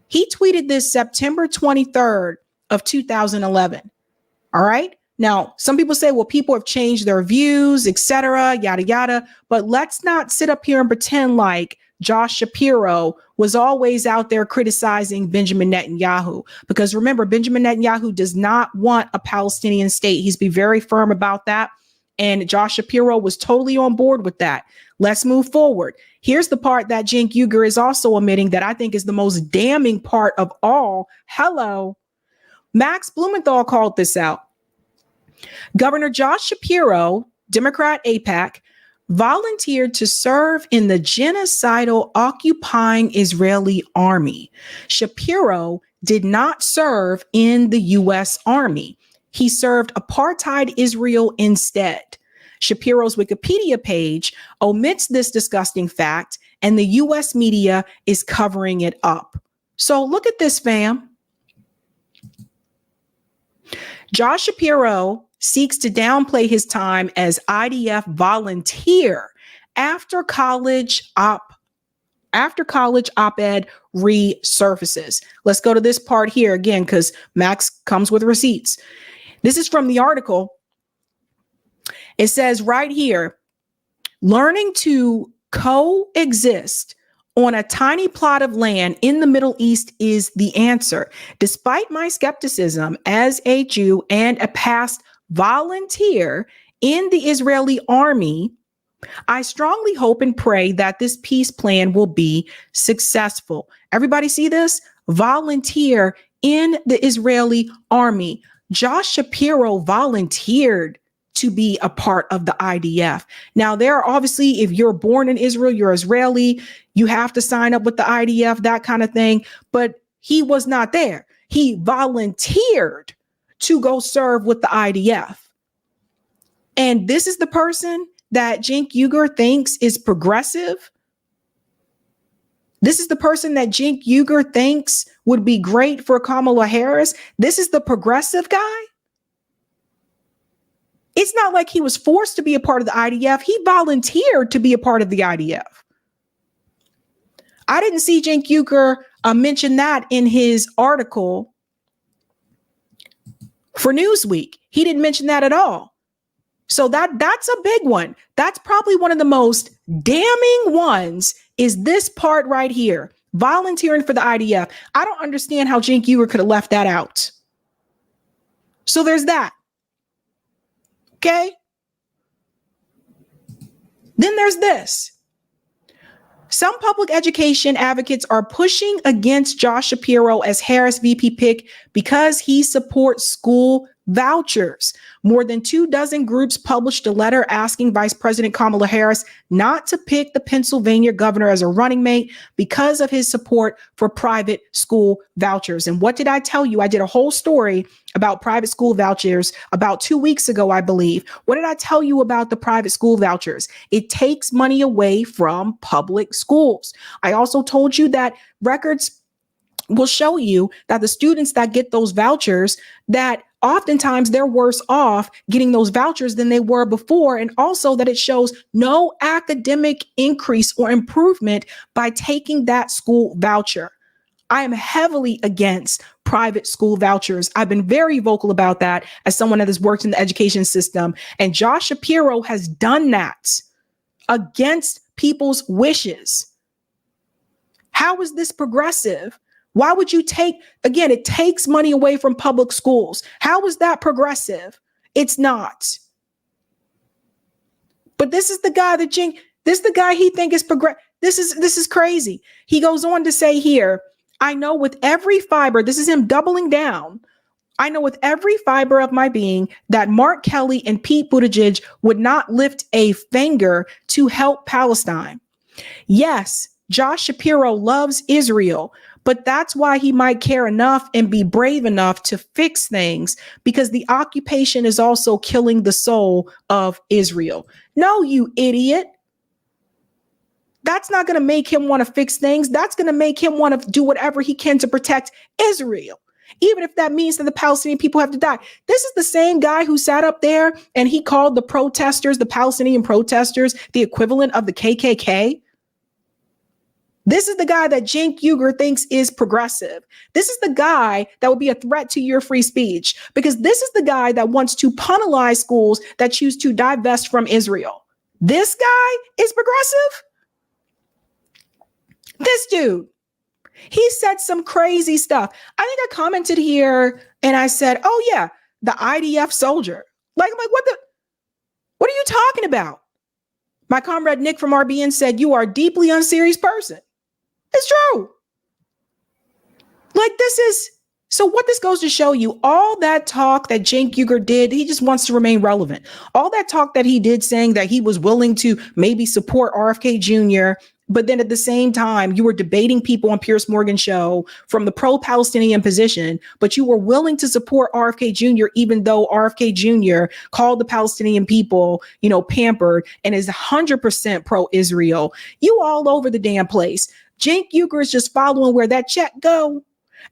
He tweeted this September 23rd of 2011. All right. Now, some people say, well, people have changed their views, etc., yada, yada. But let's not sit up here and pretend like Josh Shapiro was always out there criticizing Benjamin Netanyahu. Because remember, Benjamin Netanyahu does not want a Palestinian state. He's been very firm about that. And Josh Shapiro was totally on board with that. Let's move forward. Here's the part that Cenk Uygur is also omitting that I think is the most damning part of all. Hello. Max Blumenthal called this out. Governor Josh Shapiro, Democrat AIPAC, volunteered to serve in the genocidal occupying Israeli army. Shapiro did not serve in the U.S. Army. He served apartheid Israel instead. Shapiro's Wikipedia page omits this disgusting fact, and the U.S. media is covering it up. So look at this, fam. Josh Shapiro seeks to downplay his time as IDF volunteer after college op-ed resurfaces. Let's go to this part here again, because Max comes with receipts. This is from the article. It says right here, learning to coexist on a tiny plot of land in the Middle East is the answer. Despite my skepticism as a Jew and a past volunteer in the Israeli army, I strongly hope and pray that this peace plan will be successful. Everybody see this? Volunteer in the Israeli army. Josh Shapiro volunteered to be a part of the IDF. Now, there are obviously, if you're born in Israel, you're Israeli, you have to sign up with the IDF, that kind of thing. But he was not there. He volunteered to go serve with the IDF. And this is the person that Cenk Uygur thinks is progressive. This is the person that Cenk Uygur thinks would be great for Kamala Harris. This is the progressive guy. It's not like he was forced to be a part of the IDF. He volunteered to be a part of the IDF. I didn't see Cenk Uygur mention that in his article for Newsweek. He didn't mention that at all. So that's a big one. That's probably one of the most damning ones, is this part right here. Volunteering for the IDF. I don't understand how Cenk Uygur could have left that out. So there's that. Okay. Then there's this. Some public education advocates are pushing against Josh Shapiro as Harris VP pick because he supports school vouchers. More than 24 groups published a letter asking Vice President Kamala Harris not to pick the Pennsylvania governor as a running mate because of his support for private school vouchers. And what did I tell you? I did a whole story about private school vouchers about 2 weeks ago, I believe. What did I tell you about the private school vouchers? It takes money away from public schools. I also told you that records will show you that the students that get those vouchers, that oftentimes they're worse off getting those vouchers than they were before. And also that it shows no academic increase or improvement by taking that school voucher. I am heavily against private school vouchers. I've been very vocal about that as someone that has worked in the education system. And Josh Shapiro has done that against people's wishes. How is this progressive? Why would you take, again, it takes money away from public schools. How is that progressive? It's not. But this is the guy that this is the guy he think is progressive. This is crazy. He goes on to say here, I know with every fiber, this is him doubling down. I know with every fiber of my being that Mark Kelly and Pete Buttigieg would not lift a finger to help Palestine. Yes, Josh Shapiro loves Israel, but that's why he might care enough and be brave enough to fix things, because the occupation is also killing the soul of Israel. No, you idiot. That's not going to make him want to fix things. That's going to make him want to do whatever he can to protect Israel, even if that means that the Palestinian people have to die. This is the same guy who sat up there and he called the protesters, the Palestinian protesters, the equivalent of the KKK. This is the guy that Cenk Uygur thinks is progressive. This is the guy that would be a threat to your free speech, because this is the guy that wants to penalize schools that choose to divest from Israel. This guy is progressive. This dude, he said some crazy stuff. I think I commented here and I said, oh yeah, the IDF soldier. Like what are you talking about? My comrade Nick from RBN said, you are a deeply unserious person. It's true. Like so what this goes to show you, all that talk that Cenk Uygur did, he just wants to remain relevant. All that talk that he did saying that he was willing to maybe support RFK Jr., but then at the same time, you were debating people on Piers Morgan's show from the pro-Palestinian position, but you were willing to support RFK Jr., even though RFK Jr. called the Palestinian people, pampered and is 100% pro-Israel. You all over the damn place. Cenk Uygur is just following where that check go.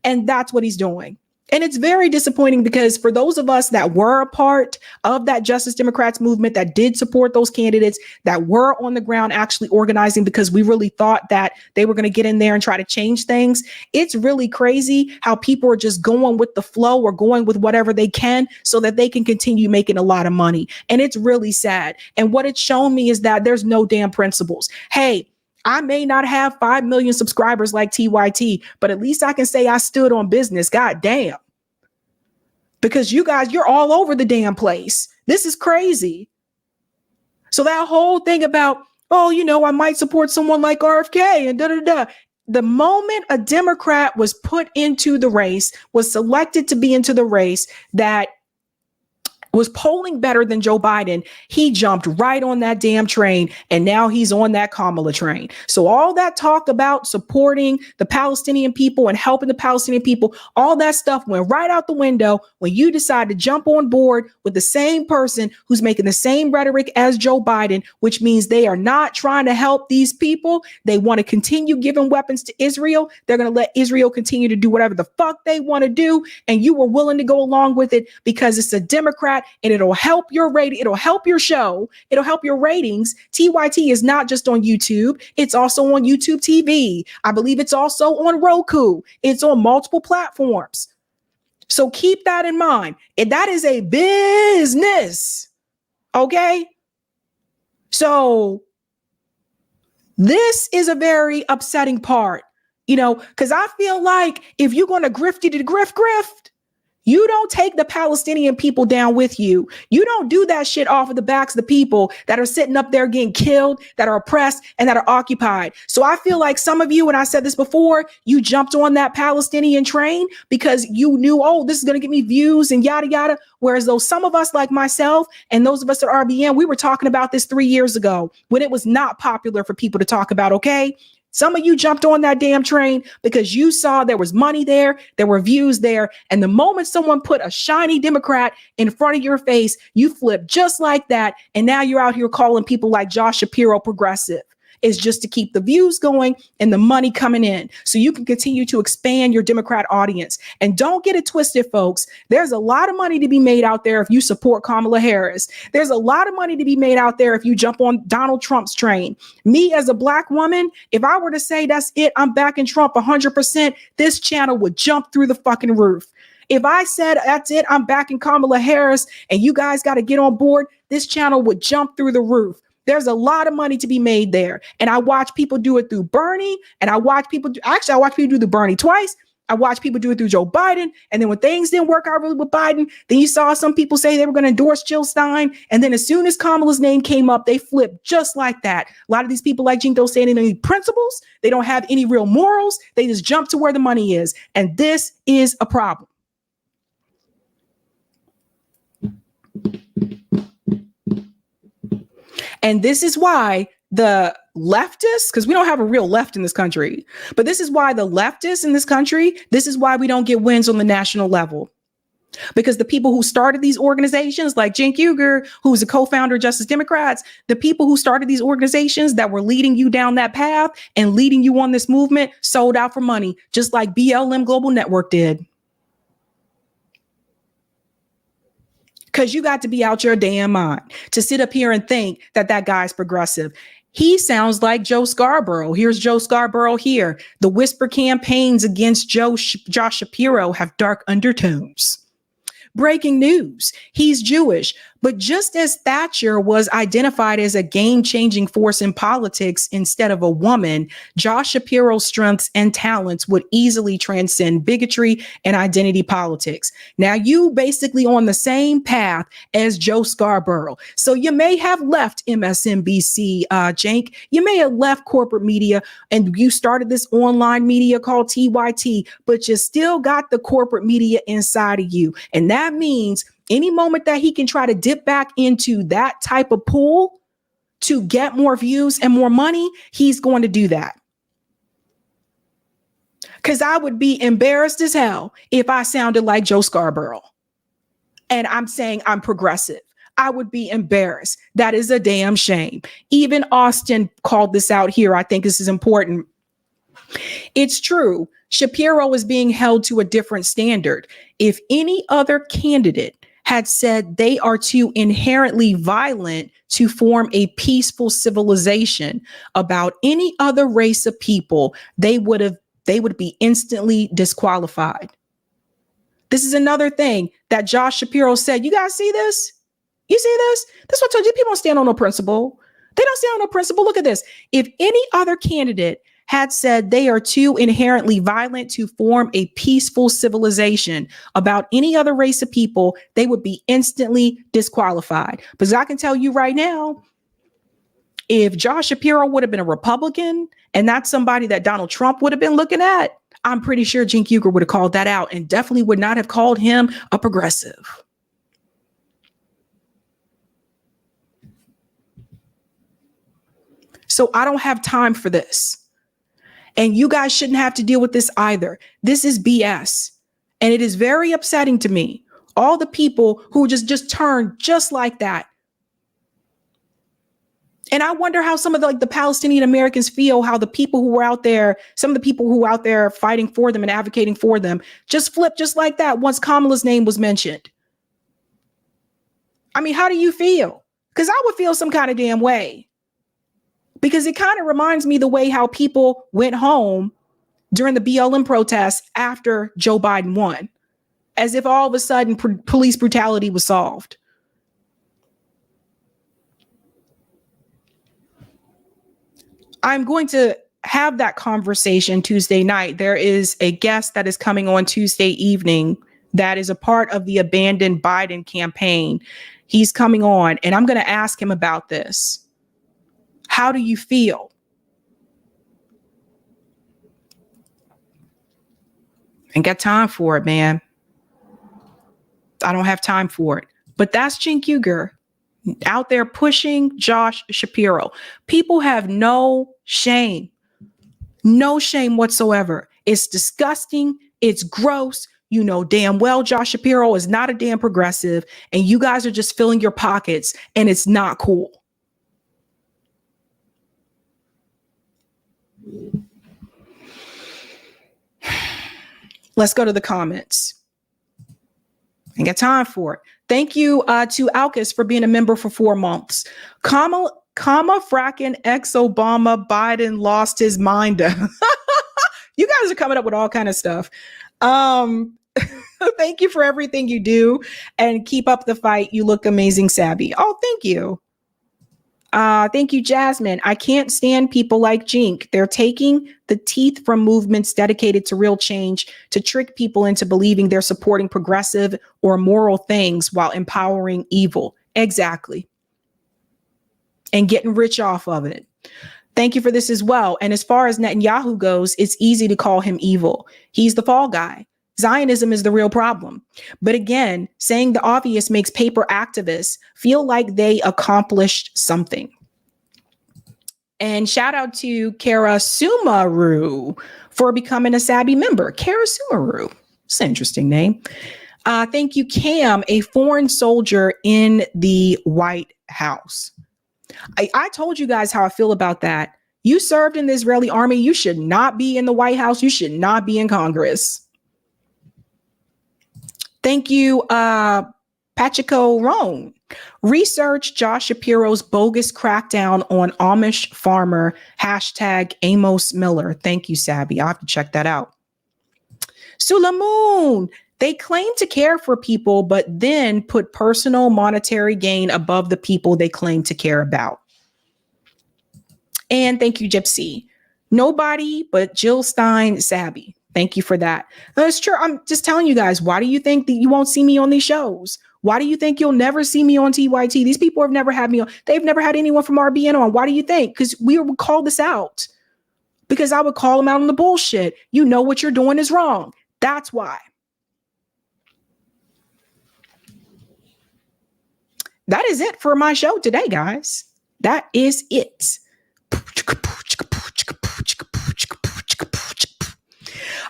And that's what he's doing. And it's very disappointing, because for those of us that were a part of that Justice Democrats movement, that did support those candidates, that were on the ground actually organizing because we really thought that they were going to get in there and try to change things, it's really crazy how people are just going with the flow or going with whatever they can so that they can continue making a lot of money. And it's really sad. And what it's shown me is that there's no damn principles. Hey, I may not have 5 million subscribers like TYT, but at least I can say I stood on business. God damn. Because you guys, you're all over the damn place. This is crazy. So that whole thing about, I might support someone like RFK and da-da-da. The moment a Democrat was put into the race, was selected to be into the race, that was polling better than Joe Biden, he jumped right on that damn train, and now he's on that Kamala train. So all that talk about supporting the Palestinian people and helping the Palestinian people, all that stuff went right out the window when you decide to jump on board with the same person who's making the same rhetoric as Joe Biden, which means they are not trying to help these people. They want to continue giving weapons to Israel. They're going to let Israel continue to do whatever the fuck they want to do, and you were willing to go along with it because it's a Democrat and it'll help your rating. It'll help your show. It'll help your ratings. TYT is not just on YouTube. It's also on YouTube TV. I believe it's also on Roku. It's on multiple platforms. So keep that in mind. And that is a business. Okay? So this is a very upsetting part, because I feel like if you're going to grift to grift, you don't take the Palestinian people down with you. You don't do that shit off of the backs of the people that are sitting up there getting killed, that are oppressed, and that are occupied. So I feel like some of you, and I said this before, you jumped on that Palestinian train because you knew, this is going to get me views and yada, yada. Whereas though some of us like myself and those of us at RBN, we were talking about this 3 years ago when it was not popular for people to talk about, okay? Some of you jumped on that damn train because you saw there was money there were views there. And the moment someone put a shiny Democrat in front of your face, you flipped just like that. And now you're out here calling people like Josh Shapiro progressive. is just to keep the views going and the money coming in so you can continue to expand your Democrat audience. And don't get it twisted, folks. There's a lot of money to be made out there if you support Kamala Harris. There's a lot of money to be made out there if you jump on Donald Trump's train. Me as a Black woman, if I were to say that's it, I'm backing Trump 100%, this channel would jump through the fucking roof. If I said that's it, I'm backing Kamala Harris and you guys got to get on board, this channel would jump through the roof. There's a lot of money to be made there. And I watch people do it through Bernie, and I watch people do it through Bernie twice. I watched people do it through Joe Biden. And then when things didn't work out really with Biden, then you saw some people say they were going to endorse Jill Stein. And then as soon as Kamala's name came up, they flipped just like that. A lot of these people, like Jinko, saying they don't need principles. They don't have any real morals. They just jump to where the money is. And this is a problem. And this is why the leftists, because we don't have a real left in this country, but this is why the leftists in this country, this is why we don't get wins on the national level. Because the people who started these organizations, like Cenk Uygur, who's a co-founder of Justice Democrats, the people who started these organizations that were leading you down that path and leading you on this movement sold out for money, just like BLM Global Network did. Because you got to be out your damn mind to sit up here and think that that guy's progressive. He sounds like Joe Scarborough. Here's Joe Scarborough here. The whisper campaigns against Josh Shapiro have dark undertones. Breaking news. He's Jewish. But just as Thatcher was identified as a game-changing force in politics instead of a woman, Josh Shapiro's strengths and talents would easily transcend bigotry and identity politics. Now, you basically on the same path as Joe Scarborough. So you may have left MSNBC, Cenk. You may have left corporate media and you started this online media called TYT, but you still got the corporate media inside of you. And that means any moment that he can try to dip back into that type of pool to get more views and more money, he's going to do that. Because I would be embarrassed as hell if I sounded like Joe Scarborough. And I'm saying I'm progressive. I would be embarrassed. That is a damn shame. Even Austin called this out here. I think this is important. It's true. Shapiro is being held to a different standard. If any other candidate had said they are too inherently violent to form a peaceful civilization about any other race of people, they would be instantly disqualified. This is another thing that Josh Shapiro said. You guys see this? You see this? That's what I told you. People don't stand on no principle. They don't stand on no principle. Look at this. If any other candidate had said they are too inherently violent to form a peaceful civilization about any other race of people, they would be instantly disqualified. Because I can tell you right now, if Josh Shapiro would have been a Republican and that's somebody that Donald Trump would have been looking at, I'm pretty sure Cenk Uygur would have called that out and definitely would not have called him a progressive. So I don't have time for this. And you guys shouldn't have to deal with this either. This is BS. And it is very upsetting to me. All the people who just turned just like that. And I wonder how some of the Palestinian Americans feel, how the people who were out there, some of the people who were out there fighting for them and advocating for them, just flipped just like that once Kamala's name was mentioned. I mean, how do you feel? Because I would feel some kind of damn way. Because it kind of reminds me the way how people went home during the BLM protests after Joe Biden won, as if all of a sudden police brutality was solved. I'm going to have that conversation Tuesday night. There is a guest that is coming on Tuesday evening that is a part of the abandoned Biden campaign. He's coming on, and I'm going to ask him about this. How do you feel? Ain't got time for it, man. I don't have time for it. But that's Cenk Uygur out there pushing Josh Shapiro. People have no shame. No shame whatsoever. It's disgusting. It's gross. You know damn well Josh Shapiro is not a damn progressive, and you guys are just filling your pockets, and it's not cool. Let's go to the comments. Ain't got time for it. Thank you to Alcus for being a member for 4 months. Comma fracking ex-Obama Biden lost his mind. You guys are coming up with all kind of stuff. Thank you for everything you do and keep up the fight. You look amazing, Sabby. Oh, thank you. Thank you, Jasmine. I can't stand people like Cenk. They're taking the teeth from movements dedicated to real change to trick people into believing they're supporting progressive or moral things while empowering evil. Exactly. And getting rich off of it. Thank you for this as well. And as far as Netanyahu goes, it's easy to call him evil. He's the fall guy. Zionism is the real problem. But again, saying the obvious makes paper activists feel like they accomplished something. And shout out to Kara Sumaru for becoming a Sabby member. Kara Sumaru. It's an interesting name. Thank you, Cam, a foreign soldier in the White House. I told you guys how I feel about that. You served in the Israeli army. You should not be in the White House. You should not be in Congress. Thank you, Pachico Roan. Research Josh Shapiro's bogus crackdown on Amish farmer, #Amos Miller. Thank you, Sabby. I'll have to check that out. Sulamoon. They claim to care for people, but then put personal monetary gain above the people they claim to care about. And thank you, Gypsy. Nobody but Jill Stein, Sabby. Thank you for that. That's true. I'm just telling you guys, why do you think that you won't see me on these shows? Why do you think you'll never see me on TYT? These people have never had me on. They've never had anyone from RBN on. Why do you think? Because we would call this out. Because I would call them out on the bullshit. You know what you're doing is wrong. That's why. That is it for my show today, guys. That is it.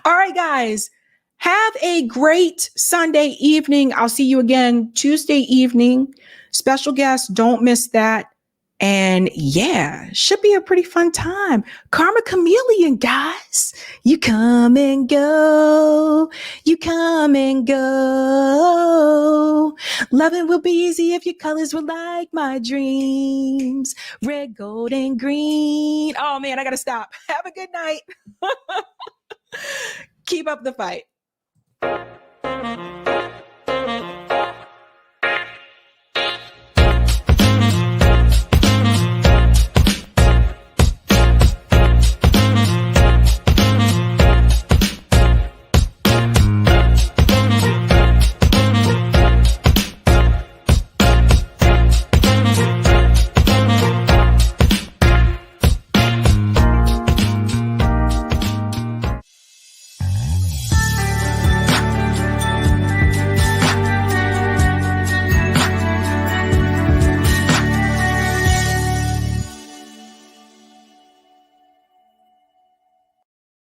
All right, guys. Have a great Sunday evening. I'll see you again Tuesday evening. Special guest, don't miss that. And yeah, should be a pretty fun time. Karma Chameleon, guys. You come and go. You come and go. Loving will be easy if your colors were like my dreams. Red, gold, and green. Oh man, I gotta stop. Have a good night. Keep up the fight.